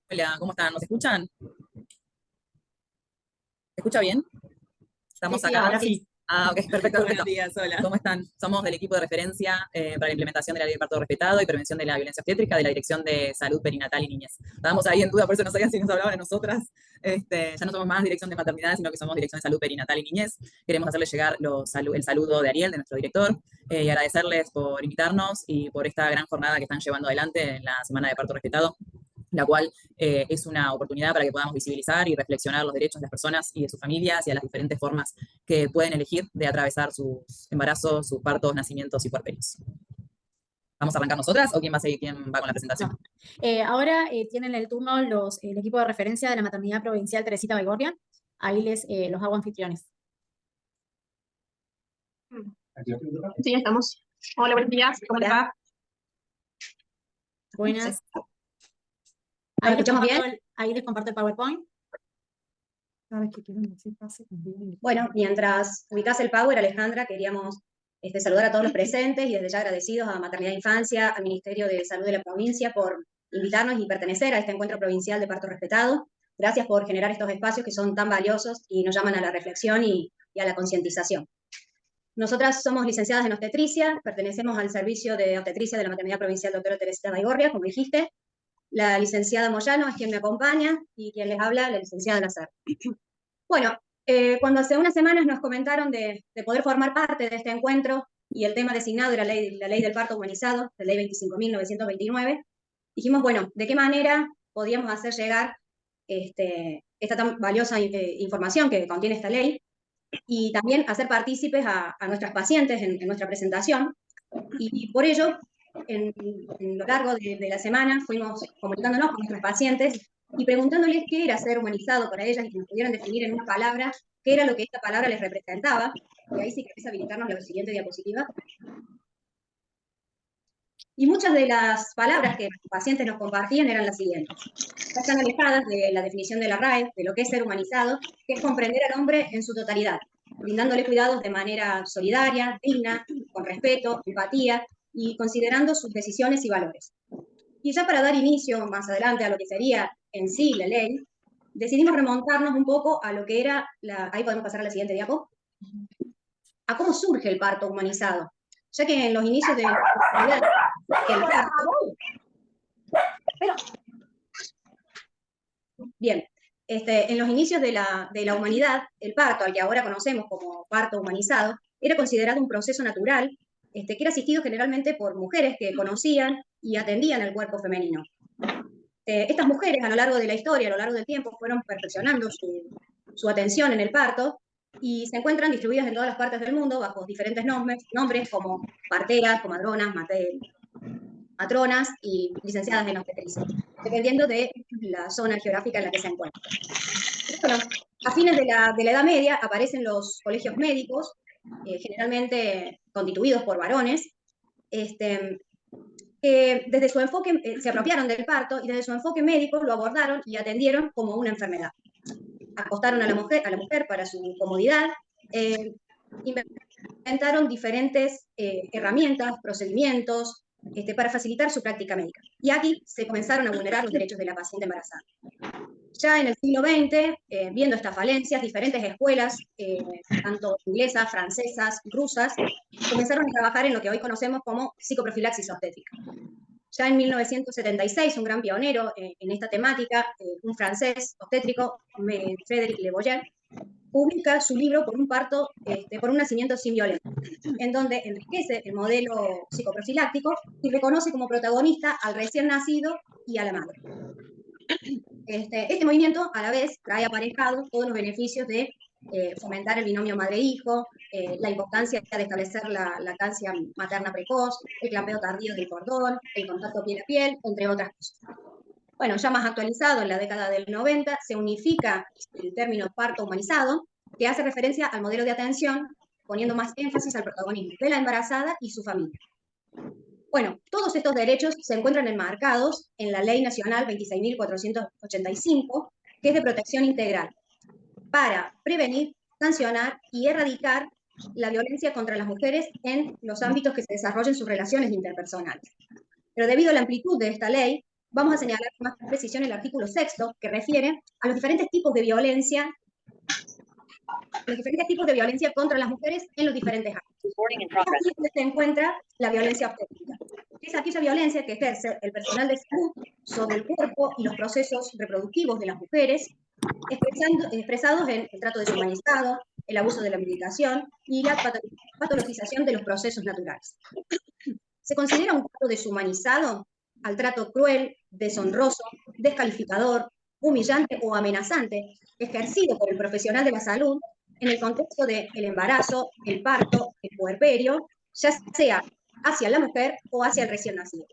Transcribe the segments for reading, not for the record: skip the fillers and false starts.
Hola, ¿cómo están? ¿Nos escuchan? ¿Se escucha bien? Sí, Estamos sí, acá. ahora sí. Ok, perfecto. Buenos Buenos días, hola. ¿Cómo están? Somos del equipo de referencia para la implementación de la ley de parto respetado y prevención de la violencia obstétrica de la Dirección de Salud Perinatal y Niñez. Estábamos ahí en duda, por eso no sabían si nos hablaban de nosotras. Ya no somos más Dirección de Maternidad, sino que somos Dirección de Salud Perinatal y Niñez. Queremos hacerles llegar el saludo de Ariel, de nuestro director, y agradecerles por invitarnos y por esta gran jornada que están llevando adelante en la Semana de Parto Respetado, la cual es una oportunidad para que podamos visibilizar y reflexionar los derechos de las personas y de sus familias y a las diferentes formas que pueden elegir de atravesar sus embarazos, sus partos, nacimientos y puerperios. ¿Vamos a arrancar nosotras o quién va a seguir, quién va con la presentación? No. Ahora tienen el turno el equipo de referencia de la Maternidad Provincial Teresita Baigorria. Ahí los hago anfitriones. Sí, ya estamos. Hola, buenos días. ¿Cómo les va? Buenas. Sí. Ahí les comparto el PowerPoint. Bueno, mientras ubicás el Power, Alejandra, queríamos saludar a todos los presentes y desde ya agradecidos a Maternidad e Infancia, al Ministerio de Salud de la provincia por invitarnos y pertenecer a este encuentro provincial de parto respetado. Gracias por generar estos espacios que son tan valiosos y nos llaman a la reflexión y a la concientización. Nosotras somos licenciadas en obstetricia, pertenecemos al servicio de obstetricia de la Maternidad Provincial Doctora Teresita Baigorria, como dijiste. La licenciada Moyano es quien me acompaña y quien les habla, la licenciada Lazar. Bueno, cuando hace unas semanas nos comentaron de poder formar parte de este encuentro y el tema designado era la ley del parto humanizado, la ley 25.929, dijimos, bueno, ¿de qué manera podíamos hacer llegar esta tan valiosa información que contiene esta ley y también hacer partícipes a nuestras pacientes en nuestra presentación? Y por ello, en lo largo de la semana fuimos comunicándonos con nuestros pacientes y preguntándoles qué era ser humanizado para ellas y que nos pudieran definir en una palabra qué era lo que esta palabra les representaba. Y ahí sí querés habilitarnos la siguiente diapositiva. Y muchas de las palabras que los pacientes nos compartían eran las siguientes. Ya están alejadas de la definición de la RAE, de lo que es ser humanizado, que es comprender al hombre en su totalidad, brindándole cuidados de manera solidaria, digna, con respeto, empatía y considerando sus decisiones y valores. Y ya para dar inicio más adelante a lo que sería en sí la ley, decidimos remontarnos un poco a lo que era, ahí podemos pasar a la siguiente diapo, a cómo surge el parto humanizado, ya que en los inicios de el parto, bien, en los inicios de la humanidad, el parto, al que ahora conocemos como parto humanizado, era considerado un proceso natural que era asistido generalmente por mujeres que conocían y atendían el cuerpo femenino. Estas mujeres a lo largo de la historia, a lo largo del tiempo, fueron perfeccionando su atención en el parto y se encuentran distribuidas en todas las partes del mundo bajo diferentes nombres como parteras, comadronas, matronas y licenciadas en obstetricia, dependiendo de la zona geográfica en la que se encuentran. Bueno, a fines de la Edad Media aparecen los colegios médicos, generalmente constituidos por varones, que desde su enfoque se apropiaron del parto y desde su enfoque médico lo abordaron y atendieron como una enfermedad. Acostaron a la mujer para su comodidad, inventaron diferentes herramientas, procedimientos, para facilitar su práctica médica. Y aquí se comenzaron a vulnerar los derechos de la paciente embarazada. Ya en el siglo XX, viendo estas falencias, diferentes escuelas, tanto inglesas, francesas, rusas, comenzaron a trabajar en lo que hoy conocemos como psicoprofilaxis obstétrica. Ya en 1976, un gran pionero en esta temática, un francés obstétrico, Frédéric Le Boyer, publica su libro Por un nacimiento sin violencia, en donde enriquece el modelo psicoprofiláctico y reconoce como protagonista al recién nacido y a la madre. Este movimiento, a la vez, trae aparejados todos los beneficios de fomentar el binomio madre-hijo, la importancia de establecer la lactancia materna precoz, el clampeo tardío del cordón, el contacto piel a piel, entre otras cosas. Bueno, ya más actualizado, en la década del 90, se unifica el término parto humanizado, que hace referencia al modelo de atención, poniendo más énfasis al protagonismo de la embarazada y su familia. Bueno, todos estos derechos se encuentran enmarcados en la Ley Nacional 26.485, que es de protección integral, para prevenir, sancionar y erradicar la violencia contra las mujeres en los ámbitos que se desarrollen sus relaciones interpersonales. Pero debido a la amplitud de esta ley, vamos a señalar con más precisión el artículo 6º, que refiere a los diferentes tipos de violencia contra las mujeres en los diferentes ámbitos. Aquí es donde se encuentra la violencia obstétrica. Es aquella violencia que ejerce el personal de salud sobre el cuerpo y los procesos reproductivos de las mujeres, expresados en el trato deshumanizado, el abuso de la medicación y la patologización de los procesos naturales. Se considera un trato deshumanizado al trato cruel, deshonroso, descalificador, humillante o amenazante ejercido por el profesional de la salud en el contexto del embarazo, el parto, el puerperio, ya sea hacia la mujer o hacia el recién nacido,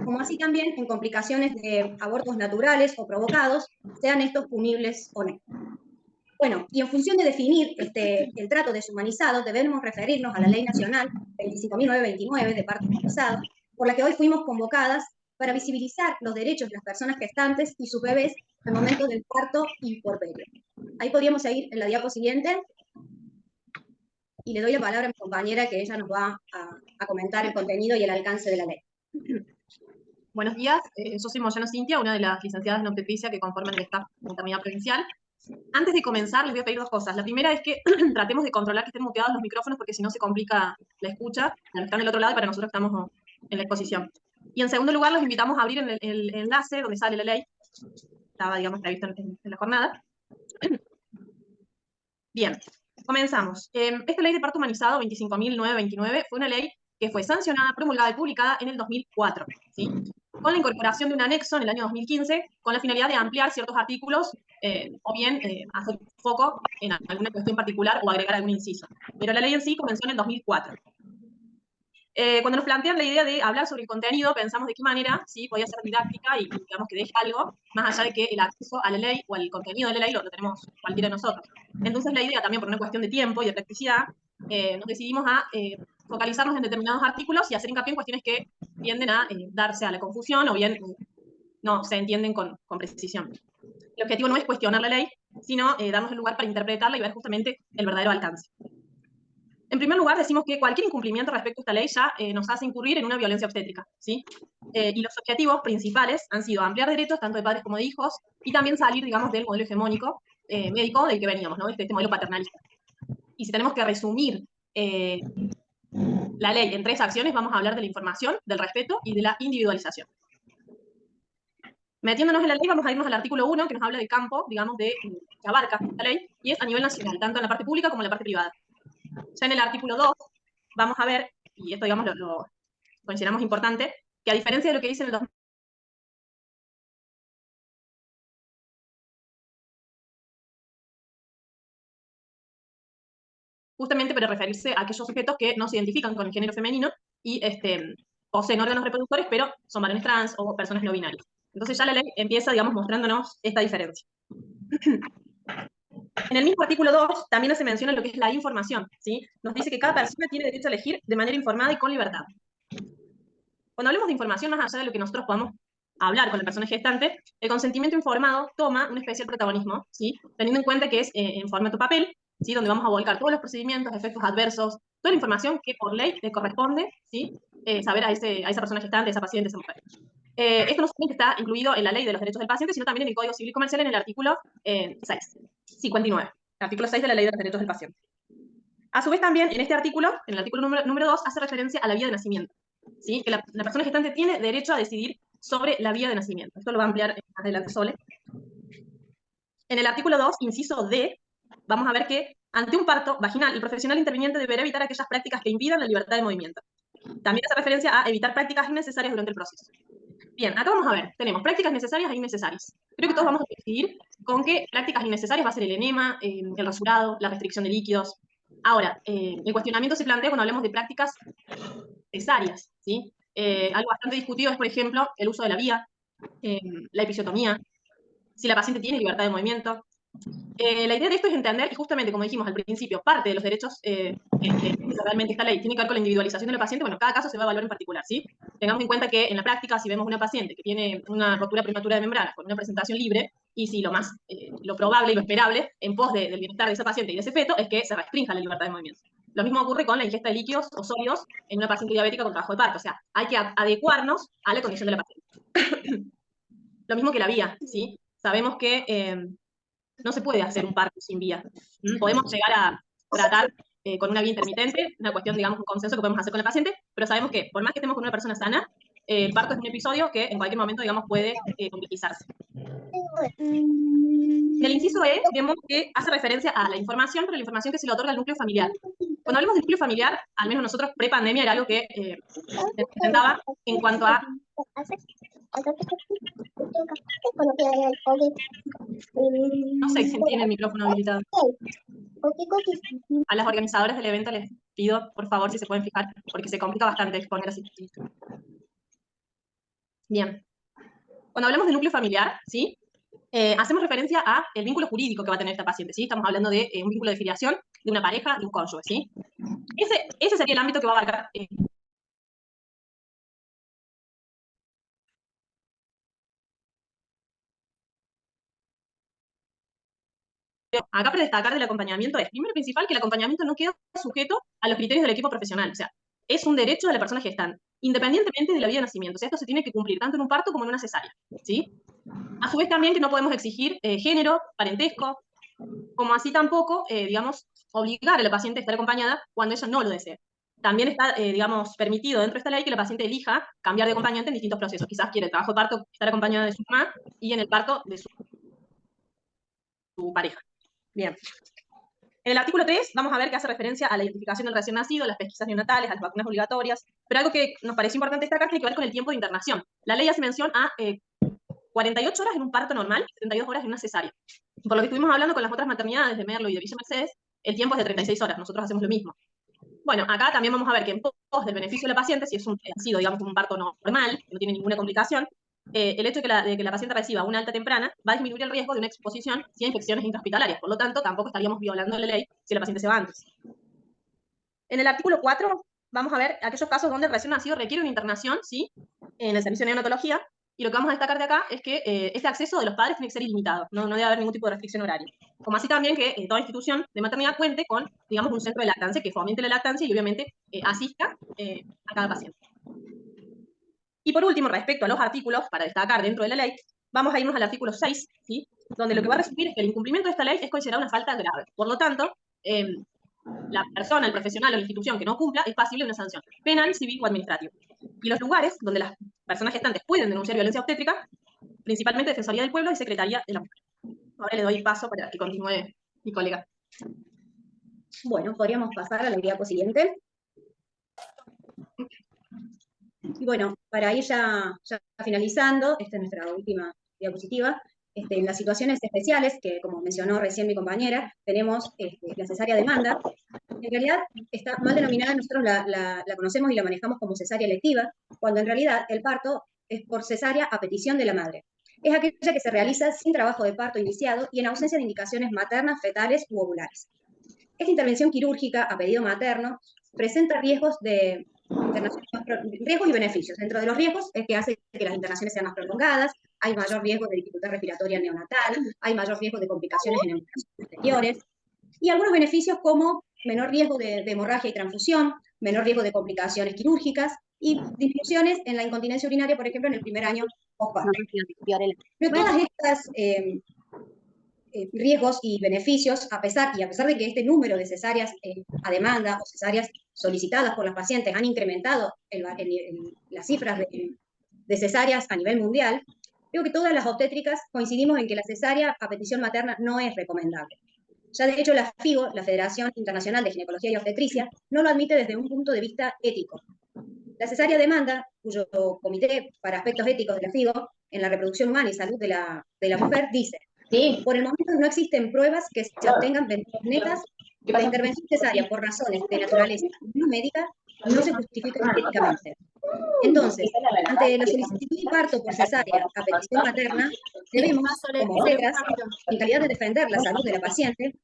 como así también en complicaciones de abortos naturales o provocados, sean estos punibles o no. Bueno, y en función de definir el trato deshumanizado, debemos referirnos a la Ley Nacional 25.929 de parto forzado, por la que hoy fuimos convocadas para visibilizar los derechos de las personas gestantes y sus bebés al momento del parto y puerperio. Ahí podríamos seguir en la diapo siguiente, y le doy la palabra a mi compañera, que ella nos va a comentar el contenido y el alcance de la ley. Buenos días, yo soy Moyano Cintia, una de las licenciadas en obstetricia que conforman el staff de maternidad provincial. Antes de comenzar, les voy a pedir 2 cosas. La primera es que tratemos de controlar que estén muteados los micrófonos, porque si no se complica la escucha, a los que están del otro lado y para nosotros que estamos en la exposición. Y en segundo lugar, los invitamos a abrir el enlace donde sale la ley. Estaba, digamos, previsto en la jornada. Bien, comenzamos. Esta ley de parto humanizado 25.929 fue una ley que fue sancionada, promulgada y publicada en el 2004, ¿sí? Con la incorporación de un anexo en el año 2015, con la finalidad de ampliar ciertos artículos, o bien hacer foco en alguna cuestión particular o agregar algún inciso. Pero la ley en sí comenzó en el 2004. Cuando nos plantean la idea de hablar sobre el contenido, pensamos de qué manera sí podía ser didáctica y digamos que deje algo, más allá de que el acceso a la ley o al contenido de la ley lo tenemos cualquiera de nosotros. Entonces la idea, también por una cuestión de tiempo y de practicidad, nos decidimos a focalizarnos en determinados artículos y hacer hincapié en cuestiones que tienden a darse a la confusión o bien no se entienden con precisión. El objetivo no es cuestionar la ley, sino darnos el lugar para interpretarla y ver justamente el verdadero alcance. En primer lugar, decimos que cualquier incumplimiento respecto a esta ley ya nos hace incurrir en una violencia obstétrica, ¿sí? Y los objetivos principales han sido ampliar derechos tanto de padres como de hijos y también salir, digamos, del modelo hegemónico médico del que veníamos, ¿no? Este modelo paternalista. Y si tenemos que resumir la ley en 3 acciones, vamos a hablar de la información, del respeto y de la individualización. Metiéndonos en la ley, vamos a irnos al artículo 1, que nos habla del campo, digamos, que abarca esta ley, y es a nivel nacional, tanto en la parte pública como en la parte privada. Ya en el artículo 2 vamos a ver, y esto digamos lo consideramos importante, que a diferencia de lo que dice en el justamente para referirse a aquellos sujetos que no se identifican con el género femenino y poseen órganos reproductores, pero son varones trans o personas no binarias. Entonces ya la ley empieza, digamos, mostrándonos esta diferencia. En el mismo artículo 2 también se menciona lo que es la información, ¿sí? Nos dice que cada persona tiene derecho a elegir de manera informada y con libertad. Cuando hablemos de información, más allá de lo que nosotros podamos hablar con la persona gestante, el consentimiento informado toma un especial protagonismo, ¿sí? Teniendo en cuenta que es en formato papel, ¿sí? Donde vamos a volcar todos los procedimientos, efectos adversos, toda la información que por ley le corresponde, ¿sí? Saber a esa persona gestante, a esa paciente, a esa mujer. Esto no solamente está incluido en la Ley de los Derechos del Paciente, sino también en el Código Civil y Comercial en el artículo 59, el artículo 6 de la Ley de los Derechos del Paciente. A su vez también, en este artículo, en el artículo número 2, hace referencia a la vía de nacimiento, ¿sí? Que la persona gestante tiene derecho a decidir sobre la vía de nacimiento. Esto lo va a ampliar más adelante Sole. En el artículo 2, inciso D, vamos a ver que ante un parto vaginal, el profesional interviniente deberá evitar aquellas prácticas que impidan la libertad de movimiento. También hace referencia a evitar prácticas innecesarias durante el proceso. Bien, acá vamos a ver, tenemos prácticas necesarias e innecesarias. Creo que todos vamos a coincidir con que prácticas innecesarias va a ser el enema, el rasurado, la restricción de líquidos. Ahora, el cuestionamiento se plantea cuando hablemos de prácticas necesarias, ¿sí? Algo bastante discutido es, por ejemplo, el uso de la vía, la episiotomía, si la paciente tiene libertad de movimiento. La idea de esto es entender, y justamente como dijimos al principio, parte de los derechos que realmente esta ley tiene que ver con la individualización de la paciente. Bueno, cada caso se va a evaluar en particular, ¿sí? Tengamos en cuenta que en la práctica, si vemos una paciente que tiene una rotura prematura de membrana con una presentación libre, y si lo probable y lo esperable en pos del bienestar de esa paciente y de ese feto es que se restrinja la libertad de movimiento. Lo mismo ocurre con la ingesta de líquidos o sólidos en una paciente diabética con trabajo de parto. O sea, hay que adecuarnos a la condición de la paciente. Lo mismo que la vía, ¿sí? Sabemos que no se puede hacer un parto sin vía. Podemos llegar a tratar con una vía intermitente, una cuestión, digamos, un consenso que podemos hacer con el paciente, pero sabemos que por más que estemos con una persona sana, el parto es un episodio que en cualquier momento, digamos, puede complejizarse. En el inciso E, vemos que hace referencia a la información, pero la información que se le otorga al núcleo familiar. Cuando hablamos del núcleo familiar, al menos nosotros pre-pandemia era algo que se presentaba en cuanto a... No sé si tiene el micrófono habilitado. A las organizadoras del evento les pido, por favor, si se pueden fijar, porque se complica bastante exponer así. Bien. Cuando hablamos de núcleo familiar, ¿sí? Hacemos referencia a el vínculo jurídico que va a tener esta paciente, ¿sí? Estamos hablando de un vínculo de filiación de una pareja, de un cónyuge, ¿sí? Ese sería el ámbito que va a abarcar. Acá para destacar del acompañamiento es, primero y principal, que el acompañamiento no queda sujeto a los criterios del equipo profesional, o sea, es un derecho de la persona gestante, independientemente de la vía de nacimiento, o sea, esto se tiene que cumplir tanto en un parto como en una cesárea, ¿sí? A su vez también que no podemos exigir género, parentesco, como así tampoco, digamos, obligar a la paciente a estar acompañada cuando ella no lo desee. También está, digamos, permitido dentro de esta ley que la paciente elija cambiar de acompañante en distintos procesos. Quizás quiere el trabajo de parto estar acompañada de su mamá y en el parto de su pareja. Bien. En el artículo 3 vamos a ver que hace referencia a la identificación del recién nacido, las pesquisas neonatales, a las vacunas obligatorias, pero algo que nos parece importante destacar tiene que ver con el tiempo de internación. La ley hace mención a 48 horas en un parto normal y 72 horas en una cesárea. Por lo que estuvimos hablando con las otras maternidades de Merlo y de Villa Mercedes, el tiempo es de 36 horas, nosotros hacemos lo mismo. Bueno, acá también vamos a ver que en pos del beneficio de la paciente, si ha sido, digamos, un parto normal, que no tiene ninguna complicación, el hecho de que la paciente reciba una alta temprana va a disminuir el riesgo de una exposición si hay infecciones intrahospitalarias. Por lo tanto, tampoco estaríamos violando la ley si la paciente se va antes. En el artículo 4 vamos a ver aquellos casos donde el recién nacido requiere una internación, ¿sí? En el servicio de neonatología, y lo que vamos a destacar de acá es que este acceso de los padres tiene que ser ilimitado, no debe haber ningún tipo de restricción horaria. Como así también que toda institución de maternidad cuente con, digamos, un centro de lactancia que fomente la lactancia y obviamente asista a cada paciente. Y por último, respecto a los artículos, para destacar dentro de la ley, vamos a irnos al artículo 6, ¿sí? Donde lo que va a resultar es que el incumplimiento de esta ley es considerado una falta grave. Por lo tanto, la persona, el profesional o la institución que no cumpla es pasible de una sanción penal, civil o administrativa. Y los lugares donde las personas gestantes pueden denunciar violencia obstétrica, principalmente Defensoría del Pueblo y Secretaría de la Mujer. Ahora le doy paso para que continúe mi colega. Bueno, podríamos pasar a la diapositiva siguiente. Y bueno, para ir ya finalizando, esta es nuestra última diapositiva. En las situaciones especiales, que como mencionó recién mi compañera, tenemos la cesárea demanda. En realidad está mal denominada, nosotros la conocemos y la manejamos como cesárea electiva, cuando en realidad el parto es por cesárea a petición de la madre. Es aquella que se realiza sin trabajo de parto iniciado y en ausencia de indicaciones maternas, fetales u ovulares. Esta intervención quirúrgica a pedido materno presenta riesgos y beneficios. Dentro de los riesgos es que hace que las internaciones sean más prolongadas, hay mayor riesgo de dificultad respiratoria neonatal, hay mayor riesgo de complicaciones en embarazo posteriores, y algunos beneficios como menor riesgo de hemorragia y transfusión, menor riesgo de complicaciones quirúrgicas y disminuciones en la incontinencia urinaria, por ejemplo, en el primer año postparto. Pero todas estas riesgos y beneficios, a pesar de que este número de cesáreas a demanda o cesáreas solicitadas por las pacientes han incrementado las cifras de cesáreas a nivel mundial, creo que todas las obstétricas coincidimos en que la cesárea a petición materna no es recomendable. Ya de hecho la FIGO, la Federación Internacional de Ginecología y Obstetricia, no lo admite desde un punto de vista ético. La cesárea a demanda, cuyo comité para aspectos éticos de la FIGO en la reproducción humana y salud de la mujer dice: por el momento no existen pruebas que se obtengan ventajas netas. La intervención cesárea por razones de naturaleza no médica no se justifica éticamente. Entonces, ante la solicitud de parto por cesárea a petición materna, debemos, como obstetras, en calidad de defender la salud de la paciente,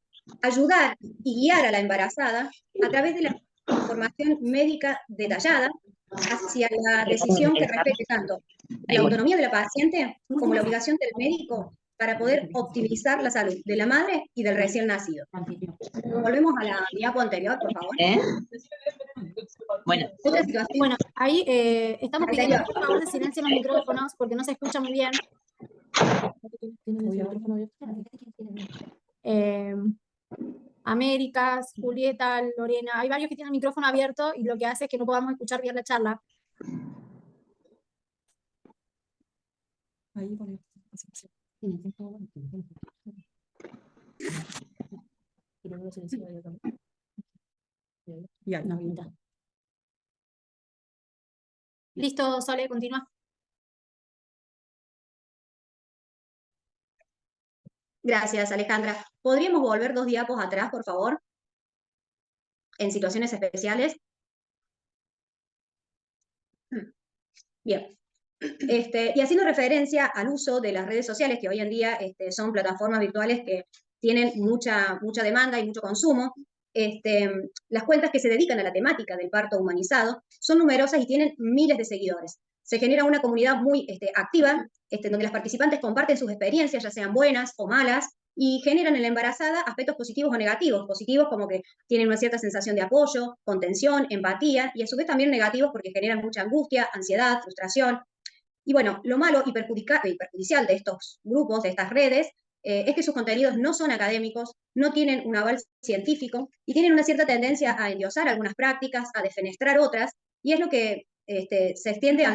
ayudar y guiar a la embarazada a través de la información médica detallada hacia la decisión que respete tanto la autonomía de la paciente como la obligación del médico para poder optimizar la salud de la madre y del recién nacido. Volvemos a la diapo anterior, por favor. Bueno, Otra situación Bueno, ahí estamos pidiendo anterior. por favor de silencio en los micrófonos porque no se escucha muy bien. Américas, Julieta, Lorena, hay varios que tienen el micrófono abierto y lo que hace es que no podamos escuchar bien la charla. Listo, Sole, continúa. Gracias, Alejandra. ¿Podríamos volver 2 diapos atrás, por favor? En situaciones especiales. Bien. Y haciendo referencia al uso de las redes sociales, que hoy en día son plataformas virtuales que tienen mucha demanda y mucho consumo, las cuentas que se dedican a la temática del parto humanizado son numerosas y tienen miles de seguidores. Se genera una comunidad muy activa, donde las participantes comparten sus experiencias, ya sean buenas o malas, y generan en la embarazada aspectos positivos o negativos. Positivos como que tienen una cierta sensación de apoyo, contención, empatía, y a su vez también negativos porque generan mucha angustia, ansiedad, frustración. Y bueno, lo malo y perjudicial de estos grupos, de estas redes, es que sus contenidos no son académicos, no tienen un aval científico y tienen una cierta tendencia a endiosar algunas prácticas, a defenestrar otras, y es lo que se extiende a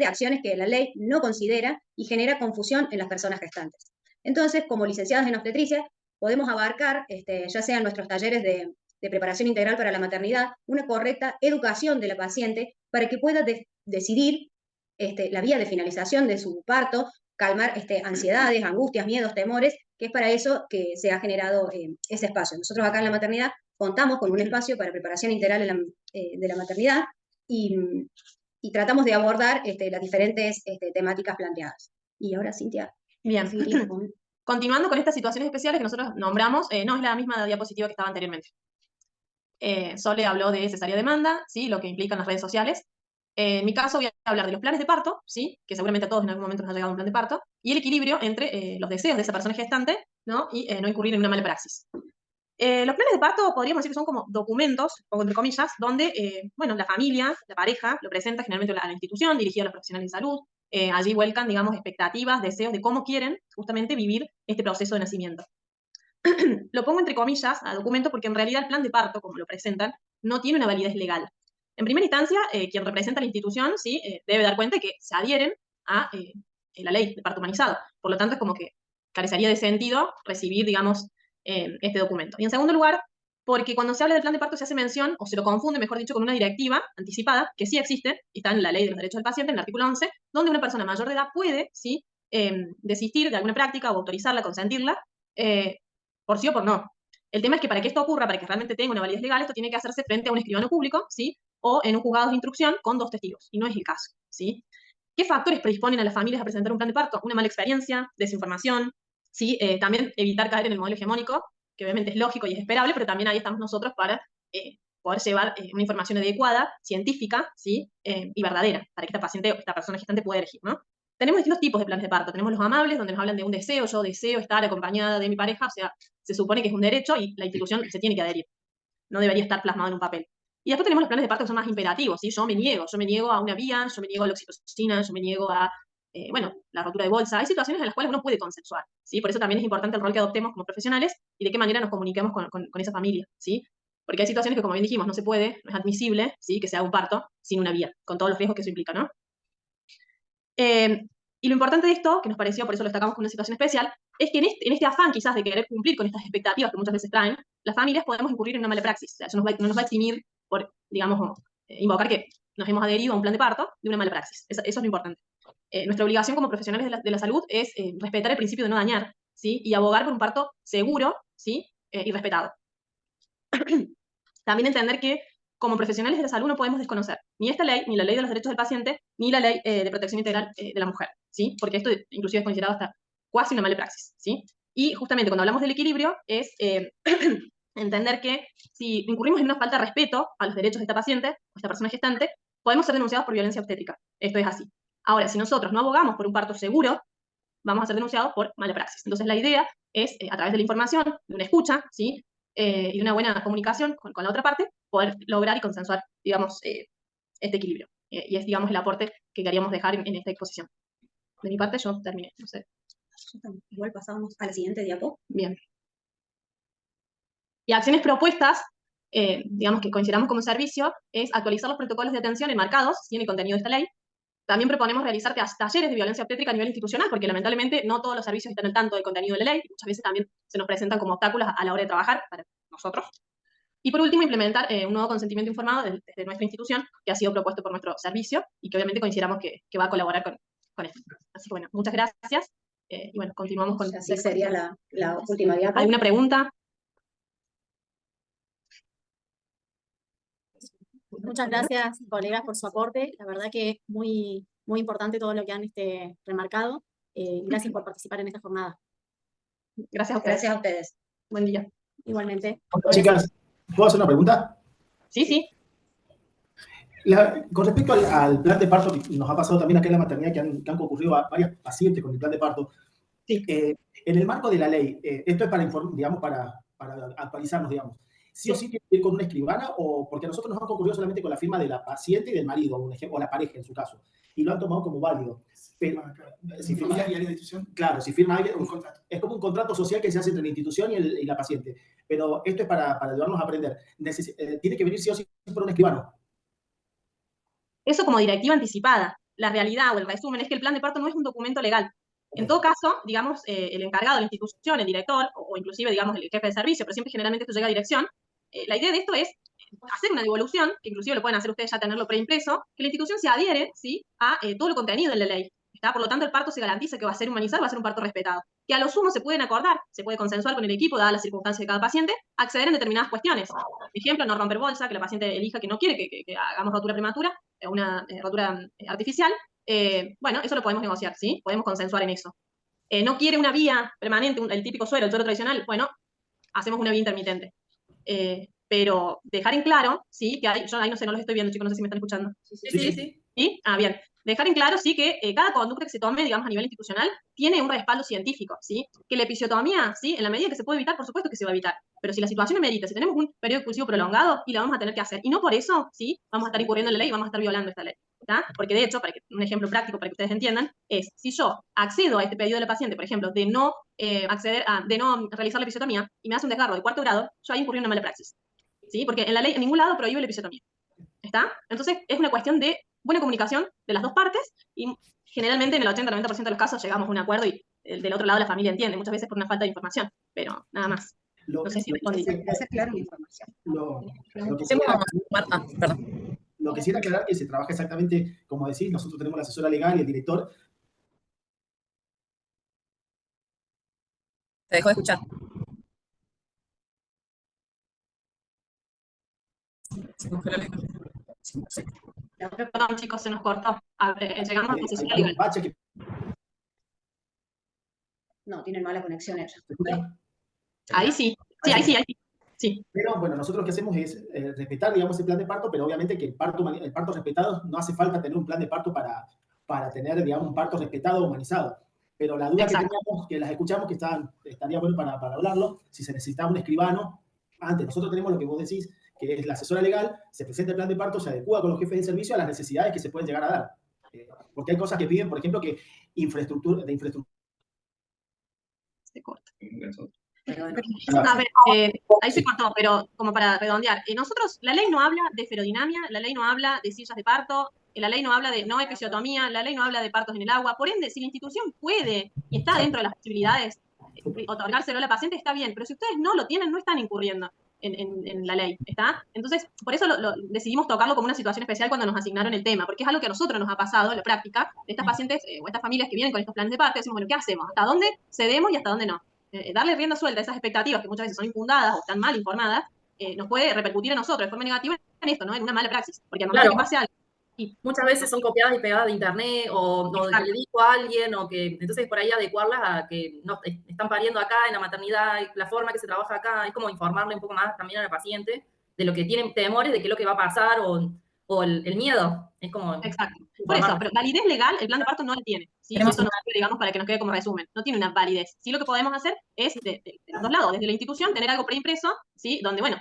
acciones que la ley no considera y genera confusión en las personas gestantes. Entonces, como licenciadas en obstetricia, podemos abarcar, ya sea en nuestros talleres de preparación integral para la maternidad, una correcta educación de la paciente para que pueda decidir la vía de finalización de su parto, calmar ansiedades, angustias, miedos, temores, que es para eso que se ha generado ese espacio. Nosotros acá en la maternidad contamos con un espacio para preparación integral de la maternidad y tratamos de abordar las diferentes temáticas planteadas. Y ahora, Cintia. Bien. Continuando con estas situaciones especiales que nosotros nombramos, no es la misma diapositiva que estaba anteriormente. Sole habló de cesárea demanda, ¿sí? Lo que implican las redes sociales. En mi caso voy a hablar de los planes de parto, ¿sí? Que seguramente a todos en algún momento nos ha llegado un plan de parto, y el equilibrio entre los deseos de esa persona gestante, ¿no? Y no incurrir en una mala praxis. Los planes de parto podríamos decir que son como documentos, pongo entre comillas, donde, bueno, la familia, la pareja, lo presenta generalmente a la institución, dirigida a los profesionales de salud. Allí vuelcan, digamos, expectativas, deseos de cómo quieren justamente vivir este proceso de nacimiento. Lo pongo entre comillas a documento porque en realidad el plan de parto, como lo presentan, no tiene una validez legal. En primera instancia, quien representa la institución, ¿sí? Debe dar cuenta de que se adhieren a la ley de parto humanizado. Por lo tanto, es como que carecería de sentido recibir, digamos, este documento. Y en segundo lugar, porque cuando se habla del plan de parto se hace mención, o se lo confunde, mejor dicho, con una directiva anticipada, que sí existe, y está en la ley de los derechos del paciente, en el artículo 11, donde una persona mayor de edad puede, ¿sí? Desistir de alguna práctica o autorizarla, consentirla, por sí o por no. El tema es que para que esto ocurra, para que realmente tenga una validez legal, esto tiene que hacerse frente a un escribano público, ¿sí? O en un juzgado de instrucción con 2 testigos, y no es el caso, ¿sí? ¿Qué factores predisponen a las familias a presentar un plan de parto? Una mala experiencia, desinformación, ¿sí? También evitar caer en el modelo hegemónico, que obviamente es lógico y es esperable, pero también ahí estamos nosotros para poder llevar una información adecuada, científica, ¿sí? Y verdadera, para que esta paciente o esta persona gestante pueda elegir, ¿no? Tenemos distintos tipos de planes de parto. Tenemos los amables, donde nos hablan de un deseo, yo deseo estar acompañada de mi pareja, o sea, se supone que es un derecho y la institución se tiene que adherir. No debería estar plasmado en un papel. Y después tenemos los planes de parto que son más imperativos, ¿sí? Yo me niego a una vía, yo me niego a la oxitocina, yo me niego a, bueno, la rotura de bolsa. Hay situaciones en las cuales uno puede consensuar, ¿sí? Por eso también es importante el rol que adoptemos como profesionales y de qué manera nos comuniquemos con esa familia, ¿sí? Porque hay situaciones que, como bien dijimos, no se puede, no es admisible, ¿sí? Que se haga un parto sin una vía, con todos los riesgos que eso implica, ¿no? Y lo importante de esto, que nos pareció, por eso lo destacamos como una situación especial, es que en este afán quizás de querer cumplir con estas expectativas que muchas veces traen, las familias podemos incurrir en una mala praxis. O sea, eso no nos va a eximir por, digamos, invocar que nos hemos adherido a un plan de parto de una mala praxis. Eso es lo importante. Nuestra obligación como profesionales de la salud es respetar el principio de no dañar, ¿sí? Y abogar por un parto seguro, ¿sí? Y respetado. También entender que como profesionales de la salud no podemos desconocer ni esta ley, ni la ley de los derechos del paciente, ni la ley de protección integral de la mujer, ¿sí? Porque esto inclusive es considerado hasta casi una mala praxis, ¿sí? Y justamente cuando hablamos del equilibrio es entender que si incurrimos en una falta de respeto a los derechos de esta paciente o esta persona gestante, podemos ser denunciados por violencia obstétrica. Esto es así. Ahora, si nosotros no abogamos por un parto seguro, vamos a ser denunciados por mala praxis. Entonces la idea es, a través de la información, de una escucha, ¿sí? Y de una buena comunicación con la otra parte, poder lograr y consensuar, digamos, este equilibrio. Y es, digamos, el aporte que queríamos dejar en esta exposición. De mi parte, yo terminé, no sé. Igual pasamos a la siguiente diapo. Bien. Y acciones propuestas, digamos que consideramos como servicio, es actualizar los protocolos de atención enmarcados, ¿sí? En el contenido de esta ley. También proponemos realizar talleres de violencia obstétrica a nivel institucional, porque lamentablemente no todos los servicios están al tanto del contenido de la ley, y muchas veces también se nos presentan como obstáculos a la hora de trabajar para nosotros. Y por último, implementar un nuevo consentimiento informado desde nuestra institución, que ha sido propuesto por nuestro servicio, y que obviamente consideramos que va a colaborar con esto. Así que bueno, muchas gracias, y bueno, continuamos con... Así sería la última diapo. ¿Alguna pregunta? Muchas gracias, colegas, por su aporte. La verdad que muy, muy importante todo lo que han remarcado. Gracias por participar en esta jornada. Gracias a ustedes. Gracias a ustedes. Buen día. Igualmente. Hola, chicas, ¿puedo hacer una pregunta? Sí, sí. Con respecto al plan de parto, que nos ha pasado también acá en la maternidad, que han concurrido a varias pacientes con el plan de parto. Sí. En el marco de la ley, esto es para actualizarnos, digamos. ¿Sí o sí tiene que ir con una escribana? O porque a nosotros nos han concurrido solamente con la firma de la paciente y del marido, un ejemplo, o la pareja en su caso, y lo han tomado como válido. Pero, si firma alguien, claro, si firma alguien, es como un contrato social que se hace entre la institución y la paciente. Pero esto es para ayudarnos a aprender. Tiene que venir sí o sí por un escribano. Eso como directiva anticipada. La realidad o el resumen es que el plan de parto no es un documento legal. En todo caso, digamos, el encargado de la institución, el director, o inclusive, digamos, el jefe de servicio, pero siempre generalmente esto llega a dirección, la idea de esto es hacer una devolución, que inclusive lo pueden hacer ustedes ya tenerlo preimpreso, que la institución se adhiere, ¿sí? A todo lo contenido de la ley. ¿Está? Por lo tanto, el parto se garantiza que va a ser humanizado, va a ser un parto respetado. Que a lo sumo se pueden acordar, se puede consensuar con el equipo, dadas las circunstancias de cada paciente, acceder en determinadas cuestiones. Por ejemplo, no romper bolsa, que la paciente elija que no quiere que hagamos rotura prematura, una rotura artificial. Bueno, eso lo podemos negociar, ¿sí? Podemos consensuar en eso. No quiere una vía permanente, el típico suero, el suero tradicional, bueno, hacemos una vía intermitente. Pero dejar en claro, ¿sí? Que yo ahí no sé, no los estoy viendo, chicos, no sé si me están escuchando. Sí. ¿Sí? Ah, bien. Dejar en claro, sí, que cada conducta que se tome, digamos, a nivel institucional, tiene un respaldo científico, ¿sí? Que la episiotomía, ¿sí? En la medida que se puede evitar, por supuesto que se va a evitar. Pero si la situación amerita, si tenemos un periodo expulsivo prolongado, y la vamos a tener que hacer. Y no por eso, ¿sí? Vamos a estar incurriendo en la ley y vamos a estar violando esta ley. ¿Tá? Porque de hecho, un ejemplo práctico para que ustedes entiendan, es si yo accedo a este pedido de la paciente, por ejemplo, de no realizar la episiotomía, y me hace un desgarro de 4º grado, yo ahí incurrí en una mala praxis. ¿Sí? Porque en la ley en ningún lado prohíbe la episiotomía. ¿Está? Entonces, es una cuestión de buena comunicación de las dos partes, y generalmente en el 80-90% de los casos llegamos a un acuerdo y del otro lado la familia entiende, muchas veces por una falta de información, pero nada más. No sé si respondí. Hacer claro la información. Lo quisiera aclarar que se trabaja exactamente como decís, nosotros tenemos la asesora legal y el director. Se dejó de escuchar. Perdón, chicos, se nos cortó. Llegamos a la asesora Hay un legal. bache que... No, tienen mala conexión ellos. ¿Se escucha? Ahí sí. Sí, ahí sí, ahí sí. Sí. Pero bueno, nosotros lo que hacemos es respetar, digamos, el plan de parto, pero obviamente que el parto respetado no hace falta tener un plan de parto para tener, digamos, un parto respetado o humanizado. Pero la duda Exacto. que teníamos, que las escuchamos, que estaría bueno para hablarlo, si se necesitaba un escribano. Antes, nosotros tenemos lo que vos decís, que es la asesora legal, se presenta el plan de parto, se adecua con los jefes de servicio a las necesidades que se pueden llegar a dar. Porque hay cosas que piden, por ejemplo, que infraestructura. Se corta. Claro. A ver, ahí se cortó, pero como para redondear. Nosotros, la ley no habla de ferodinamia, la ley no habla de sillas de parto, la ley no habla de no episiotomía, la ley no habla de partos en el agua. Por ende, si la institución puede y está dentro de las posibilidades otorgárselo a la paciente, está bien. Pero si ustedes no lo tienen, no están incurriendo en la ley, ¿está? Entonces, por eso decidimos tocarlo como una situación especial cuando nos asignaron el tema, porque es algo que a nosotros nos ha pasado en la práctica, de estas pacientes o estas familias que vienen con estos planes de parto, decimos, bueno, ¿qué hacemos? ¿Hasta dónde cedemos y hasta dónde no? Darle rienda suelta a esas expectativas que muchas veces son infundadas o están mal informadas, nos puede repercutir a nosotros de forma negativa en esto, ¿no? En una mala praxis. Porque al momento que pase algo. Y muchas veces son copiadas y pegadas de internet o de que le dijo a alguien, o que entonces por ahí adecuarlas a que no están pariendo acá en la maternidad, la forma que se trabaja acá, es como informarle un poco más también a la paciente de lo que tienen temores, de qué es lo que va a pasar, o o el miedo. Es como Exacto. Por eso, pero validez legal el plan de parto no la tiene. ¿Sí? Tenemos Esto no sirve, digamos, para que nos quede como resumen. No tiene una validez. Sí, lo que podemos hacer es, de los dos lados, desde la institución, tener algo preimpreso, ¿sí? Donde, bueno,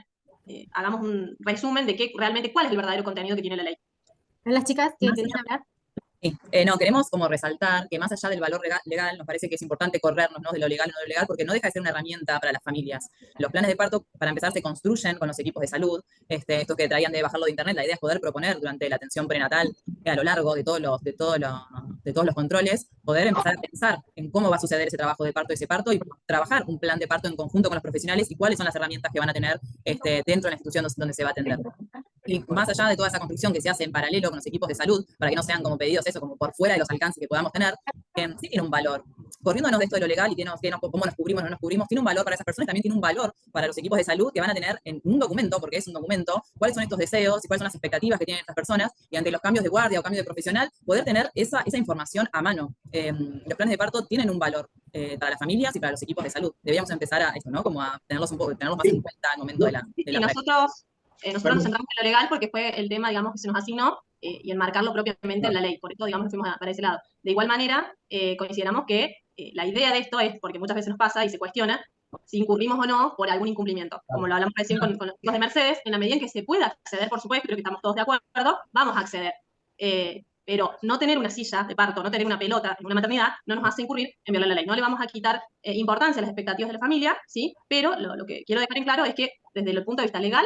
hagamos un resumen de realmente cuál es el verdadero contenido que tiene la ley. Las chicas que Más querían hablar. Sí, no, queremos como resaltar que más allá del valor legal, nos parece que es importante corrernos, ¿no?, de lo legal y no lo legal, porque no deja de ser una herramienta para las familias. Los planes de parto, para empezar, se construyen con los equipos de salud, estos que traían de bajarlo de internet. La idea es poder proponer durante la atención prenatal, a lo largo de todos los controles, poder empezar a pensar en cómo va a suceder ese trabajo de parto, ese parto, y trabajar un plan de parto en conjunto con los profesionales y cuáles son las herramientas que van a tener dentro de la institución donde se va a atender. Y más allá de toda esa construcción que se hace en paralelo con los equipos de salud, para que no sean como pedidos eso, como por fuera de los alcances que podamos tener, sí tiene un valor. Corriéndonos de esto de lo legal y cómo nos cubrimos o no nos cubrimos, tiene un valor para esas personas, también tiene un valor para los equipos de salud que van a tener en un documento, porque es un documento, cuáles son estos deseos y cuáles son las expectativas que tienen estas personas, y ante los cambios de guardia o cambio de profesional, poder tener esa información a mano. Los planes de parto tienen un valor para las familias y para los equipos de salud. Deberíamos empezar a eso, ¿no? Como a tenerlos más en cuenta al momento de la Y nosotros nos centramos en lo legal porque fue el tema, digamos, que se nos asignó y enmarcarlo propiamente en la ley. Por eso, digamos, fuimos para ese lado. De igual manera, consideramos que la idea de esto es, porque muchas veces nos pasa y se cuestiona, si incurrimos o no por algún incumplimiento. Como lo hablamos recién con los chicos de Mercedes, en la medida en que se pueda acceder, por supuesto, creo que estamos todos de acuerdo, vamos a acceder. Pero no tener una silla de parto, no tener una pelota en una maternidad, no nos hace incurrir en violar la ley. No le vamos a quitar importancia a las expectativas de la familia, ¿sí? Pero lo que quiero dejar en claro es que desde el punto de vista legal,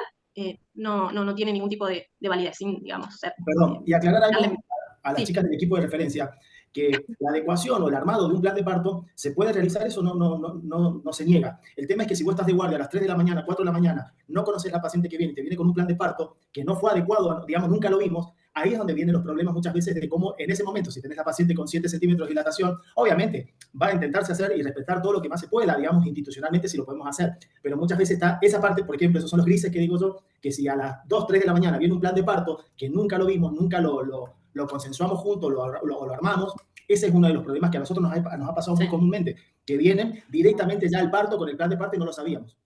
no tiene ningún tipo de validez, digamos. Perdón, y aclarar algo a las Sí. chicas del equipo de referencia, que la adecuación o el armado de un plan de parto se puede realizar, eso no se niega. El tema es que si vos estás de guardia a las 3 de la mañana, 4 de la mañana, no conoces la paciente que viene, te viene con un plan de parto que no fue adecuado, digamos, nunca lo vimos, ahí es donde vienen los problemas muchas veces de cómo en ese momento, si tenés la paciente con 7 centímetros de dilatación, obviamente va a intentarse hacer y respetar todo lo que más se pueda, digamos, institucionalmente si lo podemos hacer. Pero muchas veces está esa parte, por ejemplo, esos son los grises que digo yo, que si a las 2, 3 de la mañana viene un plan de parto que nunca lo vimos, nunca lo consensuamos juntos, lo armamos, ese es uno de los problemas que a nosotros nos ha pasado muy comúnmente, que vienen directamente ya al parto con el plan de parto y no lo sabíamos.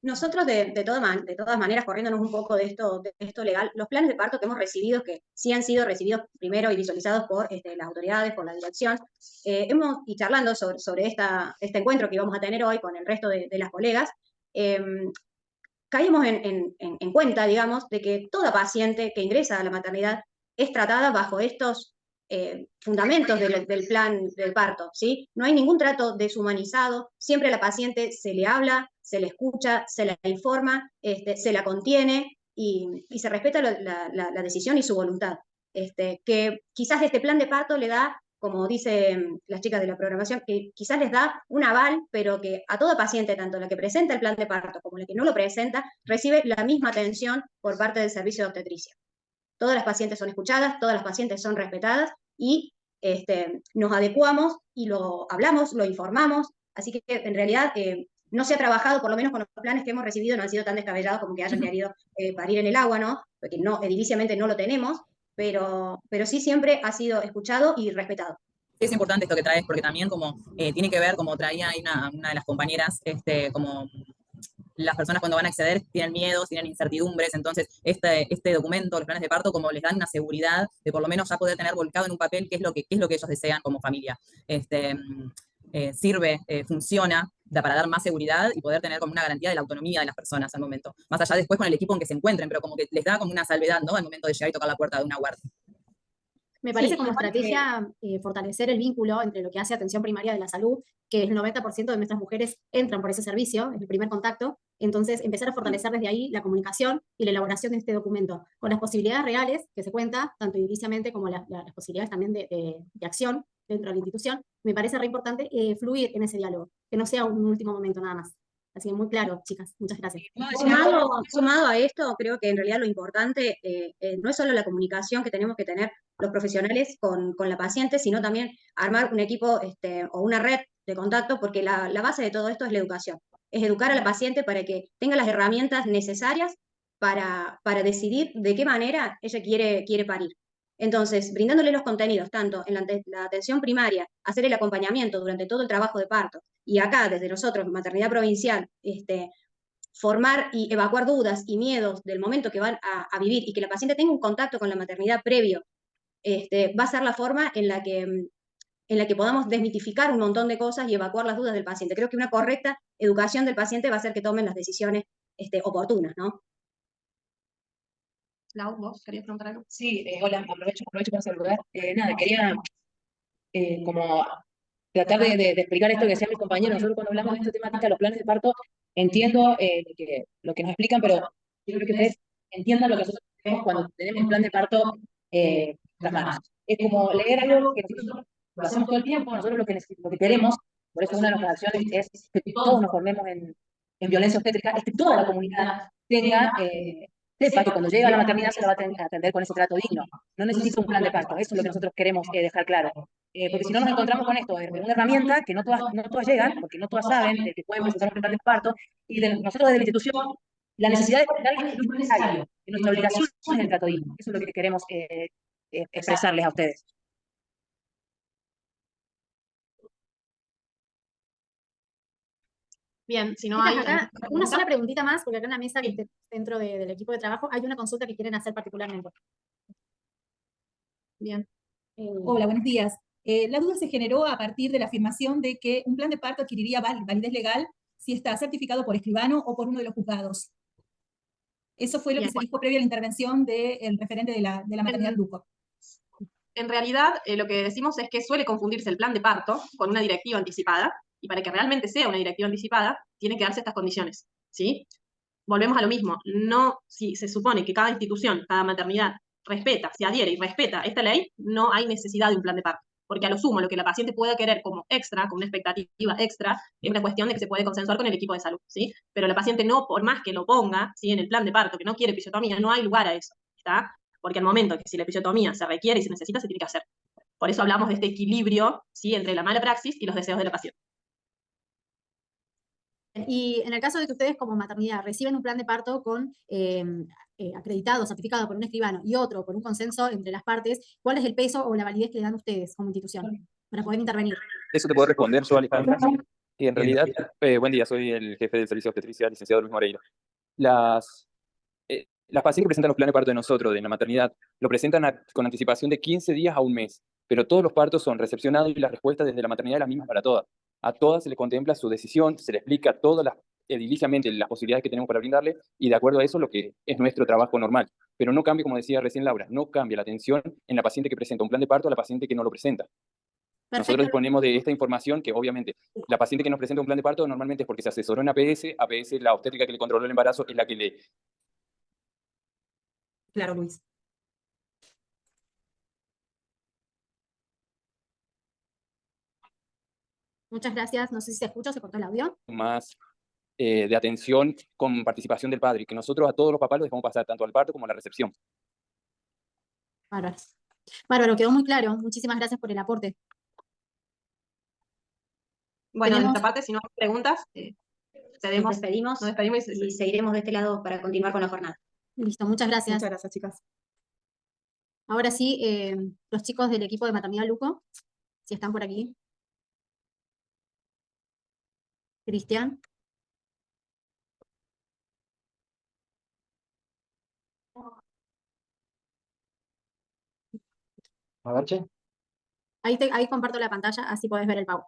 Nosotros, de todas maneras, corriéndonos un poco de esto legal, los planes de parto que hemos recibido, que sí han sido recibidos primero y visualizados por las autoridades, por la dirección, y charlando sobre este encuentro que íbamos a tener hoy con el resto de las colegas, caímos en cuenta, digamos, de que toda paciente que ingresa a la maternidad es tratada bajo estos fundamentos del plan del parto, ¿sí? No hay ningún trato deshumanizado, siempre a la paciente se le habla, se le escucha, se la informa, se la contiene y se respeta la decisión y su voluntad. Que quizás este plan de parto le da, como dicen las chicas de la programación, que quizás les da un aval, pero que a toda paciente, tanto la que presenta el plan de parto como la que no lo presenta, recibe la misma atención por parte del servicio de obstetricia. Todas las pacientes son escuchadas, todas las pacientes son respetadas y nos adecuamos y lo hablamos, lo informamos, así que en realidad no se ha trabajado, por lo menos con los planes que hemos recibido, no han sido tan descabellados como que hayan querido parir en el agua, ¿no? Porque ediliciamente no lo tenemos, pero sí siempre ha sido escuchado y respetado. Es importante esto que traes, porque también como tiene que ver, como traía ahí una de las compañeras, como las personas cuando van a acceder tienen miedos, tienen incertidumbres, entonces este documento, los planes de parto, como les dan una seguridad de por lo menos ya poder tener volcado en un papel qué es lo que ellos desean como familia. Sirve, funciona para dar más seguridad y poder tener como una garantía de la autonomía de las personas al momento. Más allá después con el equipo en que se encuentren, pero como que les da como una salvedad, ¿no?, al momento de llegar y tocar la puerta de una guardia. Me parece como estrategia fortalecer el vínculo entre lo que hace atención primaria de la salud, que el 90% de nuestras mujeres entran por ese servicio, es el primer contacto, entonces empezar a fortalecer desde ahí la comunicación y la elaboración de este documento, con las posibilidades reales que se cuenta, tanto ediliciamente como las posibilidades también de acción dentro de la institución. Me parece re importante fluir en ese diálogo, que no sea un último momento nada más. Así que muy claro, chicas, muchas gracias. Sumado a esto, creo que en realidad lo importante no es solo la comunicación que tenemos que tener los profesionales con la paciente, sino también armar un equipo o una red de contacto, porque la base de todo esto es la educación. Es educar a la paciente para que tenga las herramientas necesarias para decidir de qué manera ella quiere parir. Entonces, brindándole los contenidos, tanto en la atención primaria, hacer el acompañamiento durante todo el trabajo de parto, y acá, desde nosotros, Maternidad Provincial, formar y evacuar dudas y miedos del momento que van a vivir y que la paciente tenga un contacto con la maternidad previo, va a ser la forma en la que podamos desmitificar un montón de cosas y evacuar las dudas del paciente. Creo que una correcta educación del paciente va a hacer que tomen las decisiones oportunas, ¿no? Lau, ¿vos querías preguntar algo? Sí, hola, aprovecho para saludar. Nada, quería como tratar de explicar esto que decían mis compañeros. Nosotros cuando hablamos de esta temática, los planes de parto, entiendo lo que nos explican, pero quiero que ustedes entiendan lo que nosotros vemos cuando tenemos un plan de parto en las manos. Es como leer algo que nosotros lo hacemos todo el tiempo, nosotros lo que queremos, por eso una de nuestras acciones es que todos nos formemos en violencia obstétrica, es que toda la comunidad tenga... sepa que cuando llega a la maternidad se la va a atender con ese trato digno. No necesita un plan de parto, eso es lo que nosotros queremos dejar claro. Porque si no nos encontramos con esto, una herramienta que no todas llegan, porque no todas saben de que pueden presentar un plan de parto, y nosotros desde la institución, la necesidad de darles lo necesario, que nuestra obligación es el trato digno. Eso es lo que queremos expresarles a ustedes. Bien, si no Chicas, hay... acá, una sola preguntita más, porque acá en la mesa que esté dentro del equipo de trabajo hay una consulta que quieren hacer particularmente. Bien. Hola, buenos días. La duda se generó a partir de la afirmación de que un plan de parto adquiriría validez legal si está certificado por escribano o por uno de los juzgados. Eso fue lo que se dijo previo a la intervención del referente de la maternidad Luco. En realidad, lo que decimos es que suele confundirse el plan de parto con una directiva anticipada, y para que realmente sea una directiva anticipada, tiene que darse estas condiciones, ¿sí? Volvemos a lo mismo, no, si se supone que cada institución, cada maternidad respeta, se adhiere y respeta esta ley, no hay necesidad de un plan de parto, porque a lo sumo, lo que la paciente pueda querer como extra, como una expectativa extra, es una cuestión de que se puede consensuar con el equipo de salud, ¿sí? Pero la paciente no, por más que lo ponga, ¿sí?, en el plan de parto, que no quiere episiotomía, no hay lugar a eso, ¿está? Porque al momento que si la episiotomía se requiere y se necesita, se tiene que hacer. Por eso hablamos de este equilibrio, ¿sí?, entre la mala praxis y los deseos de la paciente. Y en el caso de que ustedes como maternidad reciben un plan de parto con acreditado, certificado por un escribano y otro por un consenso entre las partes, ¿cuál es el peso o la validez que le dan ustedes como institución para poder intervenir? Eso te puedo responder yo, Alejandra. Y en realidad, buen día, soy el jefe del servicio de obstetricia, licenciado Luis Moreira. Las pacientes que presentan los planes de parto de nosotros, de la maternidad, lo presentan con anticipación de 15 días a un mes, pero todos los partos son recepcionados y las respuestas desde la maternidad es la misma para todas. A todas se les contempla su decisión, se les explica todas ediliciamente las posibilidades que tenemos para brindarle, y de acuerdo a eso lo que es nuestro trabajo normal. Pero no cambia, como decía recién Laura, no cambia la atención en la paciente que presenta un plan de parto a la paciente que no lo presenta. Perfecto. Nosotros disponemos de esta información que obviamente la paciente que nos presenta un plan de parto normalmente es porque se asesoró en APS, la obstétrica que le controló el embarazo es la que le... Claro, Luis. Muchas gracias. No sé si se escucha o se cortó el audio. más de atención con participación del padre, que nosotros a todos los papás los dejamos pasar, tanto al parto como a la recepción. Bárbaro. Bárbaro, quedó muy claro. Muchísimas gracias por el aporte. Bueno, de nuestra parte, si no hay preguntas, Nos despedimos y seguiremos de este lado para continuar con la jornada. Listo, muchas gracias. Muchas gracias, chicas. Ahora sí, los chicos del equipo de maternidad Luco, si están por aquí. Cristian. A ver, che. Ahí comparto la pantalla, así podés ver el PowerPoint.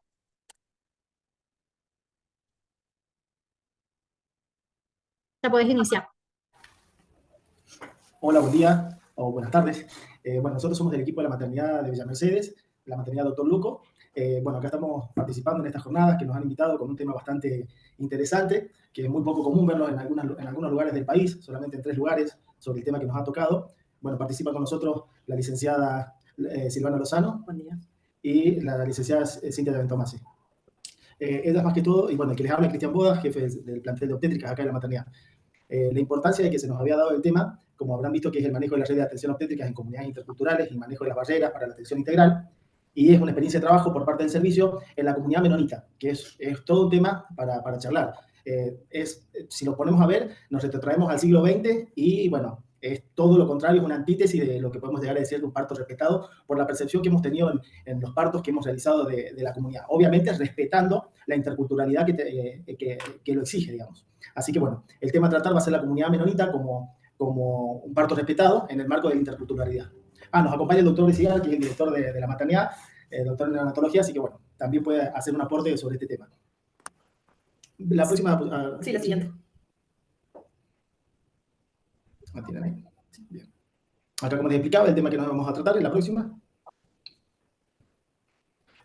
Ya podés iniciar. Hola, buen día o buenas tardes. Bueno, nosotros somos del equipo de la maternidad de Villa Mercedes, la maternidad Dr. Luco. Bueno, acá estamos participando en estas jornadas que nos han invitado con un tema bastante interesante, que es muy poco común verlo en algunos lugares del país, solamente en 3 lugares, sobre el tema que nos ha tocado. Bueno, participa con nosotros la licenciada Silvana Lozano. Buen día. Y la licenciada Cintia de Ventomasi. Ellas más que todo, y bueno, el que les habla es Cristian Bodas, jefe del plantel de obstétricas acá en la maternidad. La importancia de que se nos había dado el tema, como habrán visto, que es el manejo de la red de atención obstétricas en comunidades interculturales y manejo de las barreras para la atención integral, y es una experiencia de trabajo por parte del servicio en la comunidad menonita, que es todo un tema para charlar. Si lo ponemos a ver, nos retrotraemos al siglo XX y, bueno, es todo lo contrario, es una antítesis de lo que podemos llegar a decir de un parto respetado por la percepción que hemos tenido en los partos que hemos realizado de la comunidad. Obviamente respetando la interculturalidad que lo exige, digamos. Así que bueno, el tema a tratar va a ser la comunidad menonita como un parto respetado en el marco de la interculturalidad. Nos acompaña el doctor Besigal, que es el director de la maternidad, doctor en neonatología, así que bueno, también puede hacer un aporte sobre este tema. La próxima... Sí, la siguiente. Bien. Acá, como les explicaba, el tema que nos vamos a tratar es la próxima.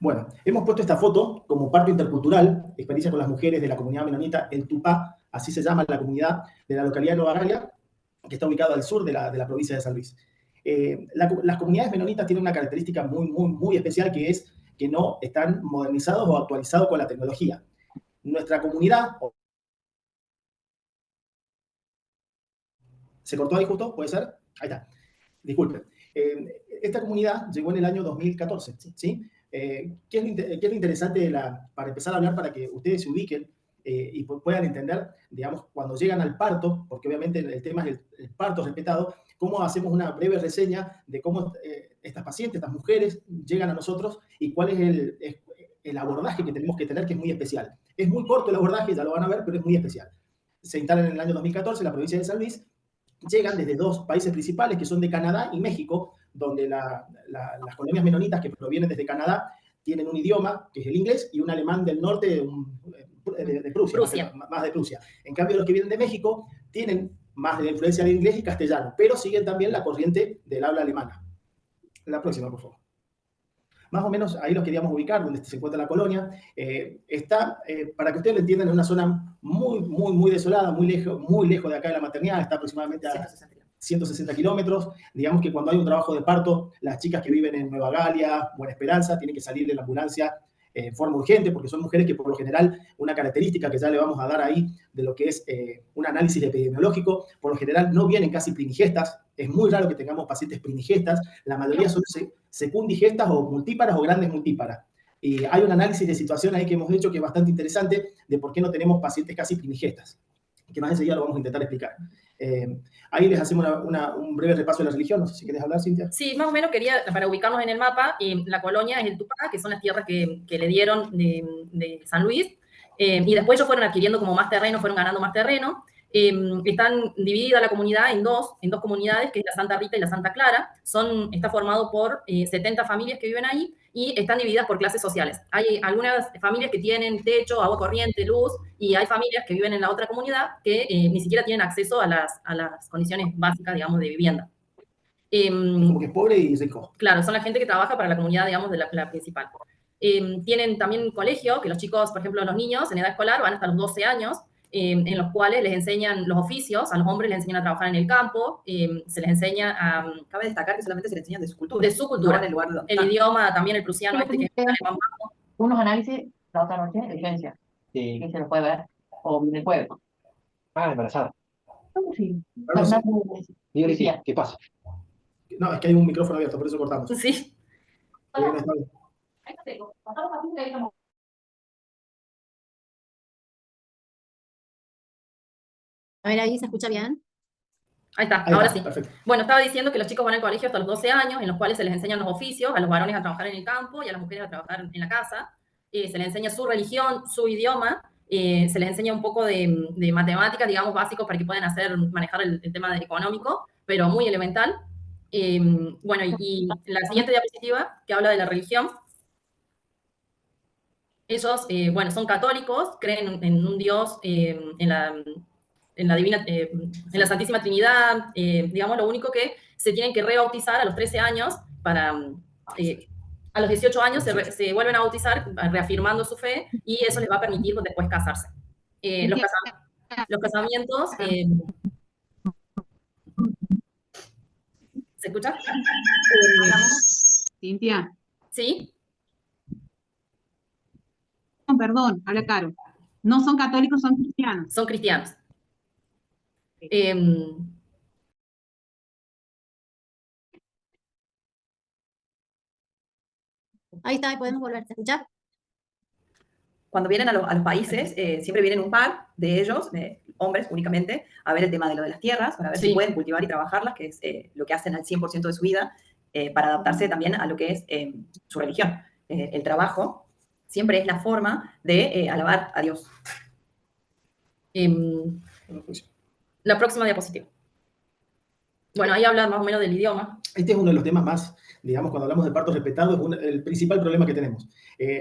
Bueno, hemos puesto esta foto como parto intercultural, experiencia con las mujeres de la comunidad menonita, el Tupá, así se llama la comunidad de la localidad de Nueva Galia, que está ubicado al sur de la provincia de San Luis. Las comunidades menonitas tienen una característica muy especial, que es que no están modernizados o actualizados con la tecnología. Nuestra comunidad... ¿Se cortó ahí justo? ¿Puede ser? Ahí está. Disculpen. Esta comunidad llegó en el año 2014, ¿sí? ¿Qué es lo interesante para empezar a hablar, para que ustedes se ubiquen y puedan entender, digamos, cuando llegan al parto, porque obviamente el tema es el parto respetado, cómo hacemos una breve reseña de cómo estas pacientes, estas mujeres, llegan a nosotros y cuál es el abordaje que tenemos que tener, que es muy especial. Es muy corto el abordaje, ya lo van a ver, pero es muy especial. Se instalan en el año 2014 en la provincia de San Luis. Llegan desde dos países principales, que son de Canadá y México, donde las colonias menonitas que provienen desde Canadá tienen un idioma, que es el inglés, y un alemán del norte de Prusia. Más de Prusia. En cambio, los que vienen de México tienen más de la influencia del inglés y castellano, pero siguen también la corriente del habla alemana. La próxima, por favor. Más o menos ahí los queríamos ubicar, donde se encuentra la colonia. Está, para que ustedes lo entiendan, en una zona muy desolada, muy lejos de acá de la maternidad, está aproximadamente a 160 kilómetros. Digamos que cuando hay un trabajo de parto, las chicas que viven en Nueva Galia, Buena Esperanza, tienen que salir de la ambulancia en forma urgente, porque son mujeres que por lo general, una característica que ya le vamos a dar ahí de lo que es un análisis epidemiológico, por lo general no vienen casi primigestas. Es muy raro que tengamos pacientes primigestas, la mayoría son secundigestas o multíparas o grandes multíparas. Y hay un análisis de situación ahí que hemos hecho que es bastante interesante de por qué no tenemos pacientes casi primigestas, que más enseguida lo vamos a intentar explicar. Ahí les hacemos un breve repaso de la religión. No sé si querés hablar, Cintia. Sí, más o menos quería, para ubicarnos en el mapa, la colonia es el Tupá, que son las tierras que le dieron de San Luis, y después ellos fueron adquiriendo como más terreno, fueron ganando más terreno. Están dividida la comunidad en dos comunidades, que es la Santa Rita y la Santa Clara. Está formado por 70 familias que viven ahí y están divididas por clases sociales. Hay algunas familias que tienen techo, agua corriente, luz, y hay familias que viven en la otra comunidad que ni siquiera tienen acceso a las condiciones básicas, digamos, de vivienda. Como que es pobre y rico. Claro, son la gente que trabaja para la comunidad, digamos, de la principal. Tienen también un colegio, que los chicos, por ejemplo, los niños en edad escolar van hasta los 12 años, en los cuales les enseñan los oficios, a los hombres les enseñan a trabajar en el campo, se les enseña a... Cabe destacar que solamente se les enseña de su cultura. De su cultura. No en el lugar donde el idioma también, el prusiano, que es alemán bajo. Unos análisis la otra noche de vigencia. Sí. Que se los puede ver. O del jueves. Embarazada. Sí. ¿Qué pasa? No, es que hay un micrófono abierto, por eso cortamos. Sí. A ver, ahí se escucha bien. Ahí está, ahora sí. Perfecto. Bueno, estaba diciendo que los chicos van al colegio hasta los 12 años, en los cuales se les enseñan los oficios, a los varones a trabajar en el campo y a las mujeres a trabajar en la casa. Se les enseña su religión, su idioma, se les enseña un poco de matemáticas, digamos, básicos para que puedan manejar el tema económico, pero muy elemental. Bueno, y la siguiente diapositiva, que habla de la religión. Ellos, bueno, son católicos, creen en un Dios, en la Santísima Trinidad, digamos, lo único que se tienen que rebautizar a los 13 años a los 18 años se vuelven a bautizar, reafirmando su fe, y eso les va a permitir después casarse. Los casamientos... ¿Se escucha? Cintia. ¿Sí? Perdón, habla Caro. No son católicos, son cristianos. Son cristianos. Ahí está, podemos volver a escuchar. cuando vienen a los países, siempre vienen un par de ellos, hombres únicamente, a ver el tema de lo de las tierras, para ver si pueden cultivar y trabajarlas, que es lo que hacen al 100% de su vida, para adaptarse también a lo que es su religión. El trabajo siempre es la forma de alabar a Dios. La próxima diapositiva. Bueno, ahí habla más o menos del idioma. Este es uno de los temas más, digamos, cuando hablamos de partos respetados, es el principal problema que tenemos.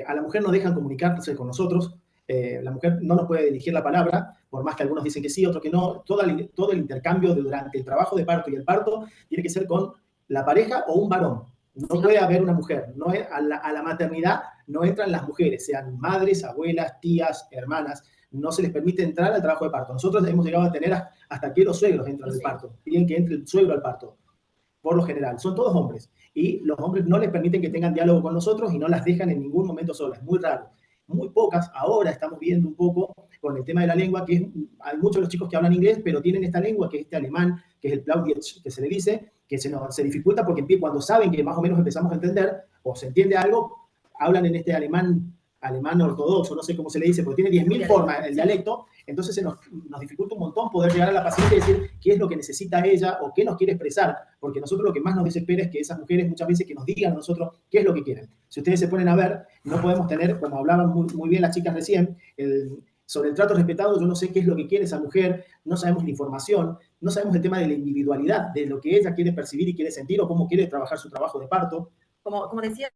A la mujer no dejan comunicarse con nosotros, la mujer no nos puede dirigir la palabra, por más que algunos dicen que sí, otros que no. Todo el intercambio durante el trabajo de parto y el parto tiene que ser con la pareja o un varón. No puede haber una mujer. No es, a la maternidad no entran las mujeres, sean madres, abuelas, tías, hermanas. No se les permite entrar al trabajo de parto. Nosotros hemos llegado a tener hasta que los suegros entran al parto. Piden que entre el suegro al parto. Por lo general, son todos hombres. Y los hombres no les permiten que tengan diálogo con nosotros y no las dejan en ningún momento solas. Muy raro. Muy pocas. Ahora estamos viendo un poco con el tema de la lengua, que hay muchos de los chicos que hablan inglés, pero tienen esta lengua, que es este alemán, que es el Plattdeutsch, que se le dice, que se dificulta porque cuando saben que más o menos empezamos a entender, o se entiende algo, hablan en este alemán ortodoxo, no sé cómo se le dice, porque tiene 10.000 formas el dialecto, entonces nos dificulta un montón poder llegar a la paciente y decir qué es lo que necesita ella o qué nos quiere expresar, porque nosotros lo que más nos desespera es que esas mujeres muchas veces que nos digan a nosotros qué es lo que quieren. Si ustedes se ponen a ver, no podemos tener, como hablaban muy bien las chicas recién, sobre el trato respetado, yo no sé qué es lo que quiere esa mujer, no sabemos la información, no sabemos el tema de la individualidad, de lo que ella quiere percibir y quiere sentir o cómo quiere trabajar su trabajo de parto. Como decía,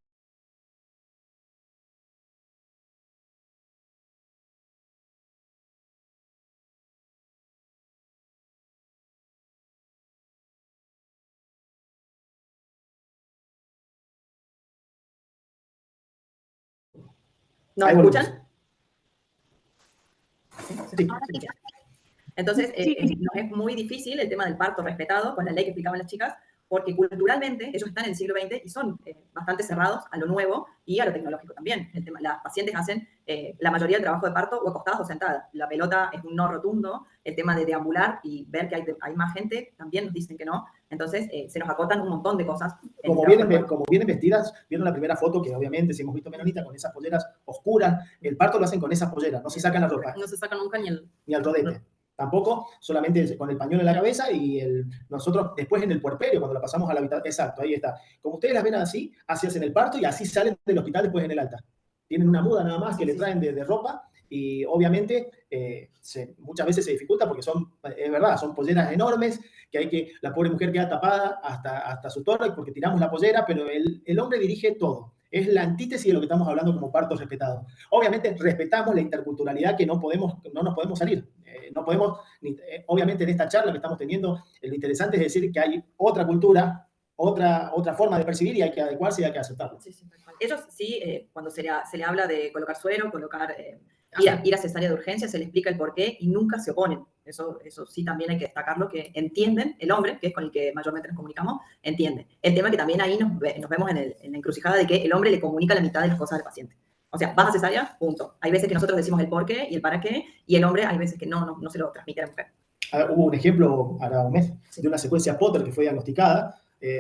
¿no me escuchan? Sí. Entonces, nos es muy difícil el tema del parto respetado, con la ley que explicaban las chicas, porque culturalmente ellos están en el siglo XX y son bastante cerrados a lo nuevo y a lo tecnológico también. Las pacientes hacen la mayoría del trabajo de parto o acostadas o sentadas. La pelota es un no rotundo, el tema de deambular y ver que hay más gente, también nos dicen que no. Entonces, se nos acotan un montón de cosas. Como vienen vestidas, vieron la primera foto que obviamente, si hemos visto Menonita, con esas polleras oscuras, el parto lo hacen con esas polleras, no se sacan la ropa. No se saca nunca ni al rodete. No. Tampoco, solamente con el pañuelo en la cabeza y nosotros después en el puerperio, cuando la pasamos a la habitación, exacto, ahí está. Como ustedes las ven así hacen el parto y así salen del hospital después en el alta. Tienen una muda nada más que le traen de ropa y obviamente muchas veces se dificulta porque es verdad, son polleras enormes, que la pobre mujer queda tapada hasta su torre porque tiramos la pollera, pero el hombre dirige todo. Es la antítesis de lo que estamos hablando como partos respetados. Obviamente respetamos la interculturalidad que no nos podemos salir. No podemos, obviamente en esta charla que estamos teniendo, lo interesante es decir que hay otra cultura, otra forma de percibir y hay que adecuarse y hay que aceptarlo. Sí, ellos sí, cuando se le habla de colocar suero, ir a cesárea de urgencia, se le explica el porqué y nunca se oponen. Eso sí también hay que destacarlo, que entienden, el hombre, que es con el que mayormente nos comunicamos, entiende. El tema que también ahí nos vemos en la encrucijada de que el hombre le comunica la mitad de las cosas al paciente. O sea, vas a cesárea, punto. Hay veces que nosotros decimos el por qué y el para qué, y el hombre hay veces que no se lo transmite a la mujer. Hubo un ejemplo, ahora un mes, de una secuencia Potter que fue diagnosticada.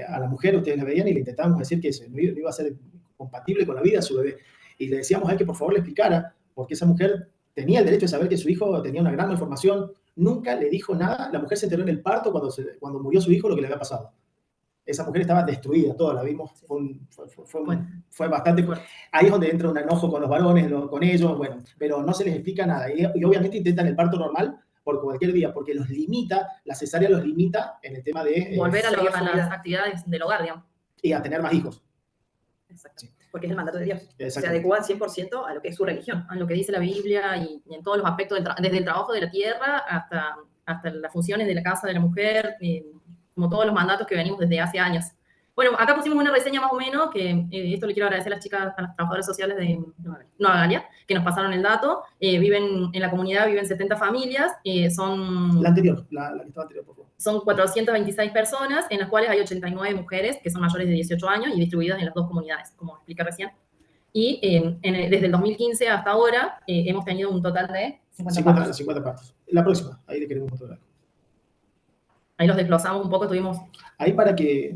A la mujer ustedes la veían y le intentábamos decir que no iba a ser compatible con la vida de su bebé. Y le decíamos a él que por favor le explicara, porque esa mujer tenía el derecho de saber que su hijo tenía una gran malformación. Nunca le dijo nada. La mujer se enteró en el parto cuando murió su hijo lo que le había pasado. Esa mujer estaba destruida, toda la vimos, fue bastante fuerte. Ahí es donde entra un enojo con los varones, con ellos, bueno, pero no se les explica nada. Y obviamente intentan el parto normal por cualquier día, porque la cesárea los limita en el tema de... Volver a las actividades del hogar, digamos. Y a tener más hijos. Exacto. Porque es el mandato de Dios. Se adecua al 100% a lo que es su religión. A lo que dice la Biblia y en todos los aspectos, desde el trabajo de la tierra hasta las funciones de la casa de la mujer, como todos los mandatos que venimos desde hace años. Bueno, acá pusimos una reseña más o menos, que esto le quiero agradecer a las chicas, a las trabajadoras sociales de Nueva Galia, que nos pasaron el dato. En la comunidad viven 70 familias, La anterior, la que estaba anterior, por favor. Son 426 personas, en las cuales hay 89 mujeres que son mayores de 18 años y distribuidas en las dos comunidades, como expliqué recién. Y desde el 2015 hasta ahora hemos tenido un total de 50 partos. La próxima, ahí le queremos mostrar algo. Ahí los desglosamos un poco, tuvimos... Ahí para que...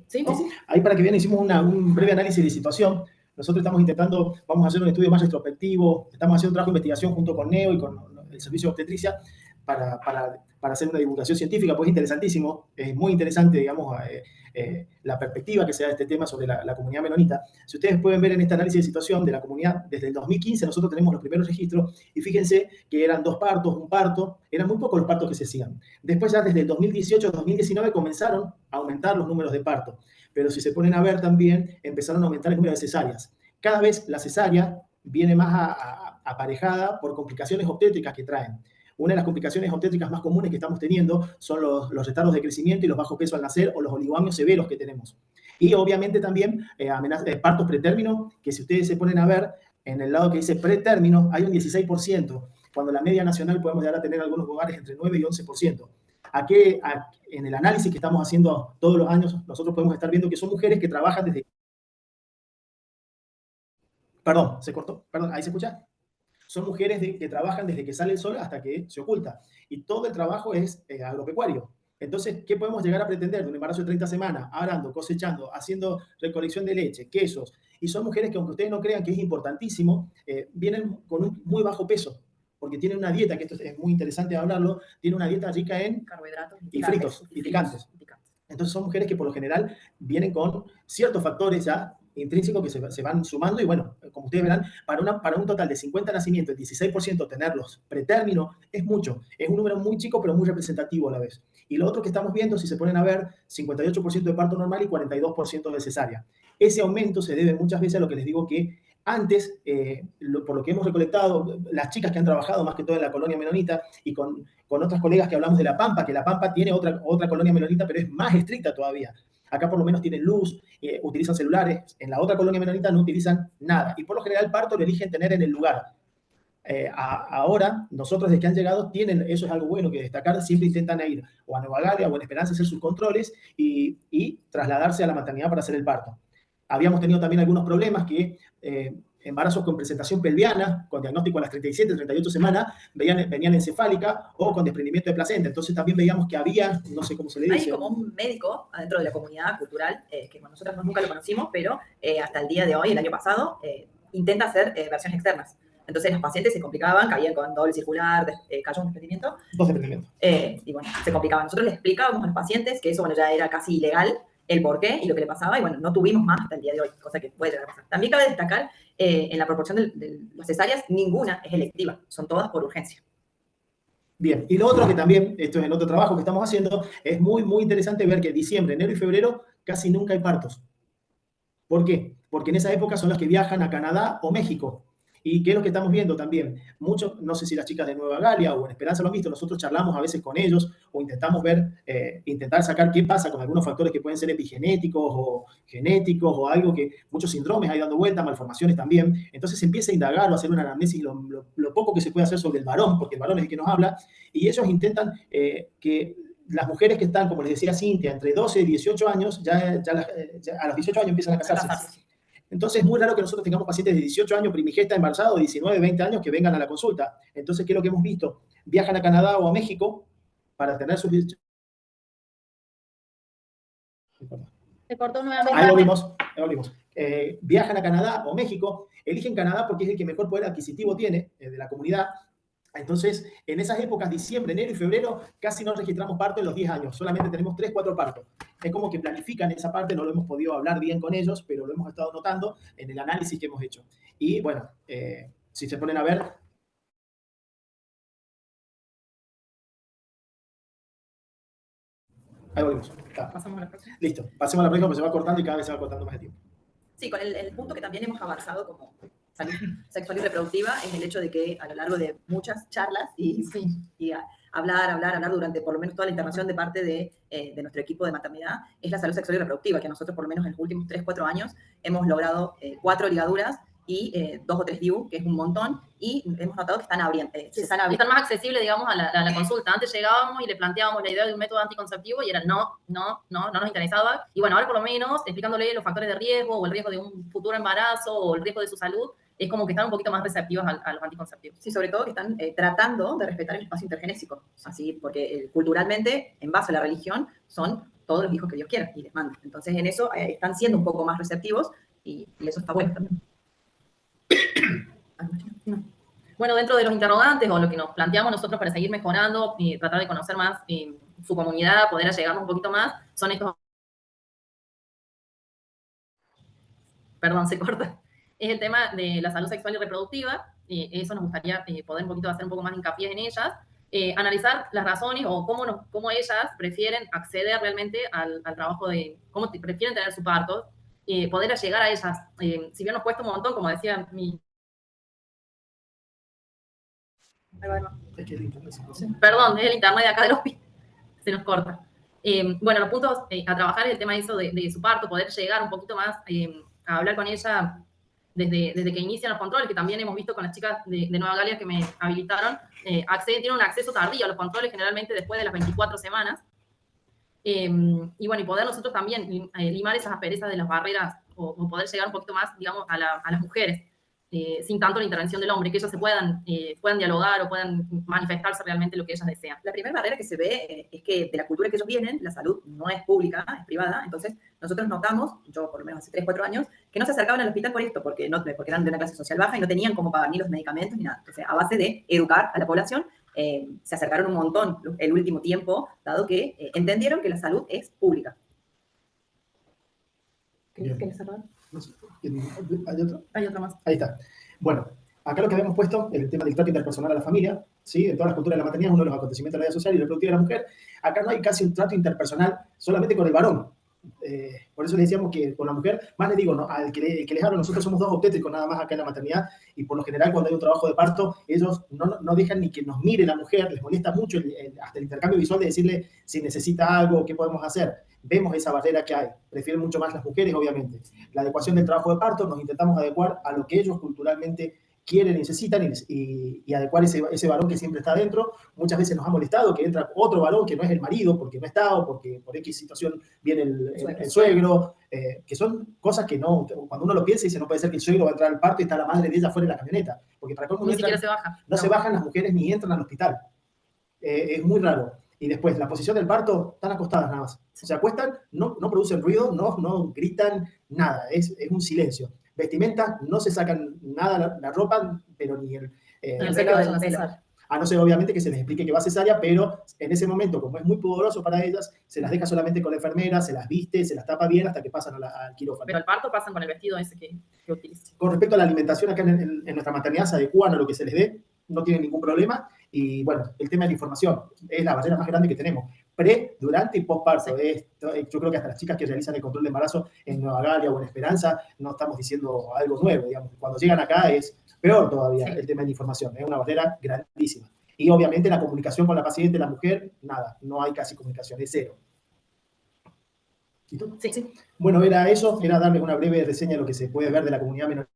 Sí. Ahí para que vean, hicimos un breve análisis de situación, Nosotros estamos intentando, vamos a hacer un estudio más retrospectivo, estamos haciendo un trabajo de investigación junto con NEO y con el Servicio de Obstetricia para hacer una divulgación científica, pues es interesantísimo, es muy interesante, digamos, la perspectiva que se da de este tema sobre la comunidad menonita. Si ustedes pueden ver en este análisis de situación de la comunidad, desde el 2015 nosotros tenemos los primeros registros y fíjense que eran 2 partos, 1 parto, eran muy pocos los partos que se hacían. Después ya desde el 2018-2019 comenzaron a aumentar los números de partos, pero si se ponen a ver también empezaron a aumentar el número de cesáreas. Cada vez la cesárea viene más aparejada por complicaciones obstétricas que traen. Una de las complicaciones obstétricas más comunes que estamos teniendo son los retardos de crecimiento y los bajos pesos al nacer o los oligamios severos que tenemos. Y obviamente también partos pretérmino, que si ustedes se ponen a ver, en el lado que dice pretérmino hay un 16%, cuando la media nacional podemos llegar a tener en algunos lugares entre 9 y 11%. En el análisis que estamos haciendo todos los años, nosotros podemos estar viendo que son mujeres que trabajan desde... Perdón, se cortó. Perdón, ¿ahí se escucha? Son mujeres que trabajan desde que sale el sol hasta que se oculta. Y todo el trabajo es agropecuario. Entonces, ¿qué podemos llegar a pretender de un embarazo de 30 semanas? Arando, cosechando, haciendo recolección de leche, quesos. Y son mujeres que, aunque ustedes no crean que es importantísimo, vienen con un muy bajo peso. Porque tienen una dieta, que esto es muy interesante hablarlo, tiene una dieta rica en carbohidratos y fritos y picantes. Entonces son mujeres que por lo general vienen con ciertos factores ya intrínsecos que se van sumando y bueno, como ustedes verán, para un total de 50 nacimientos, el 16% tenerlos pretérmino es mucho, es un número muy chico pero muy representativo a la vez. Y lo otro que estamos viendo, si se ponen a ver, 58% de parto normal y 42% de cesárea. Ese aumento se debe muchas veces a lo que les digo que antes, por lo que hemos recolectado, las chicas que han trabajado más que todo en la colonia menonita y con otras colegas que hablamos de La Pampa, que La Pampa tiene otra colonia menonita, pero es más estricta todavía. Acá por lo menos tienen luz, utilizan celulares. En la otra colonia menonita no utilizan nada. Y por lo general parto lo eligen tener en el lugar. Ahora, nosotros desde que han llegado, eso es algo bueno que destacar, siempre intentan ir o a Nueva Galia o en Esperanza a hacer sus controles y trasladarse a la maternidad para hacer el parto. Habíamos tenido también algunos problemas que embarazos con presentación pelviana, con diagnóstico a las 37, 38 semanas, venían encefálica o con desprendimiento de placenta. Entonces también veíamos que había, no sé cómo se le dice. Hay como un médico adentro de la comunidad cultural, que nosotros nunca lo conocimos, pero hasta el día de hoy, el año pasado, intenta hacer versiones externas. Entonces los pacientes se complicaban, caían con doble circular, cayó un desprendimiento. 2 desprendimientos. Y bueno, se complicaban. Nosotros les explicábamos a los pacientes que eso bueno, ya era casi ilegal, el por qué y lo que le pasaba, y bueno, no tuvimos más hasta el día de hoy, cosa que puede llegar a pasar. También cabe destacar, en la proporción de las cesáreas, ninguna es electiva, son todas por urgencia. Bien, y lo otro que también, esto es el otro trabajo que estamos haciendo, es muy, muy interesante ver que diciembre, enero y febrero casi nunca hay partos. ¿Por qué? Porque en esa época son las que viajan a Canadá o México. ¿Y qué es lo que estamos viendo también? Muchos, no sé si las chicas de Nueva Galia o en Esperanza lo han visto, nosotros charlamos a veces con ellos o intentamos intentar sacar qué pasa con algunos factores que pueden ser epigenéticos o genéticos o algo que muchos síndromes hay dando vuelta, malformaciones también. Entonces se empieza a indagar o a hacer una anamnesis lo poco que se puede hacer sobre el varón, porque el varón es el que nos habla, y ellos intentan que las mujeres que están, como les decía Cintia, entre 12 y 18 años, ya a los 18 años empiezan a casarse. Entonces es muy raro que nosotros tengamos pacientes de 18 años, primigesta, embarazados, 19, 20 años, que vengan a la consulta. Entonces, ¿qué es lo que hemos visto? Viajan a Canadá o a México para tener sus... Se cortó nuevamente. Ahí lo vimos. Viajan a Canadá o México, eligen Canadá porque es el que mejor poder adquisitivo tiene de la comunidad. Entonces, en esas épocas, diciembre, enero y febrero, casi no registramos parto en los 10 años. Solamente tenemos 3, 4 partos. Es como que planifican esa parte, no lo hemos podido hablar bien con ellos, pero lo hemos estado notando en el análisis que hemos hecho. Y bueno, si se ponen a ver... Ahí volvimos. Pasamos a la próxima. Listo, pasemos a la próxima porque se va cortando y cada vez se va cortando más el tiempo. Sí, con el punto que también hemos avanzado como salud sexual y reproductiva es el hecho de que a lo largo de muchas charlas y hablar durante por lo menos toda la internación de parte de nuestro equipo de maternidad es la salud sexual y reproductiva, que nosotros por lo menos en los últimos 3, 4 años hemos logrado 4 ligaduras y 2 o 3 DIU, que es un montón, y hemos notado que están abriendo. Están más accesibles, digamos, a la consulta. Antes llegábamos y le planteábamos la idea de un método anticonceptivo y era no nos interesaba. Y bueno, ahora por lo menos, explicándole los factores de riesgo o el riesgo de un futuro embarazo o el riesgo de su salud, es como que están un poquito más receptivos a los anticonceptivos. Sí, sobre todo que están tratando de respetar el espacio intergenésico, así, porque culturalmente, en base a la religión, son todos los hijos que Dios quiera y les manda. Entonces, en eso están siendo un poco más receptivos y eso está bueno también. No. Bueno, dentro de los interrogantes o lo que nos planteamos nosotros para seguir mejorando y tratar de conocer más su comunidad, poder allegarnos un poquito más, son estos... Perdón, se corta. Es el tema de la salud sexual y reproductiva. Eso nos gustaría poder un poquito hacer un poco más hincapié en ellas. Analizar las razones o cómo ellas prefieren acceder realmente al trabajo de... cómo prefieren tener su parto. Poder llegar a ellas. Si bien nos cuesta un montón, como decía mi... Perdón, es el internet de acá del hospital. Se nos corta. Bueno, los puntos a trabajar es el tema de eso de su parto, poder llegar un poquito más a hablar con ella desde que inician los controles, que también hemos visto con las chicas de Nueva Galia que me habilitaron, tienen un acceso tardío a los controles generalmente después de las 24 semanas. Y bueno, y poder nosotros también limar esas asperezas de las barreras o poder llegar un poquito más, digamos, a las mujeres. Sin tanto la intervención del hombre, que ellos se puedan dialogar o puedan manifestarse realmente lo que ellas desean. La primera barrera que se ve es que de la cultura que ellos vienen, la salud no es pública, es privada, entonces nosotros notamos, yo por lo menos hace 3, 4 años, que no se acercaban al hospital por esto, porque eran de una clase social baja y no tenían cómo pagar ni los medicamentos ni nada. Entonces, a base de educar a la población, se acercaron un montón el último tiempo, dado que entendieron que la salud es pública. ¿Quieres cerrar? ¿Hay otro? Hay otro más. Ahí está. Bueno, acá lo que habíamos puesto es el tema del trato interpersonal a la familia, ¿sí? En todas las culturas de la maternidad es uno de los acontecimientos de la vida social y reproductiva de la mujer. Acá no hay casi un trato interpersonal solamente con el varón. Por eso le decíamos que con la mujer, más le digo, ¿no? Al que les hablo, nosotros somos 2 obstétricos nada más acá en la maternidad y por lo general cuando hay un trabajo de parto, ellos no dejan ni que nos mire la mujer, les molesta mucho hasta el intercambio visual de decirle si necesita algo, qué podemos hacer. Vemos esa barrera que hay, prefieren mucho más las mujeres, obviamente. La adecuación del trabajo de parto nos intentamos adecuar a lo que ellos culturalmente quieren y necesitan y adecuar ese varón que siempre está adentro. Muchas veces nos ha molestado que entra otro varón que no es el marido porque no está o porque por X situación viene el suegro, que son cosas que no, cuando uno lo piensa dice no puede ser que el suegro va a entrar al parto y está la madre de ella fuera de la camioneta, porque para cómo Ni siquiera se baja. No se bajan las mujeres ni entran al hospital. Es muy raro. Y después, la posición del parto, están acostadas nada más. Se acuestan, no producen ruido, no gritan nada, es un silencio. Vestimenta, no se sacan nada la ropa, pero ni el pelo de la cesárea. A no ser, obviamente, que se les explique que va a cesárea, pero en ese momento, como es muy pudoroso para ellas, se las deja solamente con la enfermera, se las viste, se las tapa bien hasta que pasan al quirófano. Pero al parto pasan con el vestido ese que utilizan. Con respecto a la alimentación, acá en nuestra maternidad se adecúan a lo que se les dé, no tienen ningún problema. Y bueno, el tema de la información es la barrera más grande que tenemos. Pre, durante y postparto. Yo creo que hasta las chicas que realizan el control de embarazo en Nueva Galia o en Esperanza, no estamos diciendo algo nuevo, digamos. Cuando llegan acá es peor todavía el tema de la información. Es una barrera grandísima. Y obviamente la comunicación con la paciente, la mujer, nada, no hay casi comunicación, es cero. ¿Listo? Sí. Bueno, era eso, era darles una breve reseña de lo que se puede ver de la comunidad menor.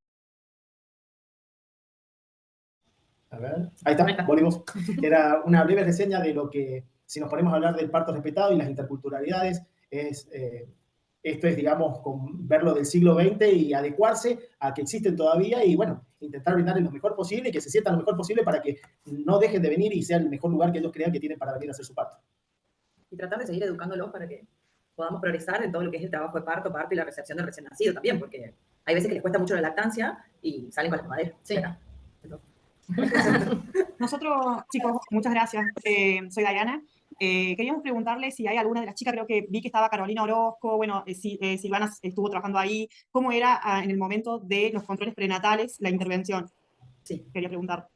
A ver, ahí está, volvimos. Era una breve reseña de lo que, si nos ponemos a hablar del parto respetado y las interculturalidades, esto es, digamos, verlo del siglo XX y adecuarse a que existen todavía y, bueno, intentar brindarles lo mejor posible y que se sientan lo mejor posible para que no dejen de venir y sea el mejor lugar que ellos crean que tienen para venir a hacer su parto. Y tratar de seguir educándolos para que podamos progresar en todo lo que es el trabajo de parto y la recepción del recién nacido también, porque hay veces que les cuesta mucho la lactancia y salen con la mamadera. Sí. Nosotros, chicos, muchas gracias. Soy Diana. Queríamos preguntarle si hay alguna de las chicas, creo que vi que estaba Carolina Orozco, bueno, Silvana estuvo trabajando ahí, ¿cómo era en el momento de los controles prenatales la intervención? Sí. Quería preguntar.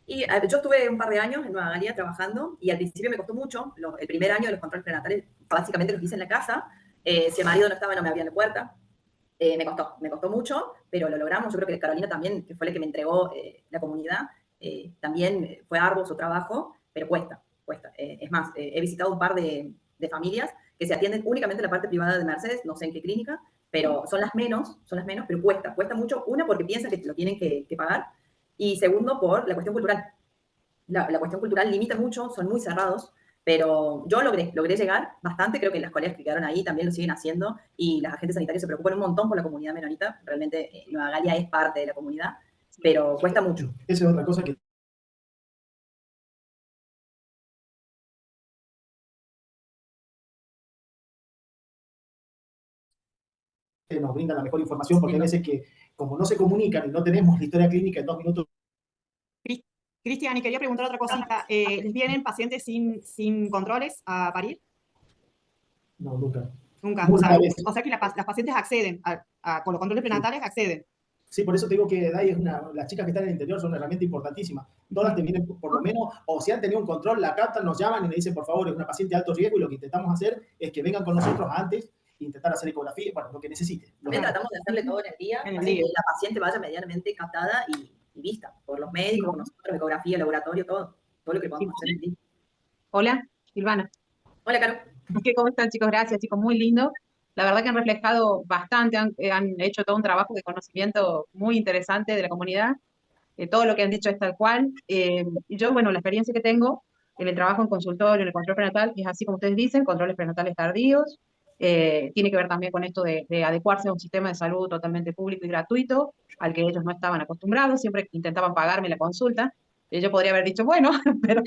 Y yo estuve un par de años en Nueva Galia trabajando y al principio me costó mucho. El primer año de los controles prenatales, básicamente los hice en la casa. Si el marido no estaba, no me abrían la puerta. Me costó mucho, pero lo logramos. Yo creo que Carolina también, que fue la que me entregó la comunidad, también fue arduo su trabajo, pero cuesta. Es más, he visitado un par de familias que se atienden únicamente en la parte privada de Mercedes, no sé en qué clínica, pero son las menos, pero cuesta mucho. Una, porque piensan que lo tienen que pagar, y segundo, por la cuestión cultural. La cuestión cultural limita mucho, son muy cerrados, pero yo logré llegar bastante, creo que las colegas que quedaron ahí también lo siguen haciendo, y las agentes sanitarios se preocupan un montón por la comunidad menonita. Realmente Nueva Galia es parte de la comunidad, pero cuesta mucho. Esa es otra cosa que nos brindan la mejor información, porque hay veces que, como no se comunican y no tenemos la historia clínica en 2 minutos. Cristian, y quería preguntar otra cosita. ¿Les vienen pacientes sin controles a parir? No, nunca. Nunca. Muy rara vez. O sea que las pacientes acceden, con los controles prenatales acceden. Sí, por eso te digo que DAI las chicas que están en el interior son una herramienta importantísima. Todas te vienen, por lo menos, o si han tenido un control, la captan, nos llaman y me dicen, por favor, es una paciente de alto riesgo, y lo que intentamos hacer es que vengan con nosotros antes e intentar hacer ecografía, bueno, lo que necesiten. También tratamos de hacerle todo en el día, En el así día. que la paciente vaya medianamente captada y vista por los médicos, por nosotros, ecografía, laboratorio, todo lo que podamos hacer en el día. Hola, Silvana. Hola, Caro. ¿Cómo están, chicos? Gracias, chicos, muy lindo. La verdad que han reflejado bastante, han hecho todo un trabajo de conocimiento muy interesante de la comunidad. Todo lo que han dicho es tal cual. Y yo, bueno, la experiencia que tengo en el trabajo en consultorio, en el control prenatal, es así como ustedes dicen, controles prenatales tardíos. Tiene que ver también con esto de adecuarse a un sistema de salud totalmente público y gratuito, al que ellos no estaban acostumbrados, siempre intentaban pagarme la consulta. Yo podría haber dicho, bueno, pero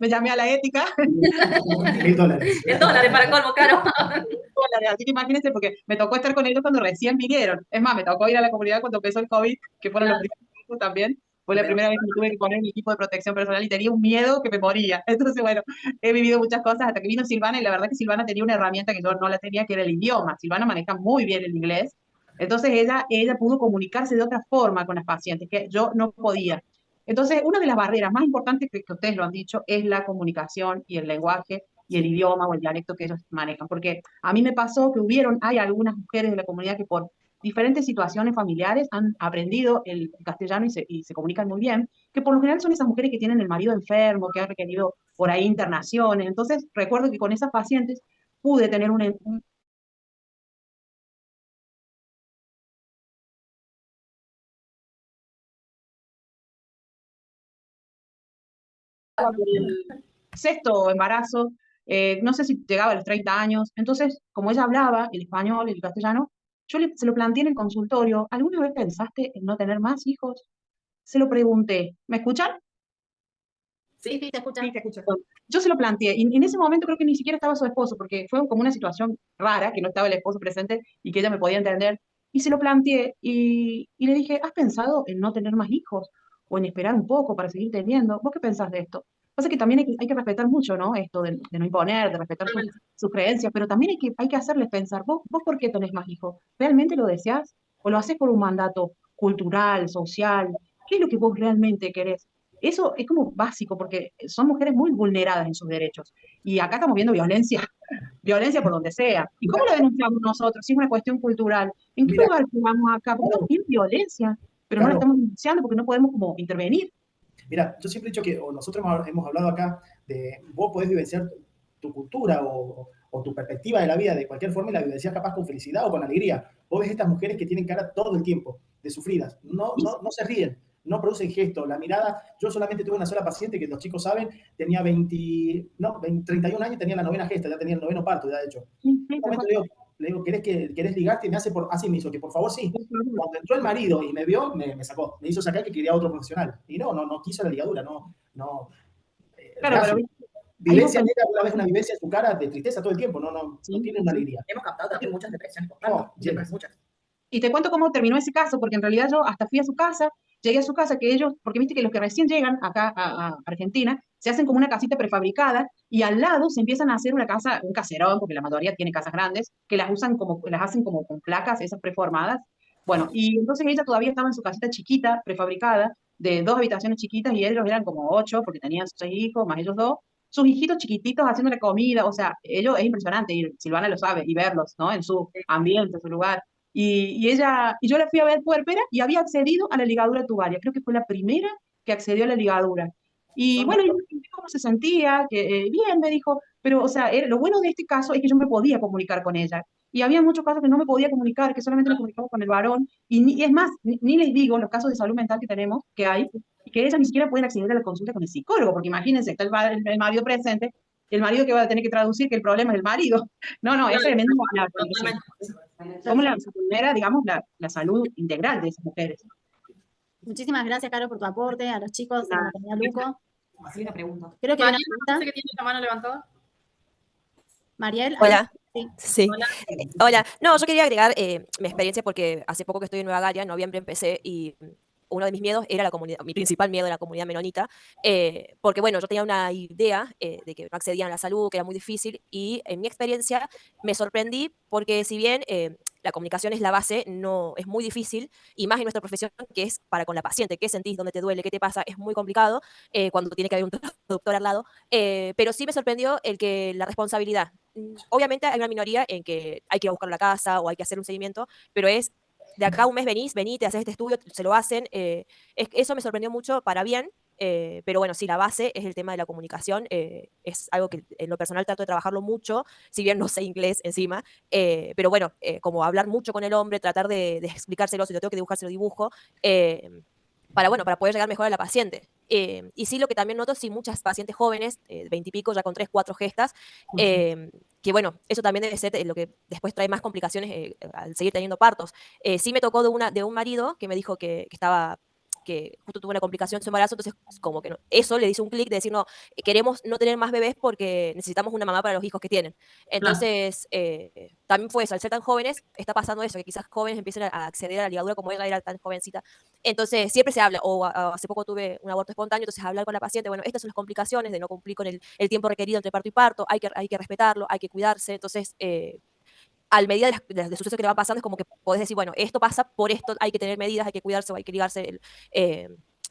me llamé a la ética. $1000. En dólares para colmo, Caro. Dólares, así que imagínense, porque me tocó estar con ellos cuando recién vinieron. Es más, me tocó ir a la comunidad cuando empezó el COVID, que fueron los primeros también. Fue la primera vez que me tuve que poner mi equipo de protección personal y tenía un miedo que me moría. Entonces, bueno, he vivido muchas cosas hasta que vino Silvana, y la verdad que Silvana tenía una herramienta que yo no la tenía, que era el idioma. Silvana maneja muy bien el inglés. Entonces ella pudo comunicarse de otra forma con las pacientes, que yo no podía. Entonces, una de las barreras más importantes que ustedes lo han dicho es la comunicación y el lenguaje y el idioma o el dialecto que ellos manejan. Porque a mí me pasó que hay algunas mujeres de la comunidad que por diferentes situaciones familiares han aprendido el castellano y se comunican muy bien, que por lo general son esas mujeres que tienen el marido enfermo, que han requerido por ahí internaciones. Entonces, recuerdo que con esas pacientes pude tener un sexto embarazo, no sé si llegaba a los 30 años, entonces, como ella hablaba el español y el castellano, se lo planteé en el consultorio. ¿Alguna vez pensaste en no tener más hijos? Se lo pregunté. ¿Me escuchan? Sí, te escucho. Sí, te escucho. Yo se lo planteé, y en ese momento creo que ni siquiera estaba su esposo, porque fue como una situación rara, que no estaba el esposo presente y que ella me podía entender, y se lo planteé, y le dije, ¿has pensado en no tener más hijos? ¿O en esperar un poco para seguir teniendo? ¿Vos qué pensás de esto? Pasa que también hay que respetar mucho, ¿no? Esto de no imponer, de respetar sus creencias, pero también hay que hacerles pensar, ¿vos por qué tenés más hijos? ¿Realmente lo deseás? ¿O lo haces por un mandato cultural, social? ¿Qué es lo que vos realmente querés? Eso es como básico, porque son mujeres muy vulneradas en sus derechos. Y acá estamos viendo violencia, violencia por donde sea. ¿Y cómo lo denunciamos nosotros? Si es una cuestión cultural. ¿En qué Mira, lugar jugamos acá? Porque estamos viendo violencia, pero no la claro. estamos denunciando porque no podemos como intervenir. Mira, yo siempre he dicho que, o nosotros hemos hablado acá, de vos podés vivenciar tu cultura o tu perspectiva de la vida de cualquier forma, y la vivencias capaz con felicidad o con alegría. Vos ves estas mujeres que tienen cara todo el tiempo de sufridas, no se ríen, no producen gestos, la mirada. Yo solamente tuve una sola paciente que los chicos saben, tenía 31 años, tenía la 9ª gesta, ya tenía el 9º parto, ya de hecho. En un momento le digo, ¿querés ligarte? Y me hace así, me hizo que por favor sí. Cuando entró el marido y me vio, me sacó, me hizo sacar que quería otro profesional. Y no quiso la ligadura, Claro, pero vivencia negra, una vez una vivencia en su cara de tristeza todo el tiempo, no tiene una alegría. Hemos captado también muchas depresiones muchas. Y te cuento cómo terminó ese caso, porque en realidad yo hasta fui a su casa, llegué a su casa, que ellos, porque viste que los que recién llegan acá a Argentina, se hacen como una casita prefabricada, y al lado se empiezan a hacer una casa, un caserón, porque la mayoría tiene casas grandes, que las hacen como con placas, esas preformadas. Bueno, y entonces ella todavía estaba en su casita chiquita, prefabricada, de 2 habitaciones chiquitas, y ellos eran como 8, porque tenían 6 hijos, más ellos 2, sus hijitos chiquititos haciéndole comida. O sea, ellos es impresionante, y Silvana lo sabe, y verlos, ¿no? En su ambiente, en su lugar. Y yo la fui a ver puérpera y había accedido a la ligadura tubaria. Creo que fue la primera que accedió a la ligadura. Y bueno, yo le pregunté cómo se sentía, que bien, me dijo, pero, o sea, lo bueno de este caso es que yo me podía comunicar con ella. Y había muchos casos que no me podía comunicar, que solamente me comunicaba con el varón. Y es más, ni les digo los casos de salud mental que tenemos, que hay, y que ellas ni siquiera pueden acceder a la consulta con el psicólogo, porque imagínense, está el marido presente, y el marido que va a tener que traducir que el problema es el marido. No, es tremendo. ¿Cómo se vulnera, digamos, la salud integral de esas mujeres? Muchísimas gracias, Caro, por tu aporte, a los chicos, a la maternidad Luco. Así una pregunta. Creo que hay una Mariel, pregunta. no sé que tiene la mano levantada. Mariel. Hola. Sí. Hola, no, yo quería agregar mi experiencia porque hace poco que estoy en Nueva Galia, en noviembre empecé y uno de mis miedos era la comunidad, mi principal miedo era la comunidad menonita, porque bueno, yo tenía una idea de que no accedían a la salud, que era muy difícil y en mi experiencia me sorprendí porque si bien la comunicación es la base, no es muy difícil y más en nuestra profesión que es para con la paciente, qué sentís, dónde te duele, qué te pasa, es muy complicado cuando tiene que haber un traductor al lado, pero sí me sorprendió el que la responsabilidad. Obviamente hay una minoría en que hay que ir a buscar la casa o hay que hacer un seguimiento, pero es de acá a un mes venís, te haces este estudio, se lo hacen. Eso me sorprendió mucho para bien, pero bueno, sí, la base es el tema de la comunicación. Es algo que en lo personal trato de trabajarlo mucho, si bien no sé inglés encima, pero bueno, como hablar mucho con el hombre, tratar de explicárselo, si lo tengo que dibujar, se lo dibujo. Para poder llegar mejor a la paciente. Y sí, lo que también noto, sí, muchas pacientes jóvenes, 20 y pico, ya con 3, 4 gestas, que bueno, eso también debe ser lo que después trae más complicaciones al seguir teniendo partos. Sí me tocó de un marido que me dijo que justo tuvo una complicación en su embarazo, entonces como que eso le hizo un clic de decir, no, queremos no tener más bebés porque necesitamos una mamá para los hijos que tienen. Entonces, también fue eso, al ser tan jóvenes, está pasando eso, que quizás jóvenes empiecen a acceder a la ligadura como ella era tan jovencita. Entonces, siempre se habla, hace poco tuve un aborto espontáneo, entonces hablar con la paciente, bueno, estas son las complicaciones de no cumplir con el tiempo requerido entre parto y parto, hay que respetarlo, hay que cuidarse, entonces, al medida de sucesos que te van pasando, es como que podés decir, bueno, esto pasa por esto, hay que tener medidas, hay que cuidarse o hay que ligarse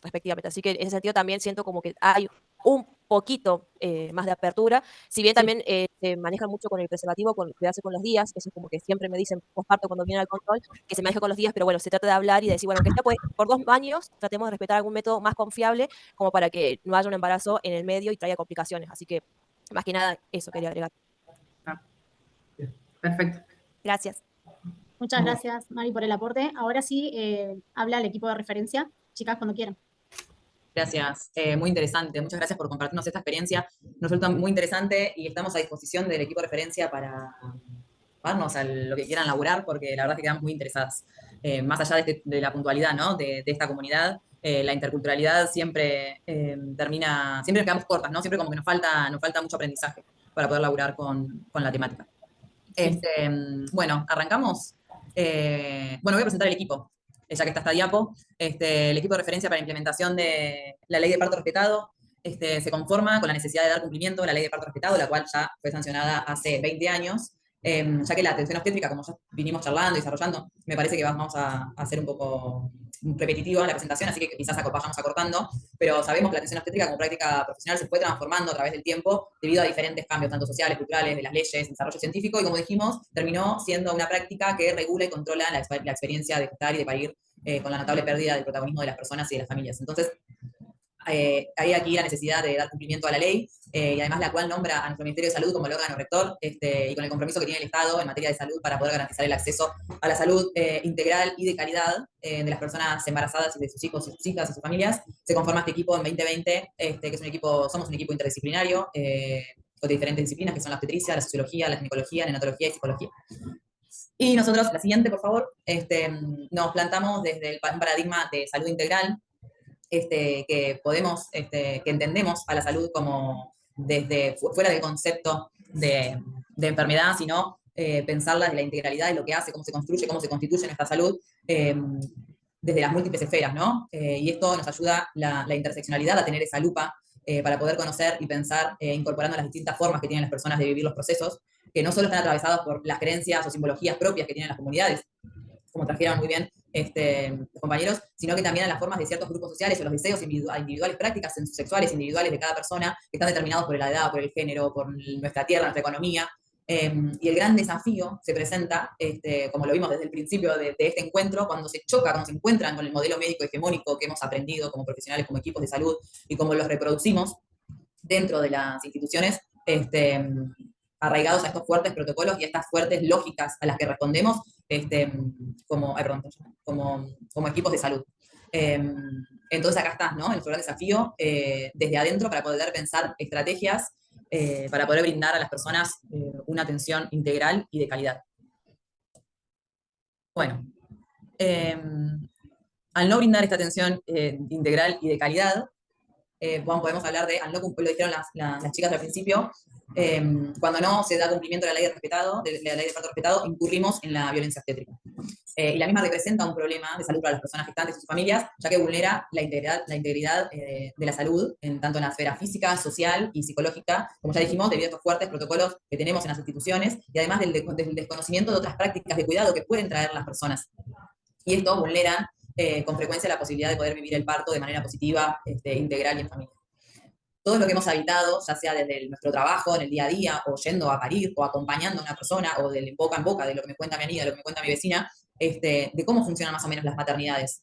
respectivamente. Así que en ese sentido también siento como que hay un poquito más de apertura, si bien también se maneja mucho con el preservativo, con cuidarse con los días, eso es como que siempre me dicen posparto cuando vienen al control, que se maneja con los días, pero bueno, se trata de hablar y de decir, bueno, que sea pues, por 2 años, tratemos de respetar algún método más confiable como para que no haya un embarazo en el medio y traiga complicaciones. Así que, más que nada, eso quería agregar. Perfecto. Gracias. Muchas gracias, Mari, por el aporte. Ahora sí, habla el equipo de referencia. Chicas, cuando quieran. Gracias, muy interesante. Muchas gracias por compartirnos esta experiencia. Nos resulta muy interesante y estamos a disposición del equipo de referencia para darnos a lo que quieran laburar, porque la verdad es que quedamos muy interesadas. Más allá de la puntualidad, ¿no? de esta comunidad, la interculturalidad siempre siempre nos quedamos cortas, ¿no? Siempre como que nos falta mucho aprendizaje para poder laburar con la temática. Bueno, arrancamos. Voy a presentar el equipo, ya que está esta diapo. El equipo de referencia para la implementación de la ley de parto respetado se conforma con la necesidad de dar cumplimiento a la ley de parto respetado, la cual ya fue sancionada hace 20 años, ya que la atención obstétrica, como ya vinimos charlando y desarrollando, me parece que vamos a hacer un poco repetitivo en la presentación, así que quizás vayamos acortando, pero sabemos que la atención obstétrica como práctica profesional se fue transformando a través del tiempo debido a diferentes cambios, tanto sociales, culturales, de las leyes, desarrollo científico, y como dijimos, terminó siendo una práctica que regula y controla la experiencia de gestar y de parir con la notable pérdida del protagonismo de las personas y de las familias. Entonces, hay aquí la necesidad de dar cumplimiento a la ley y además la cual nombra a nuestro Ministerio de Salud como el órgano rector y con el compromiso que tiene el Estado en materia de salud para poder garantizar el acceso a la salud integral y de calidad de las personas embarazadas y de sus hijos y sus hijas y sus familias. Se conforma este equipo en 2020, que es somos un equipo interdisciplinario con diferentes disciplinas que son la obstetricia, la sociología, la ginecología, la neonatología y psicología. Y nosotros, la siguiente, por favor, nos plantamos desde un paradigma de salud integral, que podemos, que entendemos a la salud como desde fuera del concepto de enfermedad, sino pensarla desde la integralidad de lo que hace, cómo se construye, cómo se constituye nuestra salud, desde las múltiples esferas, ¿no? Y esto nos ayuda la interseccionalidad a tener esa lupa para poder conocer y pensar, incorporando las distintas formas que tienen las personas de vivir los procesos, que no solo están atravesados por las creencias o simbologías propias que tienen las comunidades, como trajeron muy bien los compañeros, sino que también a las formas de ciertos grupos sociales o los deseos individuales, prácticas sexuales individuales de cada persona, que están determinados por la edad, por el género, por nuestra tierra, nuestra economía. Y el gran desafío se presenta, como lo vimos desde el principio de este encuentro, cuando se choca, cuando se encuentran con el modelo médico hegemónico que hemos aprendido como profesionales, como equipos de salud, y cómo los reproducimos dentro de las instituciones, arraigados a estos fuertes protocolos y a estas fuertes lógicas a las que respondemos como equipos de salud. Entonces acá está, ¿no? El gran desafío desde adentro para poder pensar estrategias para poder brindar a las personas una atención integral y de calidad. Bueno, al no brindar esta atención integral y de calidad, podemos hablar de, lo dijeron las chicas al principio, cuando no se da cumplimiento de la ley de parto respetado, incurrimos en la violencia obstétrica. Y la misma representa un problema de salud para las personas gestantes y sus familias, ya que vulnera la integridad de la salud, tanto en la esfera física, social y psicológica, como ya dijimos, debido a estos fuertes protocolos que tenemos en las instituciones, y además del desconocimiento de otras prácticas de cuidado que pueden traer las personas. Y esto vulnera con frecuencia la posibilidad de poder vivir el parto de manera positiva, integral y en familia. Todo lo que hemos habitado, ya sea desde nuestro trabajo, en el día a día, o yendo a parir, o acompañando a una persona, o de boca en boca, de lo que me cuenta mi amiga, de lo que me cuenta mi vecina, de cómo funcionan más o menos las maternidades.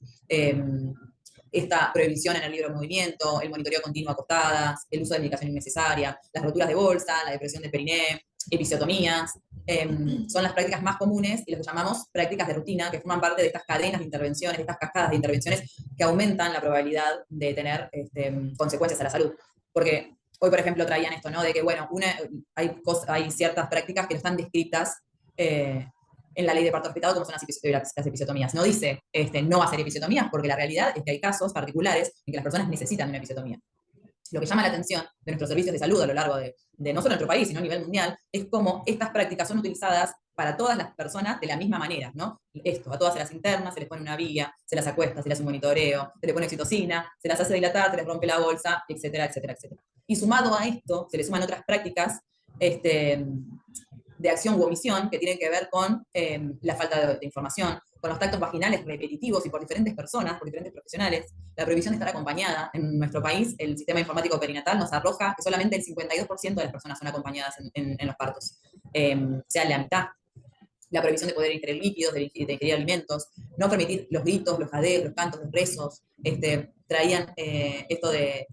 Esta prohibición en el libre movimiento, el monitoreo continuo acostadas, el uso de medicación innecesaria, las roturas de bolsa, la depresión de periné, episiotomías, son las prácticas más comunes y las que llamamos prácticas de rutina, que forman parte de estas cadenas de intervenciones, estas cascadas de intervenciones que aumentan la probabilidad de tener consecuencias a la salud. Porque hoy, por ejemplo, traían esto, ¿no? De que, bueno, hay ciertas prácticas que no están descritas en la ley de parto respetado, como son las episiotomías. No dice no hacer episiotomías, porque la realidad es que hay casos particulares en que las personas necesitan una episiotomía. Lo que llama la atención de nuestros servicios de salud a lo largo de no solo nuestro país, sino a nivel mundial, es cómo estas prácticas son utilizadas para todas las personas de la misma manera, ¿no? A todas se las interna, se les pone una vía, se las acuesta, se les hace un monitoreo, se les pone oxitocina, se las hace dilatar, se les rompe la bolsa, etcétera, etcétera, etcétera. Y sumado a esto, se le suman otras prácticas de acción u omisión que tienen que ver con la falta de información, con los tactos vaginales repetitivos y por diferentes personas, por diferentes profesionales, la prohibición de estar acompañada. En nuestro país, el sistema informático perinatal nos arroja que solamente el 52% de las personas son acompañadas en los partos, sea la mitad. La prohibición de poder ingerir líquidos, de ingerir alimentos, no permitir los gritos, los jadeos, los cantos, los rezos, traían esto de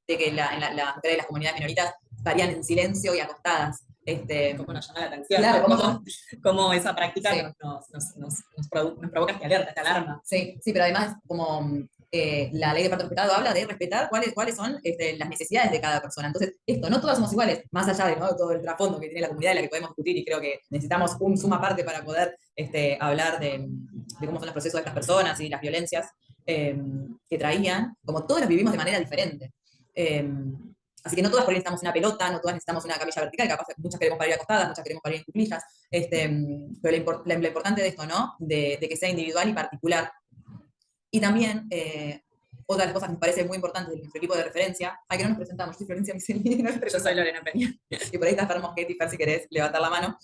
que en las mujeres de las comunidades minoritas estarían en silencio y acostadas. Cómo nos llama la atención, claro, ¿no? Cómo esa práctica sí. nos provoca esta alerta, esta alarma. Sí, pero además, como la ley de parto respetado habla de respetar cuáles son las necesidades de cada persona. Entonces, no todas somos iguales, más allá de todo el trasfondo que tiene la comunidad de la que podemos discutir, y creo que necesitamos un suma parte para poder hablar de cómo son los procesos de estas personas y las violencias que traían, como todos los vivimos de manera diferente. Así que no todas por ahí necesitamos una pelota, no todas necesitamos una camilla vertical, capaz muchas queremos parir acostadas, muchas queremos parir en cuclillas, pero lo importante de esto, ¿no? De que sea individual y particular. Y también, otra de las cosas que me parece muy importante de nuestro equipo de referencia, que no nos presentamos, yo soy Florencia Michelini, yo soy Lorena Peña. Y por ahí está Fermo Getty, si querés levantar la mano,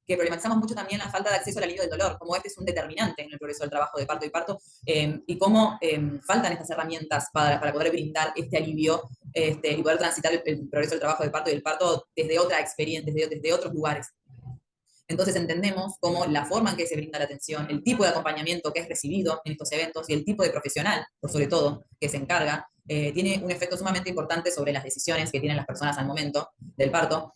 que problematizamos mucho también la falta de acceso al alivio del dolor, como es un determinante en el progreso del trabajo de parto y parto, y cómo faltan estas herramientas para poder brindar este alivio y poder transitar el progreso del trabajo de parto y el parto desde otra experiencia, desde otros lugares. Entonces entendemos cómo la forma en que se brinda la atención, el tipo de acompañamiento que es recibido en estos eventos y el tipo de profesional, por sobre todo, que se encarga, tiene un efecto sumamente importante sobre las decisiones que tienen las personas al momento del parto,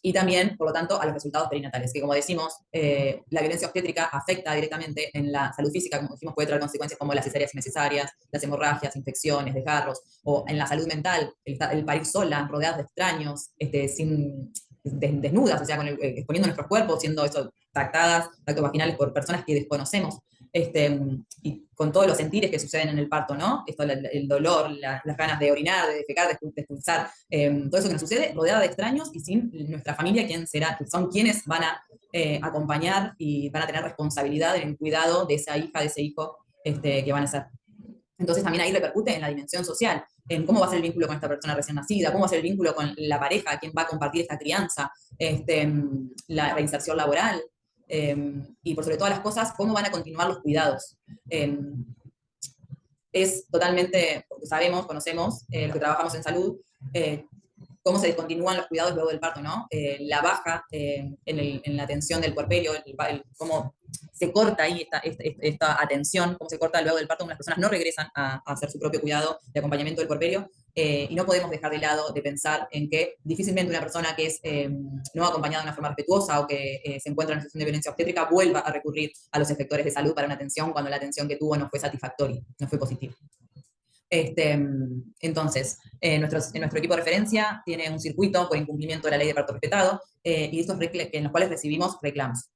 y también, por lo tanto, a los resultados perinatales, que como decimos, la violencia obstétrica afecta directamente en la salud física, como decimos, puede traer consecuencias como las cesáreas innecesarias, las hemorragias, infecciones, desgarros, o en la salud mental, el parir sola, rodeadas de extraños, desnudas, o sea, exponiendo nuestros cuerpos, siendo tractados vaginales por personas que desconocemos, y con todos los sentires que suceden en el parto, ¿no? El dolor, las ganas de orinar, de defecar, de expulsar, todo eso que nos sucede, rodeada de extraños y sin nuestra familia, son quienes van a acompañar y van a tener responsabilidad en el cuidado de esa hija, de ese hijo que van a ser. Entonces también ahí repercute en la dimensión social, en cómo va a ser el vínculo con esta persona recién nacida, cómo va a ser el vínculo con la pareja, quién va a compartir esta crianza, la reinserción laboral, y por sobre todas las cosas, cómo van a continuar los cuidados. Es totalmente, porque sabemos, conocemos, los que trabajamos en salud, cómo se descontinúan los cuidados luego del parto, ¿no? La baja en la atención del puerperio, cómo se corta ahí esta atención, cómo se corta luego del parto, las personas no regresan a hacer su propio cuidado de acompañamiento del puerperio, y no podemos dejar de lado de pensar en que difícilmente una persona que es no acompañada de una forma respetuosa o que se encuentra en una situación de violencia obstétrica vuelva a recurrir a los efectores de salud para una atención cuando la atención que tuvo no fue satisfactoria, no fue positiva. Entonces, nuestro equipo de referencia tiene un circuito por incumplimiento de la ley de parto respetado, y estos en los cuales recibimos reclamos.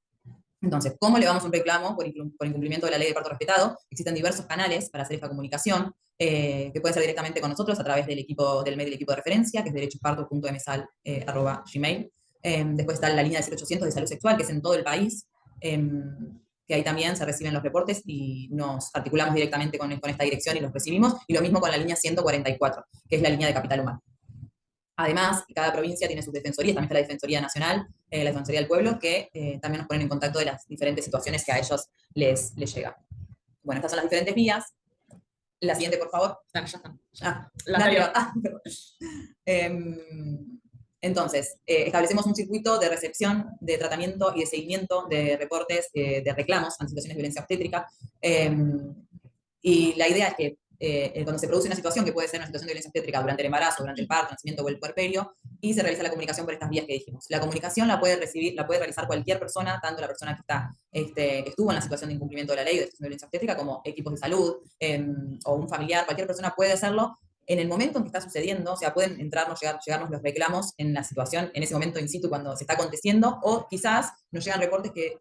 Entonces, ¿cómo elevamos un reclamo por incumplimiento de la ley de parto respetado? Existen diversos canales para hacer esta comunicación. que puede ser directamente con nosotros a través del mail del equipo de referencia, que es derechosparto.msal@gmail. Después está la línea de 0800 de salud sexual, que es en todo el país, que ahí también se reciben los reportes y nos articulamos directamente con esta dirección y los recibimos, y lo mismo con la línea 144, que es la línea de capital humano. Además, cada provincia tiene sus defensorías, también está la Defensoría Nacional, la Defensoría del Pueblo, que también nos ponen en contacto de las diferentes situaciones que a ellos les llega. Bueno, estas son las diferentes vías. La siguiente, por favor. Ya está. La anterior. Perdón. Entonces, establecemos un circuito de recepción, de tratamiento y de seguimiento de reportes de reclamos ante situaciones de violencia obstétrica. Y la idea es que cuando se produce una situación, que puede ser una situación de violencia obstétrica durante el embarazo, durante el parto, el nacimiento o el puerperio, y se realiza la comunicación por estas vías que dijimos. La comunicación la puede realizar cualquier persona, tanto la persona que estuvo en la situación de incumplimiento de la ley o de situación de violencia obstétrica, como equipos de salud, o un familiar, cualquier persona puede hacerlo en el momento en que está sucediendo. O sea, pueden llegarnos los reclamos en la situación, en ese momento in situ, cuando se está aconteciendo, o quizás nos llegan reportes que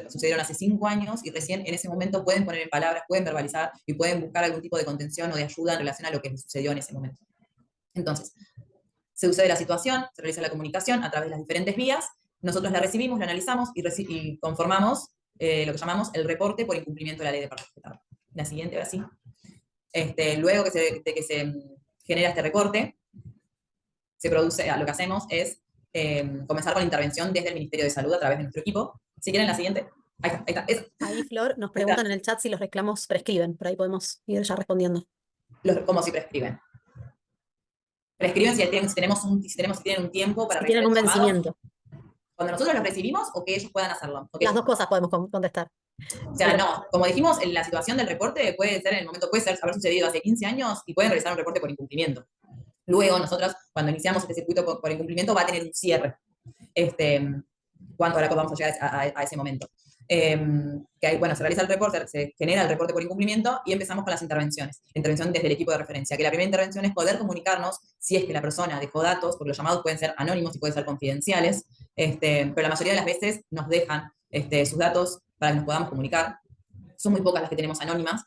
sucedieron hace 5 años y recién en ese momento pueden poner en palabras, pueden verbalizar y pueden buscar algún tipo de contención o de ayuda en relación a lo que les sucedió en ese momento. Entonces, se sucede la situación, se realiza la comunicación a través de las diferentes vías, nosotros la recibimos, la analizamos y conformamos lo que llamamos el reporte por incumplimiento de la ley de parto respetado. La siguiente, ahora sí. Luego de que se genera este reporte, se produce, lo que hacemos es comenzar con la intervención desde el Ministerio de Salud a través de nuestro equipo. Si quieren la siguiente. Ahí está, esa. Ahí, Flor, nos preguntan en el chat si los reclamos prescriben, por ahí podemos ir ya respondiendo. ¿Cómo si prescriben? Prescriben si tienen un tiempo para si tienen un llamado, vencimiento. cuando nosotros los recibimos, o que ellos puedan hacerlo. Las dos cosas podemos contestar. O sea, no, como dijimos, la situación del reporte puede ser en el momento, puede haber sucedido hace 15 años y pueden realizar un reporte por incumplimiento. Luego, nosotros, cuando iniciamos este circuito por incumplimiento, va a tener un cierre. ¿Cuánto ahora vamos a llegar a ese momento? Bueno, se realiza el reporte, se genera el reporte por incumplimiento y empezamos con las intervenciones. La intervención desde el equipo de referencia, que la primera intervención es poder comunicarnos si es que la persona dejó datos, porque los llamados pueden ser anónimos y pueden ser confidenciales, pero la mayoría de las veces nos dejan sus datos para que nos podamos comunicar. Son muy pocas las que tenemos anónimas.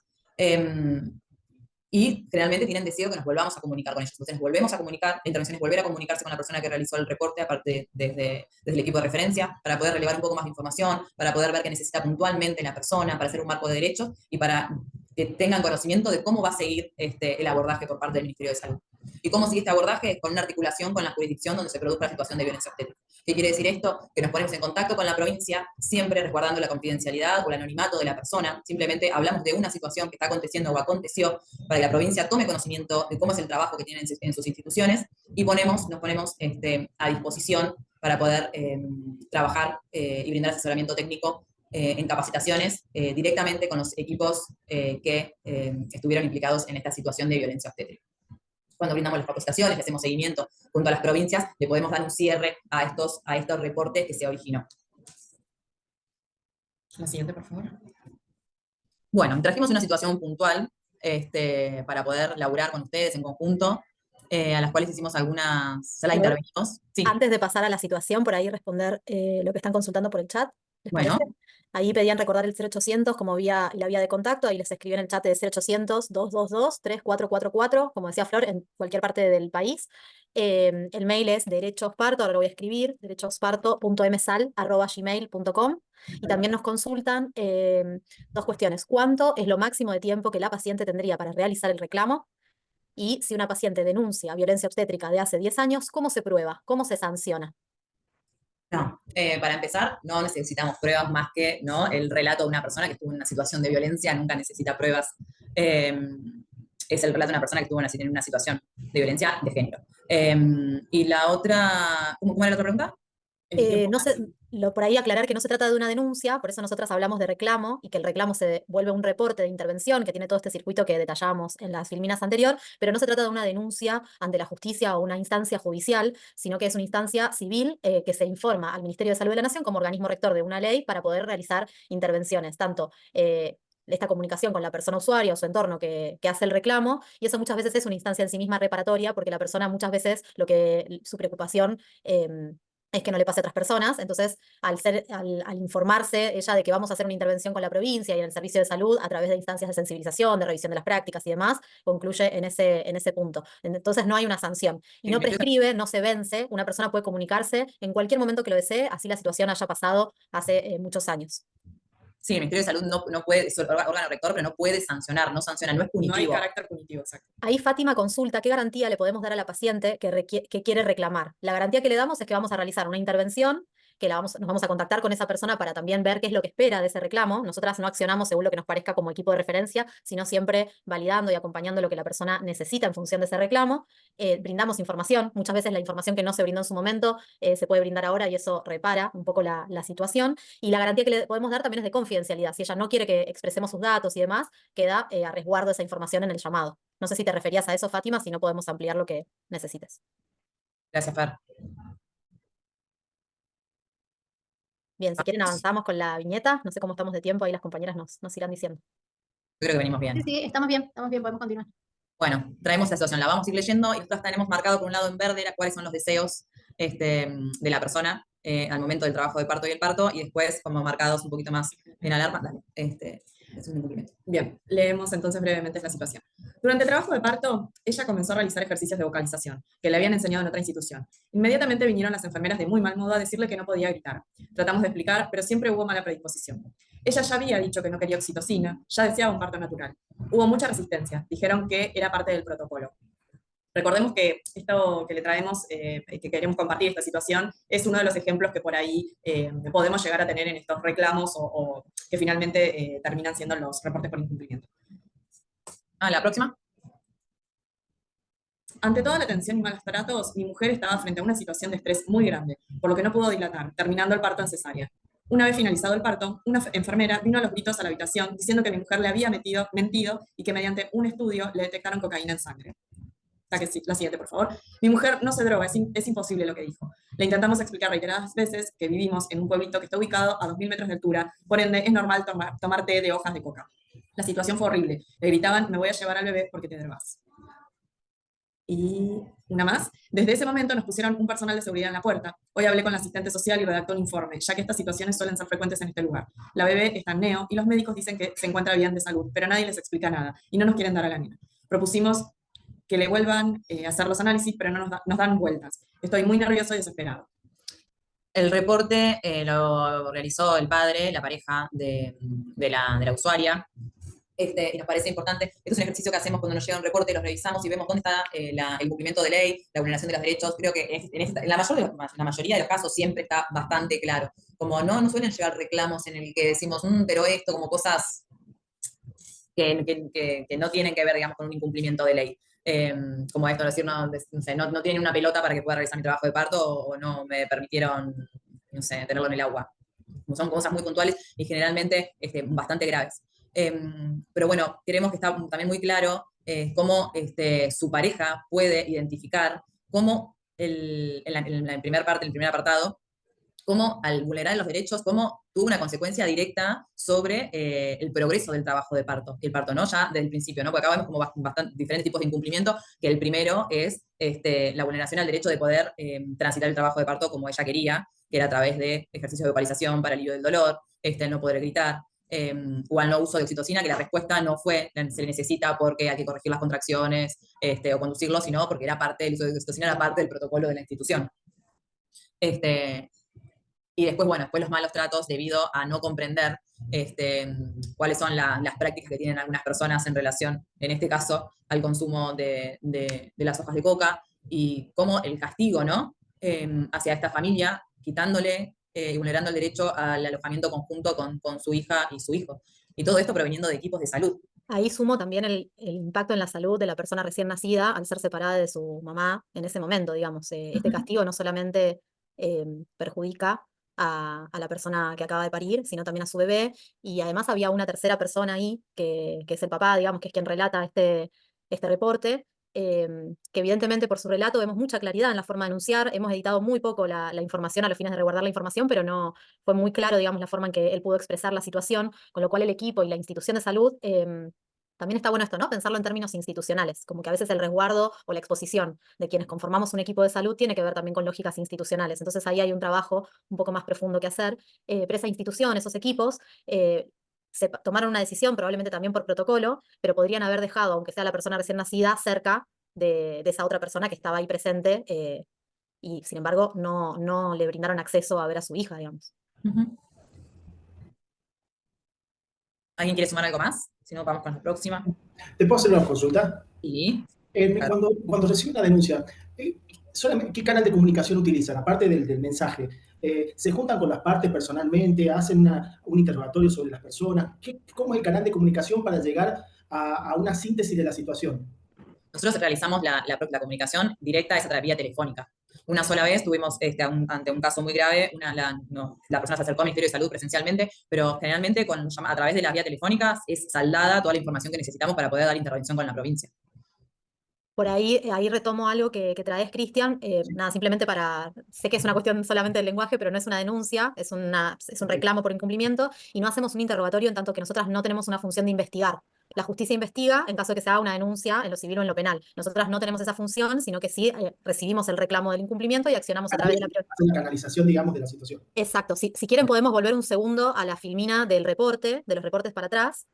Y generalmente tienen deseo que nos volvamos a comunicar con ellos. Entonces nos volvemos a comunicar, la intervención es volver a comunicarse con la persona que realizó el reporte, aparte desde el equipo de referencia, para poder relevar un poco más de información, para poder ver qué necesita puntualmente la persona, para hacer un marco de derechos y para que tengan conocimiento de cómo va a seguir el abordaje por parte del Ministerio de Salud. ¿Y cómo sigue este abordaje? Con una articulación con la jurisdicción donde se produzca la situación de violencia obstétrica. ¿Qué quiere decir esto? Que nos ponemos en contacto con la provincia, siempre resguardando la confidencialidad o el anonimato de la persona. Simplemente hablamos de una situación que está aconteciendo o aconteció para que la provincia tome conocimiento de cómo es el trabajo que tienen en sus instituciones y nos ponemos a disposición para poder trabajar y brindar asesoramiento técnico en capacitaciones directamente con los equipos que estuvieron implicados en esta situación de violencia obstétrica. Cuando brindamos las capacitaciones, le hacemos seguimiento junto a las provincias, le podemos dar un cierre a estos reportes que se originó. La siguiente, por favor. Bueno, trajimos una situación puntual para poder laburar con ustedes en conjunto, a las cuales hicimos algunas, ya la intervenimos. Sí. Antes de pasar a la situación, por ahí responder lo que están consultando por el chat. ¿Les bueno. parece? Ahí pedían recordar el 0800 como la vía de contacto, ahí les escribí en el chat de 0800-222-3444, como decía Flor, en cualquier parte del país. El mail es derechosparto, ahora lo voy a escribir, derechosparto.msal@gmail.com. Y también nos consultan dos cuestiones. ¿Cuánto es lo máximo de tiempo que la paciente tendría para realizar el reclamo? Y si una paciente denuncia violencia obstétrica de hace 10 años, ¿cómo se prueba? ¿Cómo se sanciona? No, para empezar, no necesitamos pruebas más que el relato de una persona que estuvo en una situación de violencia, nunca necesita pruebas. Es el relato de una persona que estuvo en una situación de violencia de género. Y la otra, ¿cómo era la otra pregunta? No sé, por ahí aclarar que no se trata de una denuncia, por eso nosotras hablamos de reclamo, y que el reclamo se vuelve un reporte de intervención, que tiene todo este circuito que detallamos en las filminas anterior, pero no se trata de una denuncia ante la justicia o una instancia judicial, sino que es una instancia civil que se informa al Ministerio de Salud de la Nación como organismo rector de una ley para poder realizar intervenciones, tanto esta comunicación con la persona usuaria o su entorno que hace el reclamo, y eso muchas veces es una instancia en sí misma reparatoria, porque la persona muchas veces su preocupación es que no le pase a otras personas. Entonces, al informarse ella de que vamos a hacer una intervención con la provincia y en el servicio de salud a través de instancias de sensibilización, de revisión de las prácticas y demás, concluye en ese punto. Entonces no hay una sanción. Y no prescribe, no se vence, una persona puede comunicarse en cualquier momento que lo desee, así la situación haya pasado hace muchos años. Sí, el Ministerio de Salud no puede, es órgano rector, pero no puede sancionar, no sanciona, no es punitivo. No hay carácter punitivo, exacto. Ahí Fátima consulta qué garantía le podemos dar a la paciente que quiere reclamar. La garantía que le damos es que vamos a realizar una intervención, que nos vamos a contactar con esa persona para también ver qué es lo que espera de ese reclamo. Nosotras no accionamos según lo que nos parezca como equipo de referencia, sino siempre validando y acompañando lo que la persona necesita en función de ese reclamo. Brindamos información, muchas veces la información que no se brindó en su momento se puede brindar ahora y eso repara un poco la situación. Y la garantía que le podemos dar también es de confidencialidad. Si ella no quiere que expresemos sus datos y demás, queda a resguardo esa información en el llamado. No sé si te referías a eso, Fátima, si no podemos ampliar lo que necesites. Gracias, Fer. Bien, si quieren avanzamos con la viñeta. No sé cómo estamos de tiempo, ahí las compañeras nos irán diciendo. Yo creo que venimos bien. Sí, estamos bien, podemos continuar. Bueno, traemos la situación, la vamos a ir leyendo y nosotros tenemos marcado por un lado en verde cuáles son los deseos de la persona al momento del trabajo de parto y el parto, y después como marcados un poquito más en alarma, es un incumplimiento. Bien, leemos entonces brevemente la situación. Durante el trabajo de parto, ella comenzó a realizar ejercicios de vocalización, que le habían enseñado en otra institución. Inmediatamente vinieron las enfermeras de muy mal modo a decirle que no podía gritar. Tratamos de explicar, pero siempre hubo mala predisposición. Ella ya había dicho que no quería oxitocina, ya deseaba un parto natural. Hubo mucha resistencia, dijeron que era parte del protocolo. Recordemos que esto que le traemos, que queremos compartir esta situación, es uno de los ejemplos que por ahí podemos llegar a tener en estos reclamos o que finalmente terminan siendo los reportes por incumplimiento. La próxima. Ante toda la tensión y malos tratos, mi mujer estaba frente a una situación de estrés muy grande, por lo que no pudo dilatar, terminando el parto en cesárea. Una vez finalizado el parto, una enfermera vino a los gritos a la habitación diciendo que mi mujer le había mentido y que mediante un estudio le detectaron cocaína en sangre. La siguiente, por favor. Mi mujer no se droga, es imposible lo que dijo. Le intentamos explicar reiteradas veces que vivimos en un pueblito que está ubicado a 2000 metros de altura, por ende es normal tomar té de hojas de coca. La situación fue horrible. Le gritaban, me voy a llevar al bebé porque te drogas. Y una más. Desde ese momento nos pusieron un personal de seguridad en la puerta. Hoy hablé con la asistente social y redactó un informe, ya que estas situaciones suelen ser frecuentes en este lugar. La bebé está en neo y los médicos dicen que se encuentra bien de salud, pero nadie les explica nada y no nos quieren dar a la nena. Propusimos que le vuelvan a hacer los análisis, pero no nos dan vueltas. Estoy muy nervioso y desesperado. El reporte lo realizó el padre, la pareja de la usuaria. Y nos parece importante, esto es un ejercicio que hacemos cuando nos llega un reporte, los revisamos y vemos dónde está el cumplimiento de ley, la vulneración de los derechos. Creo que en la mayoría de los casos siempre está bastante claro. Como no suelen llegar reclamos en el que decimos, pero esto, como cosas que no tienen que ver, digamos, con un incumplimiento de ley. Como esto, decir, no tienen una pelota para que pueda realizar mi trabajo de parto o no me permitieron, tenerlo en el agua. Son cosas muy puntuales y generalmente bastante graves. Pero bueno, creemos que está también muy claro cómo su pareja puede identificar cómo en el primer apartado, cómo al vulnerar los derechos, cómo tuvo una consecuencia directa sobre el progreso del trabajo de parto, y el parto, ¿no? Ya desde el principio, ¿no? Porque acá vemos como bastante diferentes tipos de incumplimiento, que el primero es la vulneración al derecho de poder transitar el trabajo de parto como ella quería, que era a través de ejercicios de vocalización para alivio del dolor, el no poder gritar, o al no uso de oxitocina, que la respuesta no fue se le necesita porque hay que corregir las contracciones o conducirlo, sino porque era parte del uso de oxitocina, era parte del protocolo de la institución. Y después, bueno, después los malos tratos debido a no comprender cuáles son las prácticas que tienen algunas personas en relación, en este caso, al consumo de las hojas de coca, y cómo el castigo, ¿no? Hacia esta familia, quitándole y vulnerando el derecho al alojamiento conjunto con su hija y su hijo. Y todo esto proveniendo de equipos de salud. Ahí sumo también el impacto en la salud de la persona recién nacida al ser separada de su mamá en ese momento, digamos. Este castigo no solamente perjudica a la persona que acaba de parir, sino también a su bebé, y además había una tercera persona ahí, que es el papá, digamos, que es quien relata este reporte, que evidentemente por su relato vemos mucha claridad en la forma de denunciar. Hemos editado muy poco la información a los fines de resguardar la información, pero no fue muy claro, digamos, la forma en que él pudo expresar la situación, con lo cual el equipo y la institución de salud también está bueno esto, ¿no? Pensarlo en términos institucionales, como que a veces el resguardo o la exposición de quienes conformamos un equipo de salud tiene que ver también con lógicas institucionales. Entonces ahí hay un trabajo un poco más profundo que hacer, pero esa institución, esos equipos, se tomaron una decisión, probablemente también por protocolo, pero podrían haber dejado, aunque sea la persona recién nacida, cerca de esa otra persona que estaba ahí presente, y sin embargo no le brindaron acceso a ver a su hija, digamos. ¿Alguien quiere sumar algo más? Si no, vamos con la próxima. ¿Te puedo hacer una consulta? Sí. Cuando recibe una denuncia, ¿qué canal de comunicación utilizan? Aparte del mensaje, ¿se juntan con las partes personalmente? ¿Hacen un interrogatorio sobre las personas? ¿Cómo es el canal de comunicación para llegar a una síntesis de la situación? Nosotros realizamos la comunicación directa, esa vía telefónica. Una sola vez tuvimos, ante un caso muy grave, la persona se acercó al Ministerio de Salud presencialmente, pero generalmente a través de las vías telefónicas es saldada toda la información que necesitamos para poder dar intervención con la provincia. Por ahí retomo algo que traes, Cristian, nada, simplemente sé que es una cuestión solamente del lenguaje, pero no es una denuncia, es un reclamo por incumplimiento, y no hacemos un interrogatorio en tanto que nosotras no tenemos una función de investigar. La justicia investiga en caso de que se haga una denuncia en lo civil o en lo penal. Nosotras no tenemos esa función, sino que sí recibimos el reclamo del incumplimiento y accionamos a través de la canalización, digamos, de la situación. Exacto. Si quieren podemos volver un segundo a la filmina del reporte, de los reportes para atrás.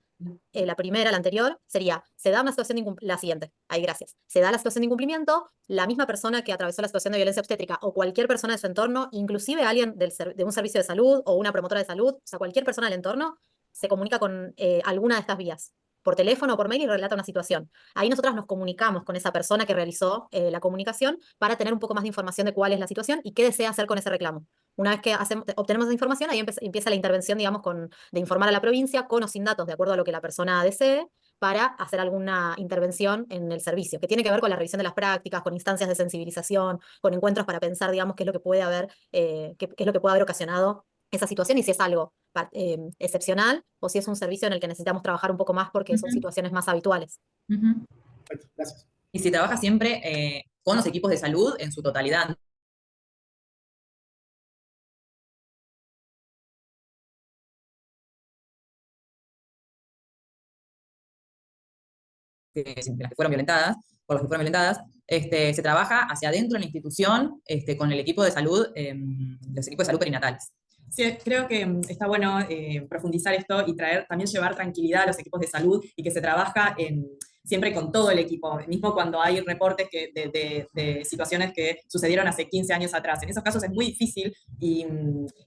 La primera, la anterior, sería, se da una situación de la siguiente, ahí gracias, se da la situación de incumplimiento, la misma persona que atravesó la situación de violencia obstétrica o cualquier persona de su entorno, inclusive alguien de un servicio de salud o una promotora de salud, o sea, cualquier persona del entorno, se comunica con alguna de estas vías, por teléfono o por mail, y relata una situación. Ahí nosotras nos comunicamos con esa persona que realizó la comunicación para tener un poco más de información de cuál es la situación y qué desea hacer con ese reclamo. Una vez que obtenemos esa información, ahí empieza la intervención, digamos, de informar a la provincia con o sin datos, de acuerdo a lo que la persona desee, para hacer alguna intervención en el servicio, que tiene que ver con la revisión de las prácticas, con instancias de sensibilización, con encuentros para pensar, digamos, qué es lo que puede haber, qué es lo que puede haber ocasionado esa situación y si es algo excepcional o si es un servicio en el que necesitamos trabajar un poco más porque son situaciones más habituales. Perfecto, gracias. Y se trabaja siempre con los equipos de salud en su totalidad. Las que fueron violentadas, por las que fueron violentadas, se trabaja hacia adentro en la institución con el equipo de salud, los equipos de salud perinatales. Sí, creo que está bueno profundizar esto y también llevar tranquilidad a los equipos de salud y que se trabaja siempre con todo el equipo, mismo cuando hay reportes de situaciones que sucedieron hace 15 años atrás. En esos casos es muy difícil y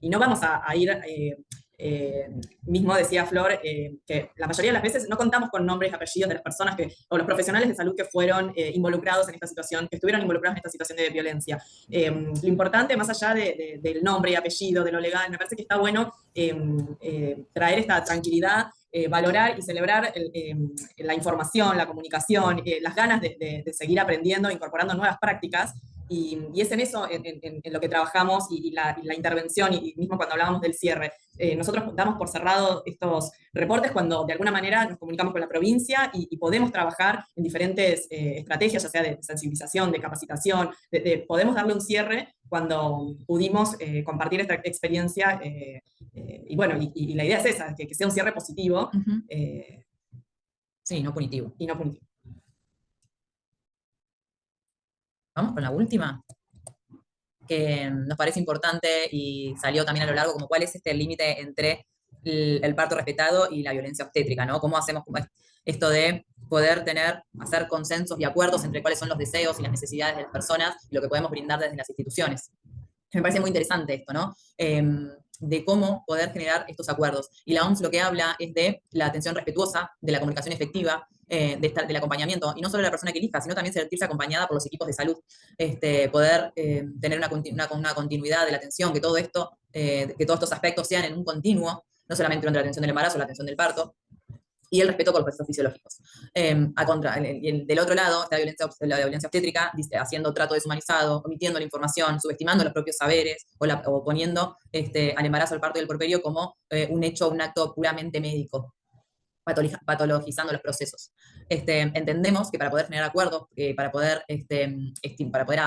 no vamos a ir... mismo decía Flor que la mayoría de las veces no contamos con nombres y apellidos de las personas o los profesionales de salud que fueron involucrados en esta situación, que estuvieron involucrados en esta situación de violencia. Lo importante, más allá del nombre y apellido, de lo legal, me parece que está bueno traer esta tranquilidad, valorar y celebrar la información, la comunicación, las ganas de seguir aprendiendo, incorporando nuevas prácticas. Y es en eso en lo que trabajamos y la intervención, y mismo cuando hablábamos del cierre. Nosotros damos por cerrado estos reportes cuando de alguna manera nos comunicamos con la provincia y podemos trabajar en diferentes estrategias, ya sea de sensibilización, de capacitación, podemos darle un cierre cuando pudimos compartir esta experiencia. Y bueno, y la idea es esa, que sea un cierre positivo. Sí, no punitivo. Y no punitivo. Vamos con la última, que nos parece importante y salió también a lo largo, como cuál es el límite entre el parto respetado y la violencia obstétrica, ¿no? ¿Cómo hacemos esto de poder hacer consensos y acuerdos entre cuáles son los deseos y las necesidades de las personas y lo que podemos brindar desde las instituciones? Me parece muy interesante esto, ¿no? De cómo poder generar estos acuerdos. Y la OMS lo que habla es de la atención respetuosa, de la comunicación efectiva, del acompañamiento, y no solo la persona que elija, sino también sentirse acompañada por los equipos de salud, poder tener una continuidad de la atención, que todo esto, que todos estos aspectos sean en un continuo, no solamente durante la atención del embarazo, la atención del parto, y el respeto por los procesos fisiológicos. Del otro lado está la violencia obstétrica, haciendo trato deshumanizado, omitiendo la información, subestimando los propios saberes, o poniendo al embarazo, al parto y al puerperio como un acto puramente médico. patologizando los procesos. Entendemos que para poder generar acuerdos, para poder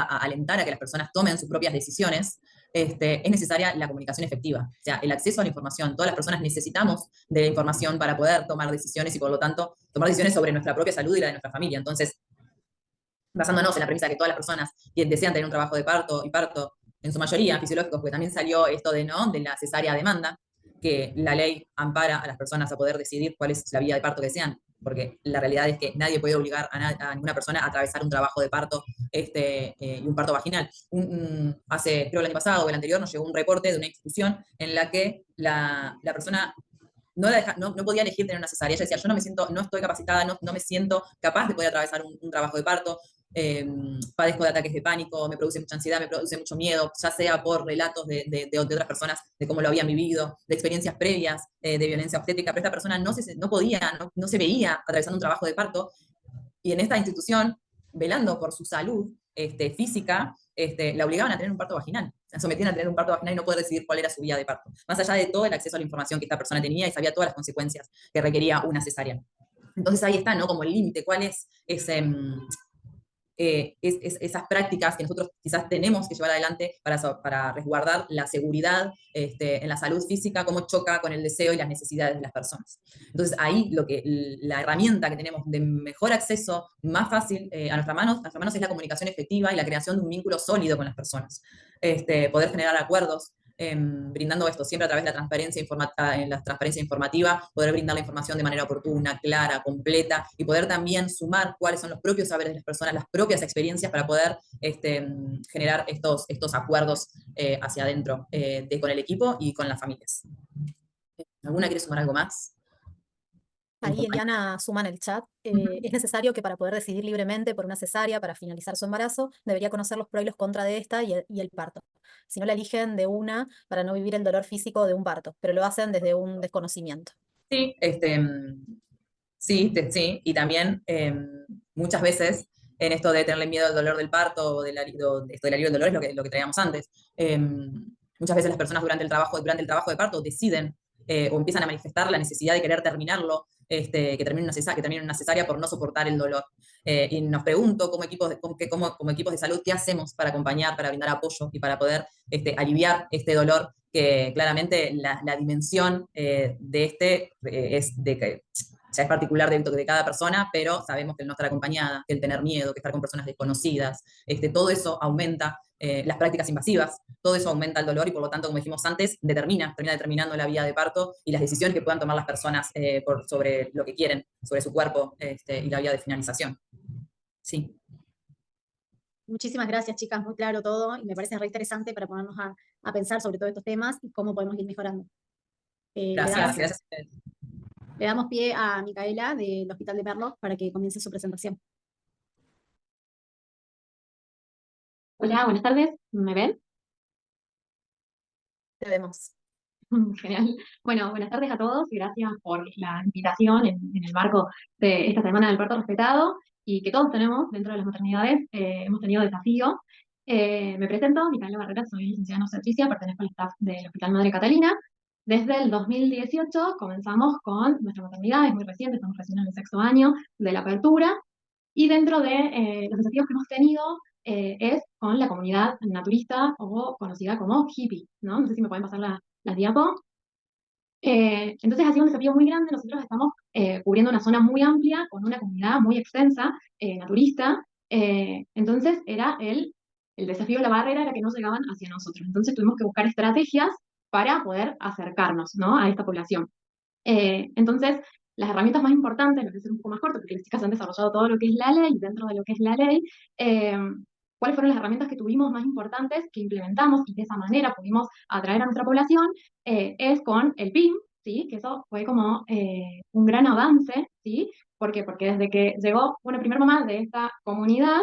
alentar a que las personas tomen sus propias decisiones, es necesaria la comunicación efectiva, o sea, el acceso a la información. Todas las personas necesitamos de la información para poder tomar decisiones y, por lo tanto, tomar decisiones sobre nuestra propia salud y la de nuestra familia. Entonces, basándonos en la premisa de que todas las personas desean tener un trabajo de parto, y parto en su mayoría fisiológico, porque también salió esto de la cesárea a demanda, que la ley ampara a las personas a poder decidir cuál es la vía de parto que desean, porque la realidad es que nadie puede obligar a ninguna persona a atravesar un trabajo de parto y un parto vaginal. Creo el año pasado o el anterior nos llegó un reporte de una institución en la que la persona no podía elegir tener una cesárea. Ella decía, yo no estoy capacitada, no me siento capaz de poder atravesar un trabajo de parto, padezco de ataques de pánico, me produce mucha ansiedad, me produce mucho miedo, ya sea por relatos de otras personas, de cómo lo habían vivido, de experiencias previas de violencia obstétrica, pero esta persona no se veía atravesando un trabajo de parto, y en esta institución, velando por su salud física, la obligaban a tener un parto vaginal, la sometían a tener un parto vaginal y no poder decidir cuál era su vía de parto, más allá de todo el acceso a la información que esta persona tenía y sabía todas las consecuencias que requería una cesárea. Entonces ahí está, ¿no? Como el límite, cuál es esas prácticas que nosotros quizás tenemos que llevar adelante para resguardar la seguridad en la salud física, cómo choca con el deseo y las necesidades de las personas. Entonces ahí la herramienta que tenemos de mejor acceso, más fácil a nuestras manos es la comunicación efectiva y la creación de un vínculo sólido con las personas. Poder generar acuerdos, brindando esto siempre a través de la transparencia informativa, poder brindar la información de manera oportuna, clara, completa, y poder también sumar cuáles son los propios saberes de las personas, las propias experiencias, para poder generar estos acuerdos hacia adentro con el equipo y con las familias. ¿Alguna quiere sumar algo más? Ahí Eliana suma en el chat. Es necesario que para poder decidir libremente por una cesárea para finalizar su embarazo, debería conocer los pros y los contras de esta y el parto. Si no la eligen de una para no vivir el dolor físico de un parto, pero lo hacen desde un desconocimiento. Sí, sí, y también muchas veces en esto de tenerle miedo al dolor del parto o del alivio del dolor es lo que traíamos antes. Muchas veces las personas durante el trabajo de parto deciden o empiezan a manifestar la necesidad de querer terminarlo, que termine una cesárea por no soportar el dolor. Y nos pregunto como equipos de salud, ¿qué hacemos para acompañar, para brindar apoyo y para poder aliviar este dolor? Que claramente la dimensión es de que ya es particular de cada persona, pero sabemos que el no estar acompañada, que el tener miedo, que estar con personas desconocidas, todo eso aumenta las prácticas invasivas, todo eso aumenta el dolor y, por lo tanto, como dijimos antes, termina determinando la vía de parto y las decisiones que puedan tomar las personas sobre lo que quieren, sobre su cuerpo y la vía de finalización. Sí. Muchísimas gracias, chicas, muy claro todo, y me parece re interesante para ponernos a pensar sobre todos estos temas y cómo podemos ir mejorando. Gracias. Le damos pie a Micaela del Hospital de Merlo para que comience su presentación. Hola, buenas tardes, ¿me ven? Te vemos. Genial. Bueno, buenas tardes a todos y gracias por la invitación en el marco de esta semana del parto respetado y que todos tenemos dentro de las maternidades. Hemos tenido desafíos. Me presento, Micaela Barrera, soy licenciada en obstetricia, pertenezco al staff del Hospital Madre Catalina. Desde el 2018 comenzamos con nuestra maternidad, es muy reciente, estamos recién en el 6º año de la apertura, y dentro de los desafíos que hemos tenido es con la comunidad naturista o conocida como hippie, ¿no? No sé si me pueden pasar las diapos. Entonces ha sido un desafío muy grande. Nosotros estamos cubriendo una zona muy amplia con una comunidad muy extensa, naturista. Entonces era el desafío, la barrera era que no llegaban hacia nosotros. Entonces tuvimos que buscar estrategias para poder acercarnos, ¿no?, a esta población. Entonces, las herramientas más importantes, lo que es un poco más corto, porque las chicas han desarrollado todo lo que es la ley, dentro de lo que es la ley, cuáles fueron las herramientas que tuvimos más importantes, que implementamos y de esa manera pudimos atraer a nuestra población, es con el PIM, ¿sí? Que eso fue como un gran avance, ¿sí? ¿Por qué? Porque desde que llegó una primer mamá de esta comunidad,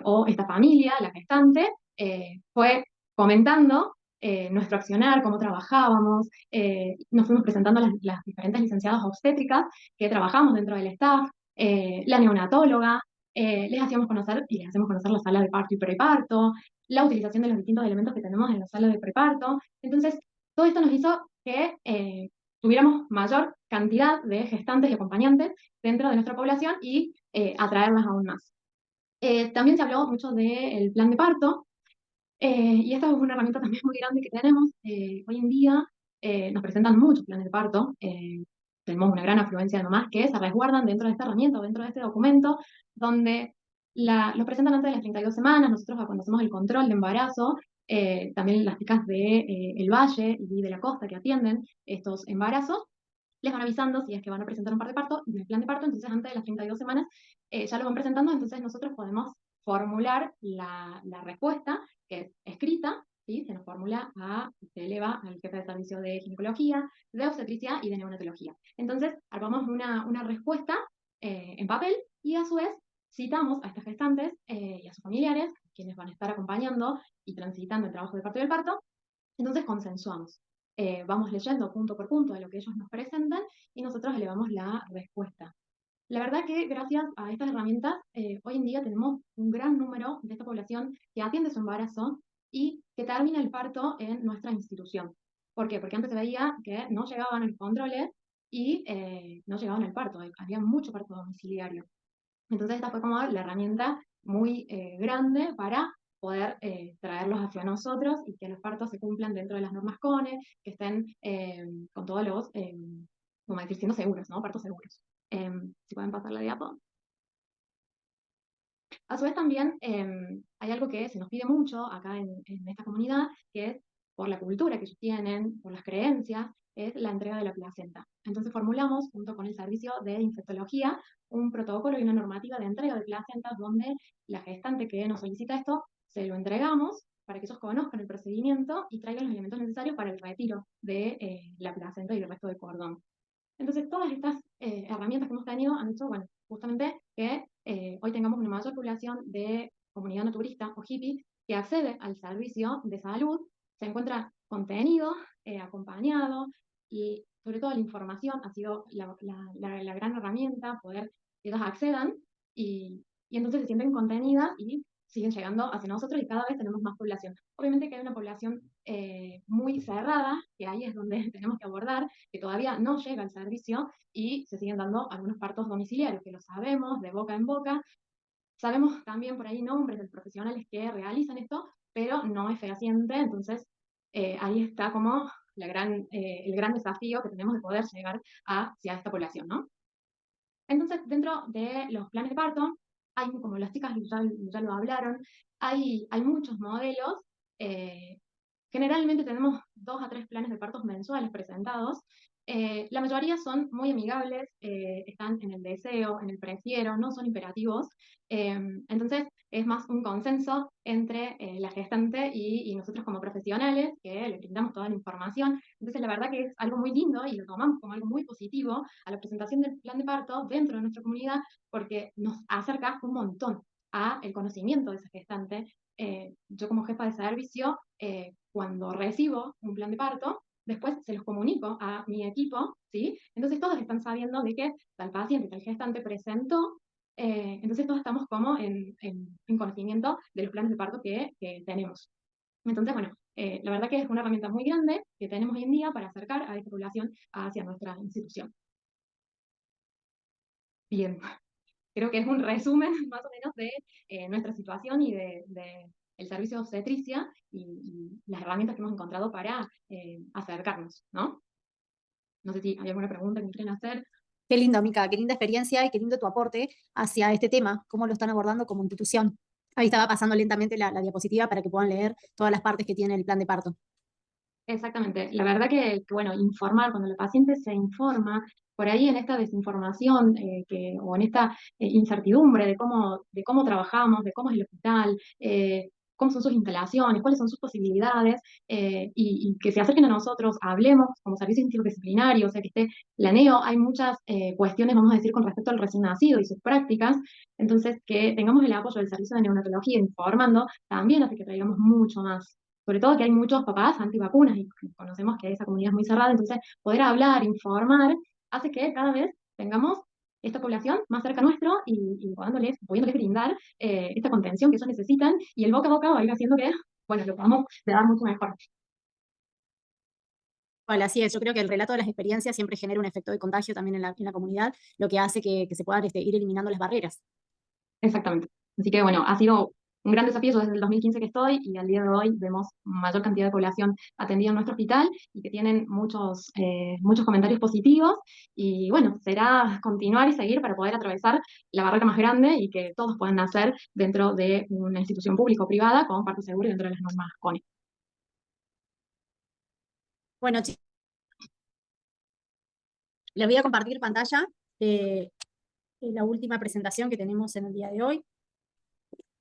o esta familia, la gestante, fue comentando nuestro accionar, cómo trabajábamos, nos fuimos presentando las diferentes licenciadas obstétricas que trabajamos dentro del staff, la neonatóloga, les hacíamos conocer y les hacemos conocer la sala de parto y preparto, la utilización de los distintos elementos que tenemos en la sala de preparto. Entonces, todo esto nos hizo que tuviéramos mayor cantidad de gestantes y acompañantes dentro de nuestra población y atraerlas aún más. También se habló mucho del plan de parto, y esta es una herramienta también muy grande que tenemos. Hoy en día nos presentan muchos planes de parto, tenemos una gran afluencia de mamás que se resguardan dentro de esta herramienta o dentro de este documento, donde los presentan antes de las 32 semanas. Nosotros cuando hacemos el control de embarazo, también las chicas de El Valle y de la Costa que atienden estos embarazos, les van avisando si es que van a presentar un par de parto, el plan de parto, entonces antes de las 32 semanas ya lo van presentando, entonces nosotros podemos formular la respuesta, que es escrita, ¿sí? Se nos formula se eleva al jefe de servicio de ginecología, de obstetricia y de neonatología. Entonces, armamos una respuesta en papel y a su vez citamos a estas gestantes y a sus familiares, quienes van a estar acompañando y transitando el trabajo de parto y del parto. Entonces consensuamos. Vamos leyendo punto por punto de lo que ellos nos presentan y nosotros elevamos la respuesta. La verdad que gracias a estas herramientas, hoy en día tenemos un gran número de esta población que atiende su embarazo y que termina el parto en nuestra institución. ¿Por qué? Porque antes se veía que no llegaban los controles y no llegaban al parto, había mucho parto domiciliario. Entonces esta fue como la herramienta muy grande para poder traerlos hacia nosotros y que los partos se cumplan dentro de las normas CONE, que estén con todos los, como decir, siendo seguros, ¿no? Partos seguros. Si pueden pasar la diapo. A su vez también hay algo que se nos pide mucho acá en esta comunidad, que es por la cultura que ellos tienen, por las creencias, es la entrega de la placenta. Entonces formulamos, junto con el servicio de infectología, un protocolo y una normativa de entrega de placentas donde la gestante que nos solicita esto, se lo entregamos para que ellos conozcan el procedimiento y traigan los elementos necesarios para el retiro de la placenta y el resto del cordón. Entonces, todas estas herramientas que hemos tenido han hecho, bueno, justamente que hoy tengamos una mayor población de comunidad naturista o hippie que accede al servicio de salud, se encuentra contenido, acompañado, y sobre todo la información ha sido la gran herramienta, poder que ellas accedan y entonces se sienten contenidas y siguen llegando hacia nosotros y cada vez tenemos más población. Obviamente que hay una población muy cerrada, que ahí es donde tenemos que abordar, que todavía no llega al servicio y se siguen dando algunos partos domiciliarios, que lo sabemos de boca en boca. Sabemos también por ahí nombres de profesionales que realizan esto, pero no es fehaciente, entonces ahí está como el gran desafío que tenemos de poder llegar hacia esta población, ¿no? Entonces, dentro de los planes de parto, hay, como las chicas ya lo hablaron, hay muchos modelos. Generalmente tenemos 2 a 3 planes de partos mensuales presentados. La mayoría son muy amigables, están en el deseo, en el prefiero, no son imperativos. Entonces, es más un consenso entre la gestante y nosotros como profesionales, que le brindamos toda la información. Entonces, la verdad que es algo muy lindo y lo tomamos como algo muy positivo a la presentación del plan de parto dentro de nuestra comunidad, porque nos acerca un montón a el conocimiento de esa gestante. Yo como jefa de servicio, cuando recibo un plan de parto, después se los comunico a mi equipo, ¿sí? Entonces todos están sabiendo de que tal paciente, tal gestante presentó, entonces todos estamos como en conocimiento de los planes de parto que tenemos. Entonces, bueno, la verdad que es una herramienta muy grande que tenemos hoy en día para acercar a esta población hacia nuestra institución. Bien, creo que es un resumen más o menos de nuestra situación y el servicio de obstetricia y las herramientas que hemos encontrado para acercarnos, ¿no? No sé si hay alguna pregunta que me quieren hacer. Qué lindo, Mica, qué linda experiencia y qué lindo tu aporte hacia este tema, cómo lo están abordando como institución. Ahí estaba pasando lentamente la diapositiva para que puedan leer todas las partes que tiene el plan de parto. Exactamente. La verdad que, bueno, informar, cuando el paciente se informa, por ahí en esta desinformación o en esta incertidumbre de cómo trabajamos, de cómo es el hospital, cómo son sus instalaciones, cuáles son sus posibilidades, y que se acerquen a nosotros, hablemos como servicio interdisciplinario, o sea, que esté la NEO, hay muchas cuestiones, vamos a decir, con respecto al recién nacido y sus prácticas, entonces que tengamos el apoyo del servicio de neonatología informando, también hace que traigamos mucho más. Sobre todo que hay muchos papás antivacunas y conocemos que esa comunidad es muy cerrada, entonces poder hablar, informar, hace que cada vez tengamos esta población más cerca nuestro y pudiéndoles brindar esta contención que ellos necesitan y el boca a boca va a ir haciendo que, bueno, lo podamos dar mucho mejor. Vale, así es. Yo creo que el relato de las experiencias siempre genera un efecto de contagio también en la comunidad, lo que hace que se puedan ir eliminando las barreras. Exactamente. Así que bueno, ha sido un gran desafío. Yo desde el 2015 que estoy y al día de hoy vemos mayor cantidad de población atendida en nuestro hospital y que tienen muchos comentarios positivos. Y bueno, será continuar y seguir para poder atravesar la barrera más grande y que todos puedan nacer dentro de una institución pública o privada con parto seguro y dentro de las normas CONE. Bueno, chicos, les voy a compartir pantalla de la última presentación que tenemos en el día de hoy.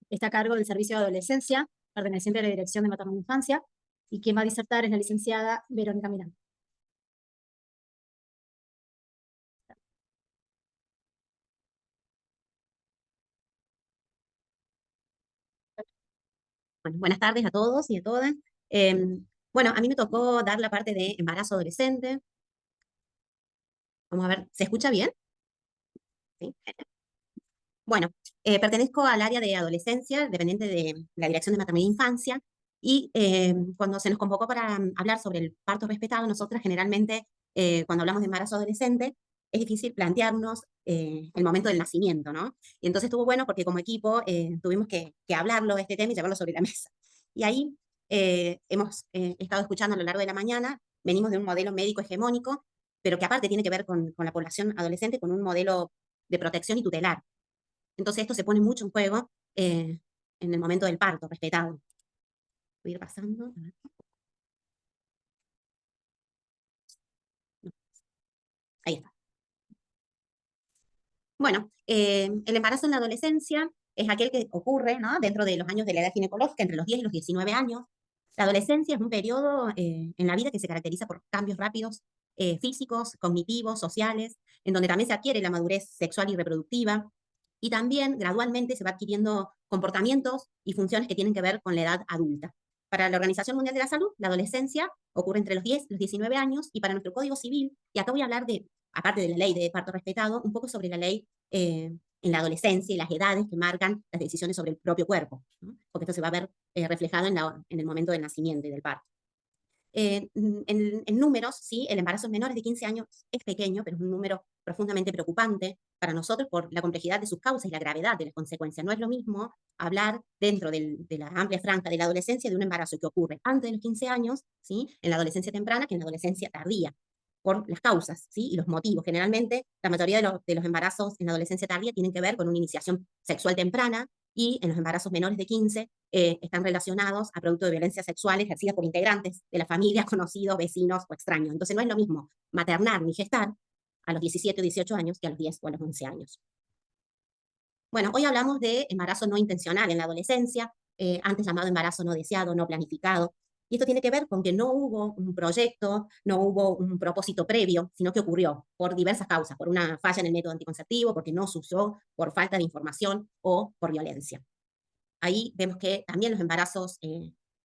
Está a cargo del Servicio de Adolescencia, perteneciente a la Dirección de Materna e Infancia, y quien va a disertar es la licenciada Verónica Miranda. Bueno, buenas tardes a todos y a todas. Bueno, a mí me tocó dar la parte de embarazo adolescente. Vamos a ver, ¿se escucha bien? ¿Sí? Bueno, pertenezco al área de adolescencia, dependiente de la Dirección de Maternidad e Infancia, y cuando se nos convocó para hablar sobre el parto respetado, nosotras generalmente, cuando hablamos de embarazo adolescente, es difícil plantearnos el momento del nacimiento, ¿no? Y entonces estuvo bueno porque como equipo tuvimos que hablarlo, este tema, y llevarlo sobre la mesa. Y ahí hemos estado escuchando a lo largo de la mañana, venimos de un modelo médico hegemónico, pero que aparte tiene que ver con la población adolescente, con un modelo de protección y tutelar. Entonces esto se pone mucho en juego en el momento del parto respetado. Voy a ir pasando. A ver. No. Ahí está. Bueno, el embarazo en la adolescencia es aquel que ocurre, ¿no?, dentro de los años de la edad ginecológica, entre los 10 y los 19 años. La adolescencia es un periodo en la vida que se caracteriza por cambios rápidos físicos, cognitivos, sociales, en donde también se adquiere la madurez sexual y reproductiva, y también gradualmente se va adquiriendo comportamientos y funciones que tienen que ver con la edad adulta. Para la Organización Mundial de la Salud, la adolescencia ocurre entre los 10 y los 19 años, y para nuestro Código Civil, y acá voy a hablar de, aparte de la ley de parto respetado, un poco sobre la ley en la adolescencia y las edades que marcan las decisiones sobre el propio cuerpo, ¿no? Porque esto se va a ver reflejado en el momento del nacimiento y del parto. En números, ¿sí?, el embarazo en menores de 15 años es pequeño, pero es un número profundamente preocupante para nosotros por la complejidad de sus causas y la gravedad de las consecuencias. No es lo mismo hablar dentro de la amplia franja de la adolescencia de un embarazo que ocurre antes de los 15 años, ¿sí?, en la adolescencia temprana, que en la adolescencia tardía, por las causas, ¿sí?, y los motivos. Generalmente, la mayoría de los embarazos en la adolescencia tardía tienen que ver con una iniciación sexual temprana, y en los embarazos menores de 15 están relacionados a producto de violencia sexual ejercida por integrantes de la familia, conocidos, vecinos o extraños. Entonces no es lo mismo maternar ni gestar a los 17 o 18 años que a los 10 o a los 11 años. Bueno, hoy hablamos de embarazo no intencional en la adolescencia, antes llamado embarazo no deseado, no planificado. Y esto tiene que ver con que no hubo un proyecto, no hubo un propósito previo, sino que ocurrió por diversas causas, por una falla en el método anticonceptivo, porque no se usó, por falta de información o por violencia. Ahí vemos que también los embarazos,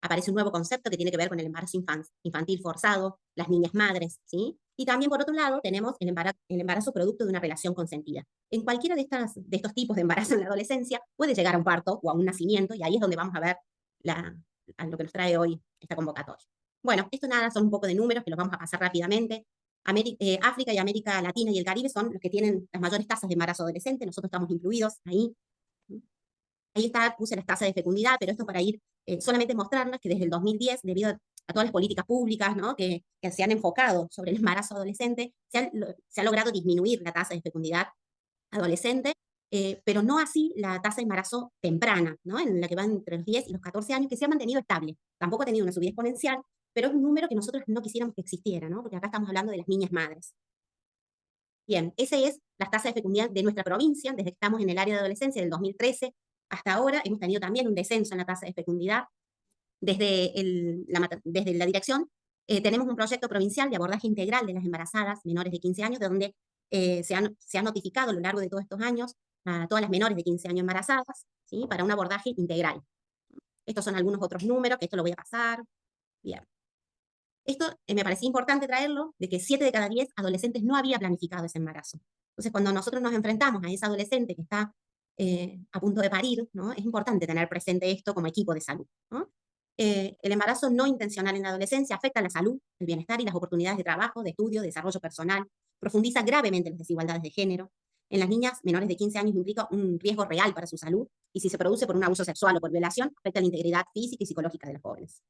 aparece un nuevo concepto que tiene que ver con el embarazo infantil forzado, las niñas madres, ¿sí? Y también, por otro lado, tenemos el embarazo producto de una relación consentida. En cualquiera de estos tipos de embarazo en la adolescencia puede llegar a un parto o a un nacimiento, y ahí es donde vamos a ver a lo que nos trae hoy esta convocatoria. Bueno, esto nada, son un poco de números que los vamos a pasar rápidamente. África y América Latina y el Caribe son los que tienen las mayores tasas de embarazo adolescente, nosotros estamos incluidos ahí. Ahí está, puse las tasas de fecundidad, pero esto para ir solamente mostrarles que desde el 2010, debido a todas las políticas públicas, ¿no?, que se han enfocado sobre el embarazo adolescente, se ha logrado disminuir la tasa de fecundidad adolescente, pero no así la tasa de embarazo temprana, ¿no?, en la que van entre los 10 y los 14 años, que se ha mantenido estable. Tampoco ha tenido una subida exponencial, pero es un número que nosotros no quisiéramos que existiera, ¿no?, porque acá estamos hablando de las niñas madres. Bien, esa es la tasa de fecundidad de nuestra provincia, desde que estamos en el área de adolescencia, del 2013 hasta ahora. Hemos tenido también un descenso en la tasa de fecundidad. Desde la dirección tenemos un proyecto provincial de abordaje integral de las embarazadas menores de 15 años, de donde se ha notificado a lo largo de todos estos años a todas las menores de 15 años embarazadas, ¿sí?, para un abordaje integral. Estos son algunos otros números, que esto lo voy a pasar. Bien. Esto me parecía importante traerlo, de que 7 de cada 10 adolescentes no había planificado ese embarazo. Entonces, cuando nosotros nos enfrentamos a esa adolescente que está a punto de parir, ¿no?, es importante tener presente esto como equipo de salud, ¿no? El embarazo no intencional en la adolescencia afecta la salud, el bienestar y las oportunidades de trabajo, de estudio, de desarrollo personal, profundiza gravemente las desigualdades de género. En las niñas menores de 15 años implica un riesgo real para su salud, y si se produce por un abuso sexual o por violación, afecta la integridad física y psicológica de los jóvenes.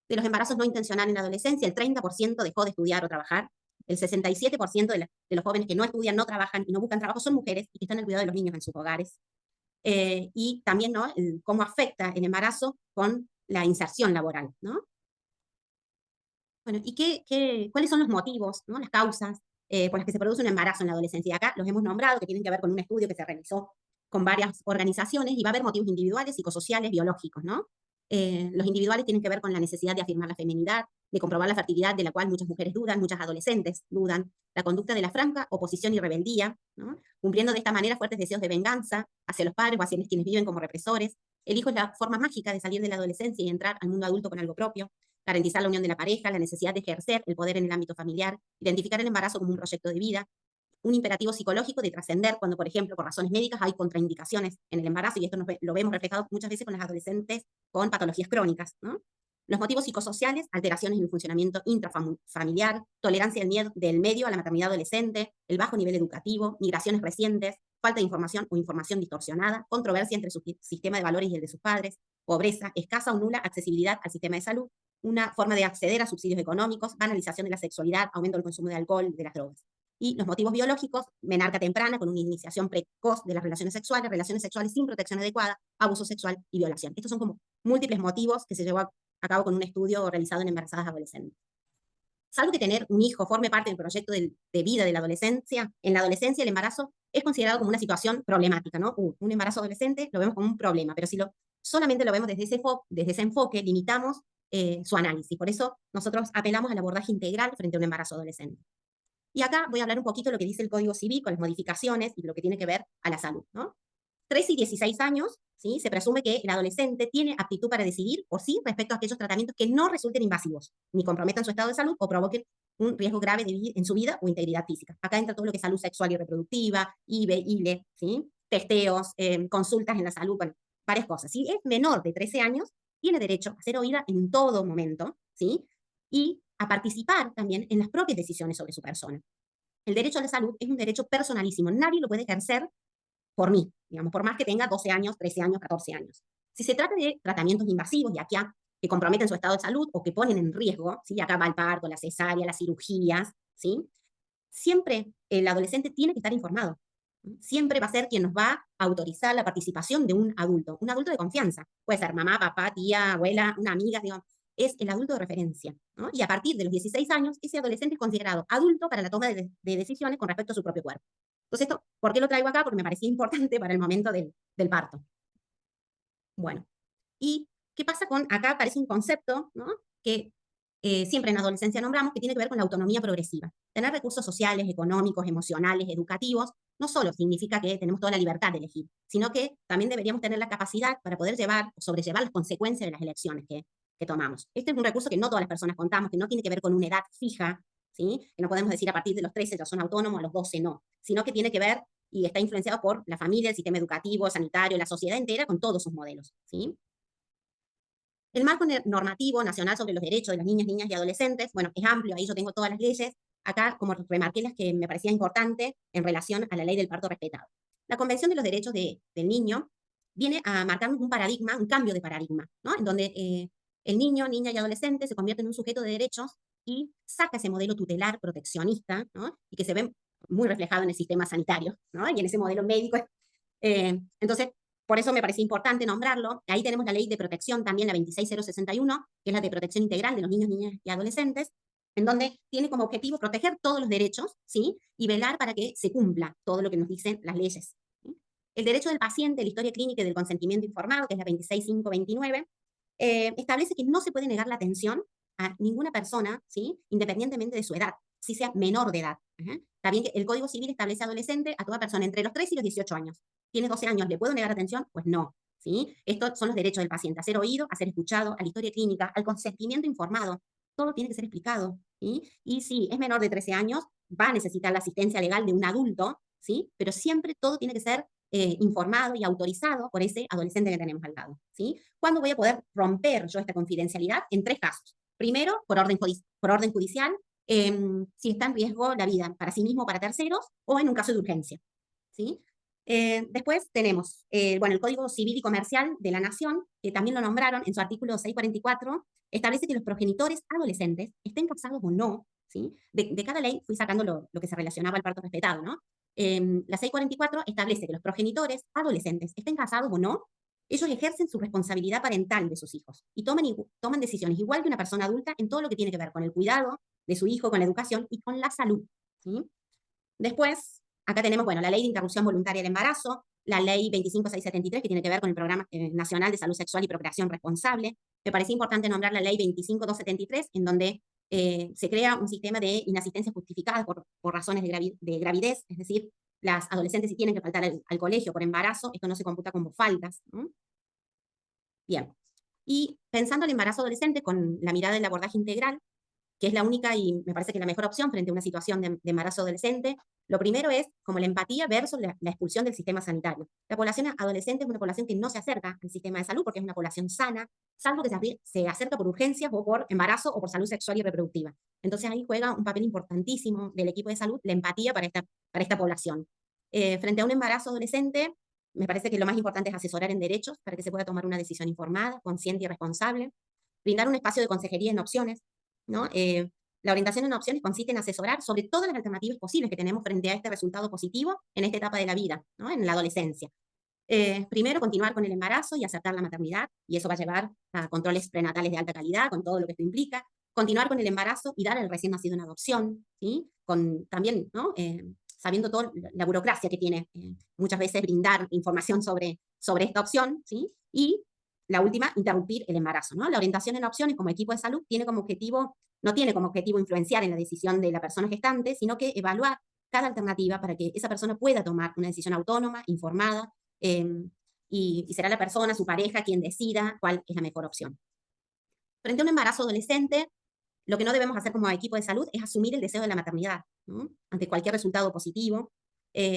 De los embarazos no intencionales en la adolescencia, el 30% dejó de estudiar o trabajar, el 67% de los jóvenes que no estudian, no trabajan y no buscan trabajo son mujeres y que están al cuidado de los niños en sus hogares. Y también, ¿no?, cómo afecta el embarazo con la inserción laboral, ¿no? Bueno, ¿y cuáles son los motivos, ¿no?, las causas por las que se produce un embarazo en la adolescencia? Y acá los hemos nombrado, que tienen que ver con un estudio que se realizó con varias organizaciones, y va a haber motivos individuales, psicosociales, biológicos, ¿no? Los individuales tienen que ver con la necesidad de afirmar la feminidad, de comprobar la fertilidad, de la cual muchas mujeres dudan, muchas adolescentes dudan, la conducta de la franca oposición y rebeldía, ¿no?, cumpliendo de esta manera fuertes deseos de venganza hacia los padres o hacia quienes viven como represores. El hijo es la forma mágica de salir de la adolescencia y entrar al mundo adulto con algo propio, garantizar la unión de la pareja, la necesidad de ejercer el poder en el ámbito familiar, identificar el embarazo como un proyecto de vida, un imperativo psicológico de trascender cuando, por ejemplo, por razones médicas hay contraindicaciones en el embarazo, y esto lo vemos reflejado muchas veces con las adolescentes con patologías crónicas, ¿no? Los motivos psicosociales, alteraciones en el funcionamiento intrafamiliar, tolerancia del medio a la maternidad adolescente, el bajo nivel educativo, migraciones recientes, falta de información o información distorsionada, controversia entre su sistema de valores y el de sus padres, pobreza, escasa o nula accesibilidad al sistema de salud, una forma de acceder a subsidios económicos, banalización de la sexualidad, aumento del consumo de alcohol y de las drogas. Y los motivos biológicos, menarca temprana con una iniciación precoz de las relaciones sexuales sin protección adecuada, abuso sexual y violación. Estos son como múltiples motivos que se llevó a cabo con un estudio realizado en embarazadas adolescentes. Salvo que tener un hijo forme parte del proyecto de vida de la adolescencia, en la adolescencia el embarazo es considerado como una situación problemática, ¿no? Un embarazo adolescente lo vemos como un problema, pero si solamente lo vemos desde ese enfoque, limitamos su análisis. Por eso nosotros apelamos al abordaje integral frente a un embarazo adolescente. Y acá voy a hablar un poquito de lo que dice el Código Civil con las modificaciones y lo que tiene que ver a la salud, ¿no? 13 y 16 años, ¿sí?, se presume que el adolescente tiene aptitud para decidir o sí respecto a aquellos tratamientos que no resulten invasivos, ni comprometan su estado de salud o provoquen un riesgo grave en su vida o integridad física. Acá entra todo lo que es salud sexual y reproductiva, IVE, ILE, ¿sí?, testeos, consultas en la salud, bueno, varias cosas. Si es menor de 13 años, tiene derecho a ser oída en todo momento, ¿sí?, y a participar también en las propias decisiones sobre su persona. El derecho a la salud es un derecho personalísimo, nadie lo puede ejercer por mí, digamos, por más que tenga 12 años, 13 años, 14 años. Si se trata de tratamientos invasivos, y aquí que comprometen su estado de salud o que ponen en riesgo, ¿sí?, acá va el parto, la cesárea, las cirugías, ¿sí?, siempre el adolescente tiene que estar informado. Siempre va a ser quien nos va a autorizar la participación de un adulto de confianza. Puede ser mamá, papá, tía, abuela, una amiga, digamos, es el adulto de referencia, ¿no? Y a partir de los 16 años, ese adolescente es considerado adulto para la toma de decisiones con respecto a su propio cuerpo. Entonces, esto, ¿por qué lo traigo acá? Porque me parecía importante para el momento del parto. Bueno, ¿y qué pasa con, acá aparece un concepto, ¿no?, que siempre en adolescencia nombramos, que tiene que ver con la autonomía progresiva. Tener recursos sociales, económicos, emocionales, educativos, no solo significa que tenemos toda la libertad de elegir, sino que también deberíamos tener la capacidad para poder llevar o sobrellevar las consecuencias de las elecciones que tomamos. Este es un recurso que no todas las personas contamos, que no tiene que ver con una edad fija, ¿sí?, que no podemos decir a partir de los 13 ya son autónomos, a los 12 no, sino que tiene que ver y está influenciado por la familia, el sistema educativo, sanitario, la sociedad entera, con todos sus modelos, ¿sí? El marco normativo nacional sobre los derechos de las niñas y adolescentes, bueno, es amplio, ahí yo tengo todas las leyes. Acá, como remarqué las que me parecía importante en relación a la ley del parto respetado. La Convención de los Derechos del Niño viene a marcarnos un paradigma, un cambio de paradigma, ¿no?, en donde el niño, niña y adolescente se convierte en un sujeto de derechos y saca ese modelo tutelar, proteccionista, ¿no?, y que se ve muy reflejado en el sistema sanitario, ¿no?, y en ese modelo médico. Entonces, por eso me parecía importante nombrarlo. Ahí tenemos la ley de protección también, la 26061, que es la de protección integral de los niños, niñas y adolescentes, en donde tiene como objetivo proteger todos los derechos, ¿sí?, y velar para que se cumpla todo lo que nos dicen las leyes, ¿sí? El derecho del paciente, la historia clínica y del consentimiento informado, que es la 26529, establece que no se puede negar la atención a ninguna persona, ¿sí?, independientemente de su edad, si sea menor de edad. También el Código Civil establece adolescente a toda persona entre los 3 y los 18 años. ¿Tiene 12 años? ¿Le puedo negar atención? Pues no, ¿sí? Estos son los derechos del paciente: a ser oído, a ser escuchado, a la historia clínica, al consentimiento informado. Todo tiene que ser explicado, ¿sí? Y si es menor de 13 años, va a necesitar la asistencia legal de un adulto, ¿sí? Pero siempre todo tiene que ser informado y autorizado por ese adolescente que tenemos al lado, ¿sí? ¿Cuándo voy a poder romper yo esta confidencialidad? En 3 casos. Primero, por orden judicial, si está en riesgo la vida para sí mismo o para terceros, o en un caso de urgencia, ¿sí? Después tenemos, bueno, el Código Civil y Comercial de la Nación, que también lo nombraron en su artículo 644, establece que los progenitores adolescentes, estén casados o no, ¿sí? De cada ley fui sacando lo que se relacionaba al parto respetado, ¿no? La 644 establece que los progenitores adolescentes, estén casados o no, ellos ejercen su responsabilidad parental de sus hijos y toman decisiones igual que una persona adulta en todo lo que tiene que ver con el cuidado de su hijo, con la educación y con la salud, ¿sí? Después, acá tenemos, bueno, la Ley de Interrupción Voluntaria del Embarazo, la Ley 25673, que tiene que ver con el Programa Nacional de Salud Sexual y Procreación Responsable. Me parece importante nombrar la Ley 25273, en donde se crea un sistema de inasistencia justificada por razones de gravidez, es decir, las adolescentes si tienen que faltar al colegio por embarazo, esto no se computa como faltas, ¿no? Bien. Y pensando el embarazo adolescente con la mirada del abordaje integral, que es la única y me parece que la mejor opción frente a una situación de embarazo adolescente, lo primero es como la empatía versus la expulsión del sistema sanitario. La población adolescente es una población que no se acerca al sistema de salud porque es una población sana, salvo que se acerca por urgencias o por embarazo o por salud sexual y reproductiva. Entonces ahí juega un papel importantísimo del equipo de salud, la empatía para esta población. Frente a un embarazo adolescente, me parece que lo más importante es asesorar en derechos para que se pueda tomar una decisión informada, consciente y responsable, brindar un espacio de consejería en opciones, ¿no? La orientación en opciones consiste en asesorar sobre todas las alternativas posibles que tenemos frente a este resultado positivo en esta etapa de la vida, ¿no? En la adolescencia. Primero, continuar con el embarazo y aceptar la maternidad, y eso va a llevar a controles prenatales de alta calidad, con todo lo que esto implica. Continuar con el embarazo y dar al recién nacido una adopción, ¿sí? También, ¿no? Sabiendo toda la burocracia que tiene muchas veces brindar información sobre esta opción, ¿sí? Y la última, interrumpir el embarazo, ¿no? La orientación en opciones como equipo de salud no tiene como objetivo influenciar en la decisión de la persona gestante, sino que evaluar cada alternativa para que esa persona pueda tomar una decisión autónoma, informada, y será la persona, su pareja, quien decida cuál es la mejor opción. Frente a un embarazo adolescente, lo que no debemos hacer como equipo de salud es asumir el deseo de la maternidad, ¿no? Ante cualquier resultado positivo,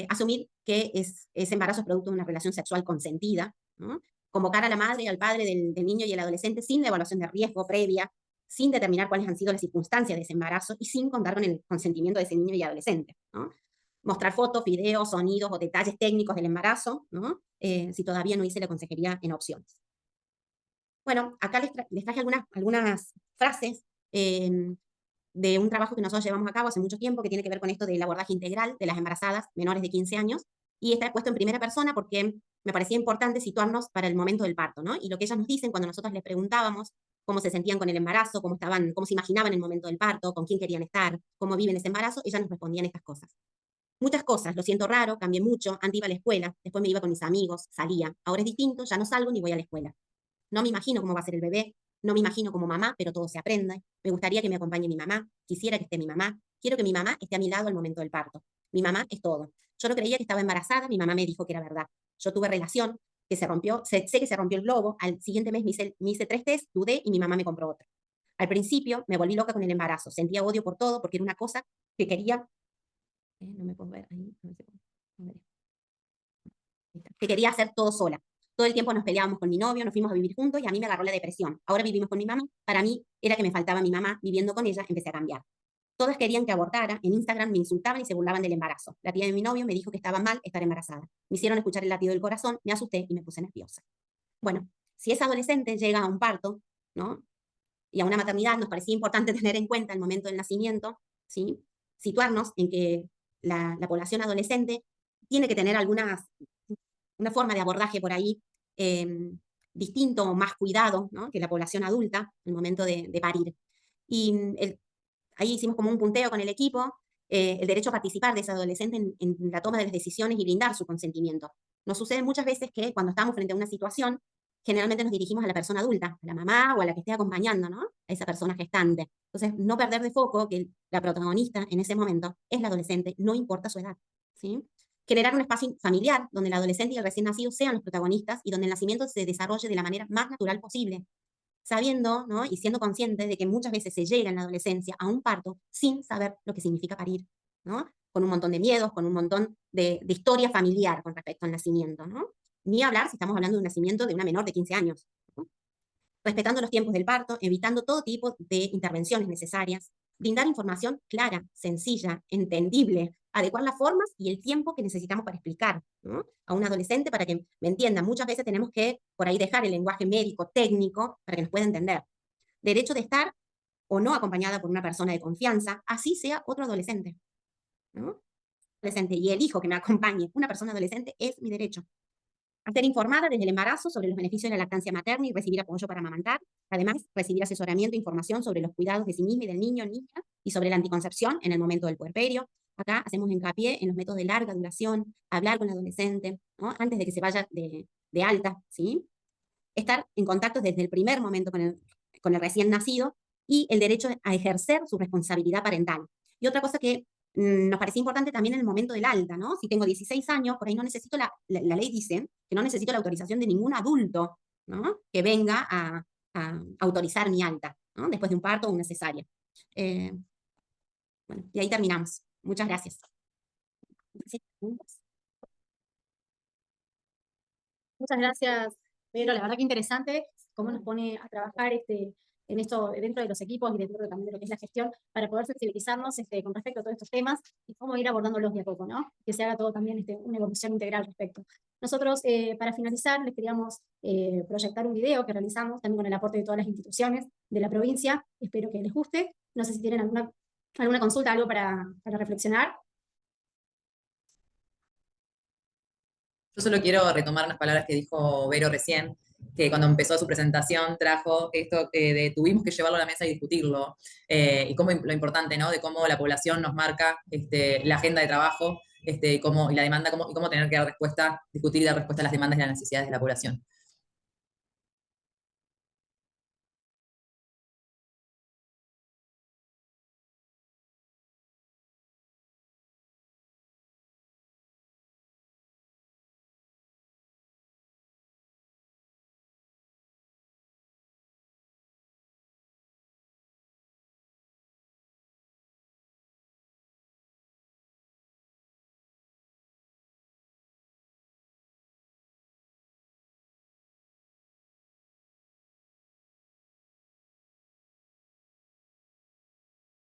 asumir que ese embarazo es producto de una relación sexual consentida, ¿no? Convocar a la madre y al padre del niño y el adolescente sin la evaluación de riesgo previa, sin determinar cuáles han sido las circunstancias de ese embarazo y sin contar con el consentimiento de ese niño y adolescente, ¿no? Mostrar fotos, videos, sonidos o detalles técnicos del embarazo, ¿no? Si todavía no hice la consejería en opciones. Bueno, acá les traje algunas frases de un trabajo que nosotros llevamos a cabo hace mucho tiempo que tiene que ver con esto del abordaje integral de las embarazadas menores de 15 años, y está puesto en primera persona porque me parecía importante situarnos para el momento del parto, ¿no? Y lo que ellas nos dicen cuando nosotros les preguntábamos cómo se sentían con el embarazo, cómo se imaginaban el momento del parto, con quién querían estar, cómo viven ese embarazo, ellas nos respondían estas cosas. Muchas cosas, lo siento raro, cambié mucho, antes iba a la escuela, después me iba con mis amigos, salía, ahora es distinto, ya no salgo ni voy a la escuela. No me imagino cómo va a ser el bebé, no me imagino como mamá, pero todo se aprende. Me gustaría que me acompañe mi mamá, quisiera que esté mi mamá, quiero que mi mamá esté a mi lado al momento del parto. Mi mamá es todo. Yo no creía que estaba embarazada, mi mamá me dijo que era verdad. Yo tuve relación, que se rompió, sé que se rompió el globo, al siguiente mes me hice 3 test, dudé y mi mamá me compró otro. Al principio me volví loca con el embarazo, sentía odio por todo porque era una cosa que quería... no me puedo ver ahí, que quería hacer todo sola. Todo el tiempo nos peleábamos con mi novio, nos fuimos a vivir juntos y a mí me agarró la depresión. Ahora vivimos con mi mamá, para mí era que me faltaba mi mamá, viviendo con ella empecé a cambiar. Todas querían que abortara, en Instagram me insultaban y se burlaban del embarazo. La tía de mi novio me dijo que estaba mal estar embarazada. Me hicieron escuchar el latido del corazón, me asusté y me puse nerviosa. Bueno, si esa adolescente llega a un parto, ¿no? Y a una maternidad, nos parecía importante tener en cuenta el momento del nacimiento, ¿sí? Situarnos en que la población adolescente tiene que tener una forma de abordaje por ahí distinto o más cuidado, ¿no? Que la población adulta en el momento de parir. Y ahí hicimos como un punteo con el equipo, el derecho a participar de ese adolescente en la toma de las decisiones y brindar su consentimiento. Nos sucede muchas veces que cuando estamos frente a una situación, generalmente nos dirigimos a la persona adulta, a la mamá o a la que esté acompañando, ¿no? A esa persona gestante. Entonces, no perder de foco que la protagonista en ese momento es la adolescente, no importa su edad, ¿sí? Generar un espacio familiar donde el adolescente y el recién nacido sean los protagonistas y donde el nacimiento se desarrolle de la manera más natural posible, sabiendo, ¿no? Y siendo consciente de que muchas veces se llega en la adolescencia a un parto sin saber lo que significa parir, ¿no? con un montón de miedos, con un montón de historia familiar con respecto al nacimiento, ¿no? Ni hablar si estamos hablando de un nacimiento de una menor de 15 años, ¿no? Respetando los tiempos del parto, evitando todo tipo de intervenciones necesarias, brindar información clara, sencilla, entendible, adecuar las formas y el tiempo que necesitamos para explicar, ¿no?, a un adolescente para que me entienda. Muchas veces tenemos que por ahí dejar el lenguaje médico, técnico, para que nos pueda entender. Derecho de estar o no acompañada por una persona de confianza, así sea otro adolescente, ¿no? Adolescente, y el hijo que me acompañe, una persona adolescente, es mi derecho. A ser informada desde el embarazo sobre los beneficios de la lactancia materna y recibir apoyo para amamantar. Además, recibir asesoramiento e información sobre los cuidados de sí misma y del niño o niña y sobre la anticoncepción en el momento del puerperio. Acá hacemos hincapié en los métodos de larga duración, hablar con el adolescente, ¿no?, antes de que se vaya de alta, ¿sí? Estar en contacto desde el primer momento con el recién nacido y el derecho a ejercer su responsabilidad parental. Y otra cosa que nos parecía importante también en el momento del alta, ¿no? Si tengo 16 años, por ahí no necesito, la ley dice que no necesito la autorización de ningún adulto, ¿no?, que venga a autorizar mi alta, ¿no?, después de un parto o una cesárea. Bueno, y ahí terminamos. Muchas gracias. Muchas gracias, Pedro. La verdad que interesante cómo nos pone a trabajar en esto dentro de los equipos y dentro también de lo que es la gestión para poder sensibilizarnos con respecto a todos estos temas y cómo ir abordándolos de a poco, ¿no? Que se haga todo también una evolución integral al respecto. Nosotros, para finalizar, les queríamos proyectar un video que realizamos también con el aporte de todas las instituciones de la provincia. Espero que les guste. No sé si tienen alguna consulta, algo para reflexionar. Yo solo quiero retomar unas palabras que dijo Vero recién, que cuando empezó su presentación trajo esto de tuvimos que llevarlo a la mesa y discutirlo, y cómo lo importante, ¿no?, de cómo la población nos marca la agenda de trabajo, y la demanda, y cómo tener que dar respuesta, discutir y dar respuesta a las demandas y las necesidades de la población.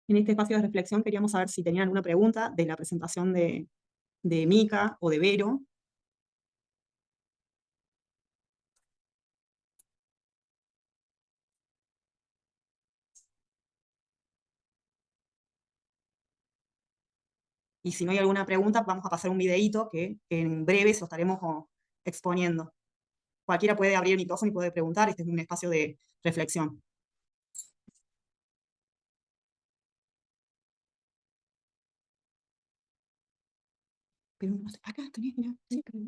En este espacio de reflexión queríamos saber si tenían alguna pregunta de la presentación de Mica o de Vero. Y si no hay alguna pregunta, vamos a pasar un videíto que en breve se lo estaremos exponiendo. Cualquiera puede abrir el micrófono y puede preguntar. Este es un espacio de reflexión. Pero acá, mira. Sí, pero...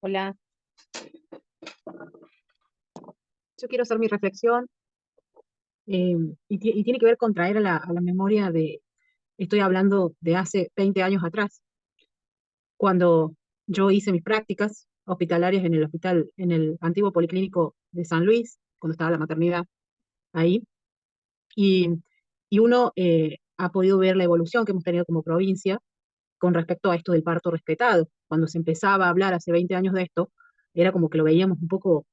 Hola. Yo quiero hacer mi reflexión y tiene que ver con traer a la memoria estoy hablando de hace 20 años atrás, cuando yo hice mis prácticas hospitalarias en el antiguo Policlínico de San Luis, cuando estaba la maternidad ahí, y uno ha podido ver la evolución que hemos tenido como provincia con respecto a esto del parto respetado. Cuando se empezaba a hablar hace 20 años de esto, era como que lo veíamos un poco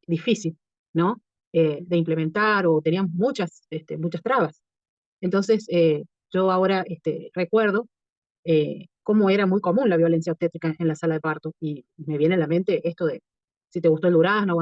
difícil, ¿no?, de implementar, o teníamos muchas trabas. Entonces, yo ahora recuerdo cómo era muy común la violencia obstétrica en la sala de parto, y me viene a la mente esto de si te gustó el durazno.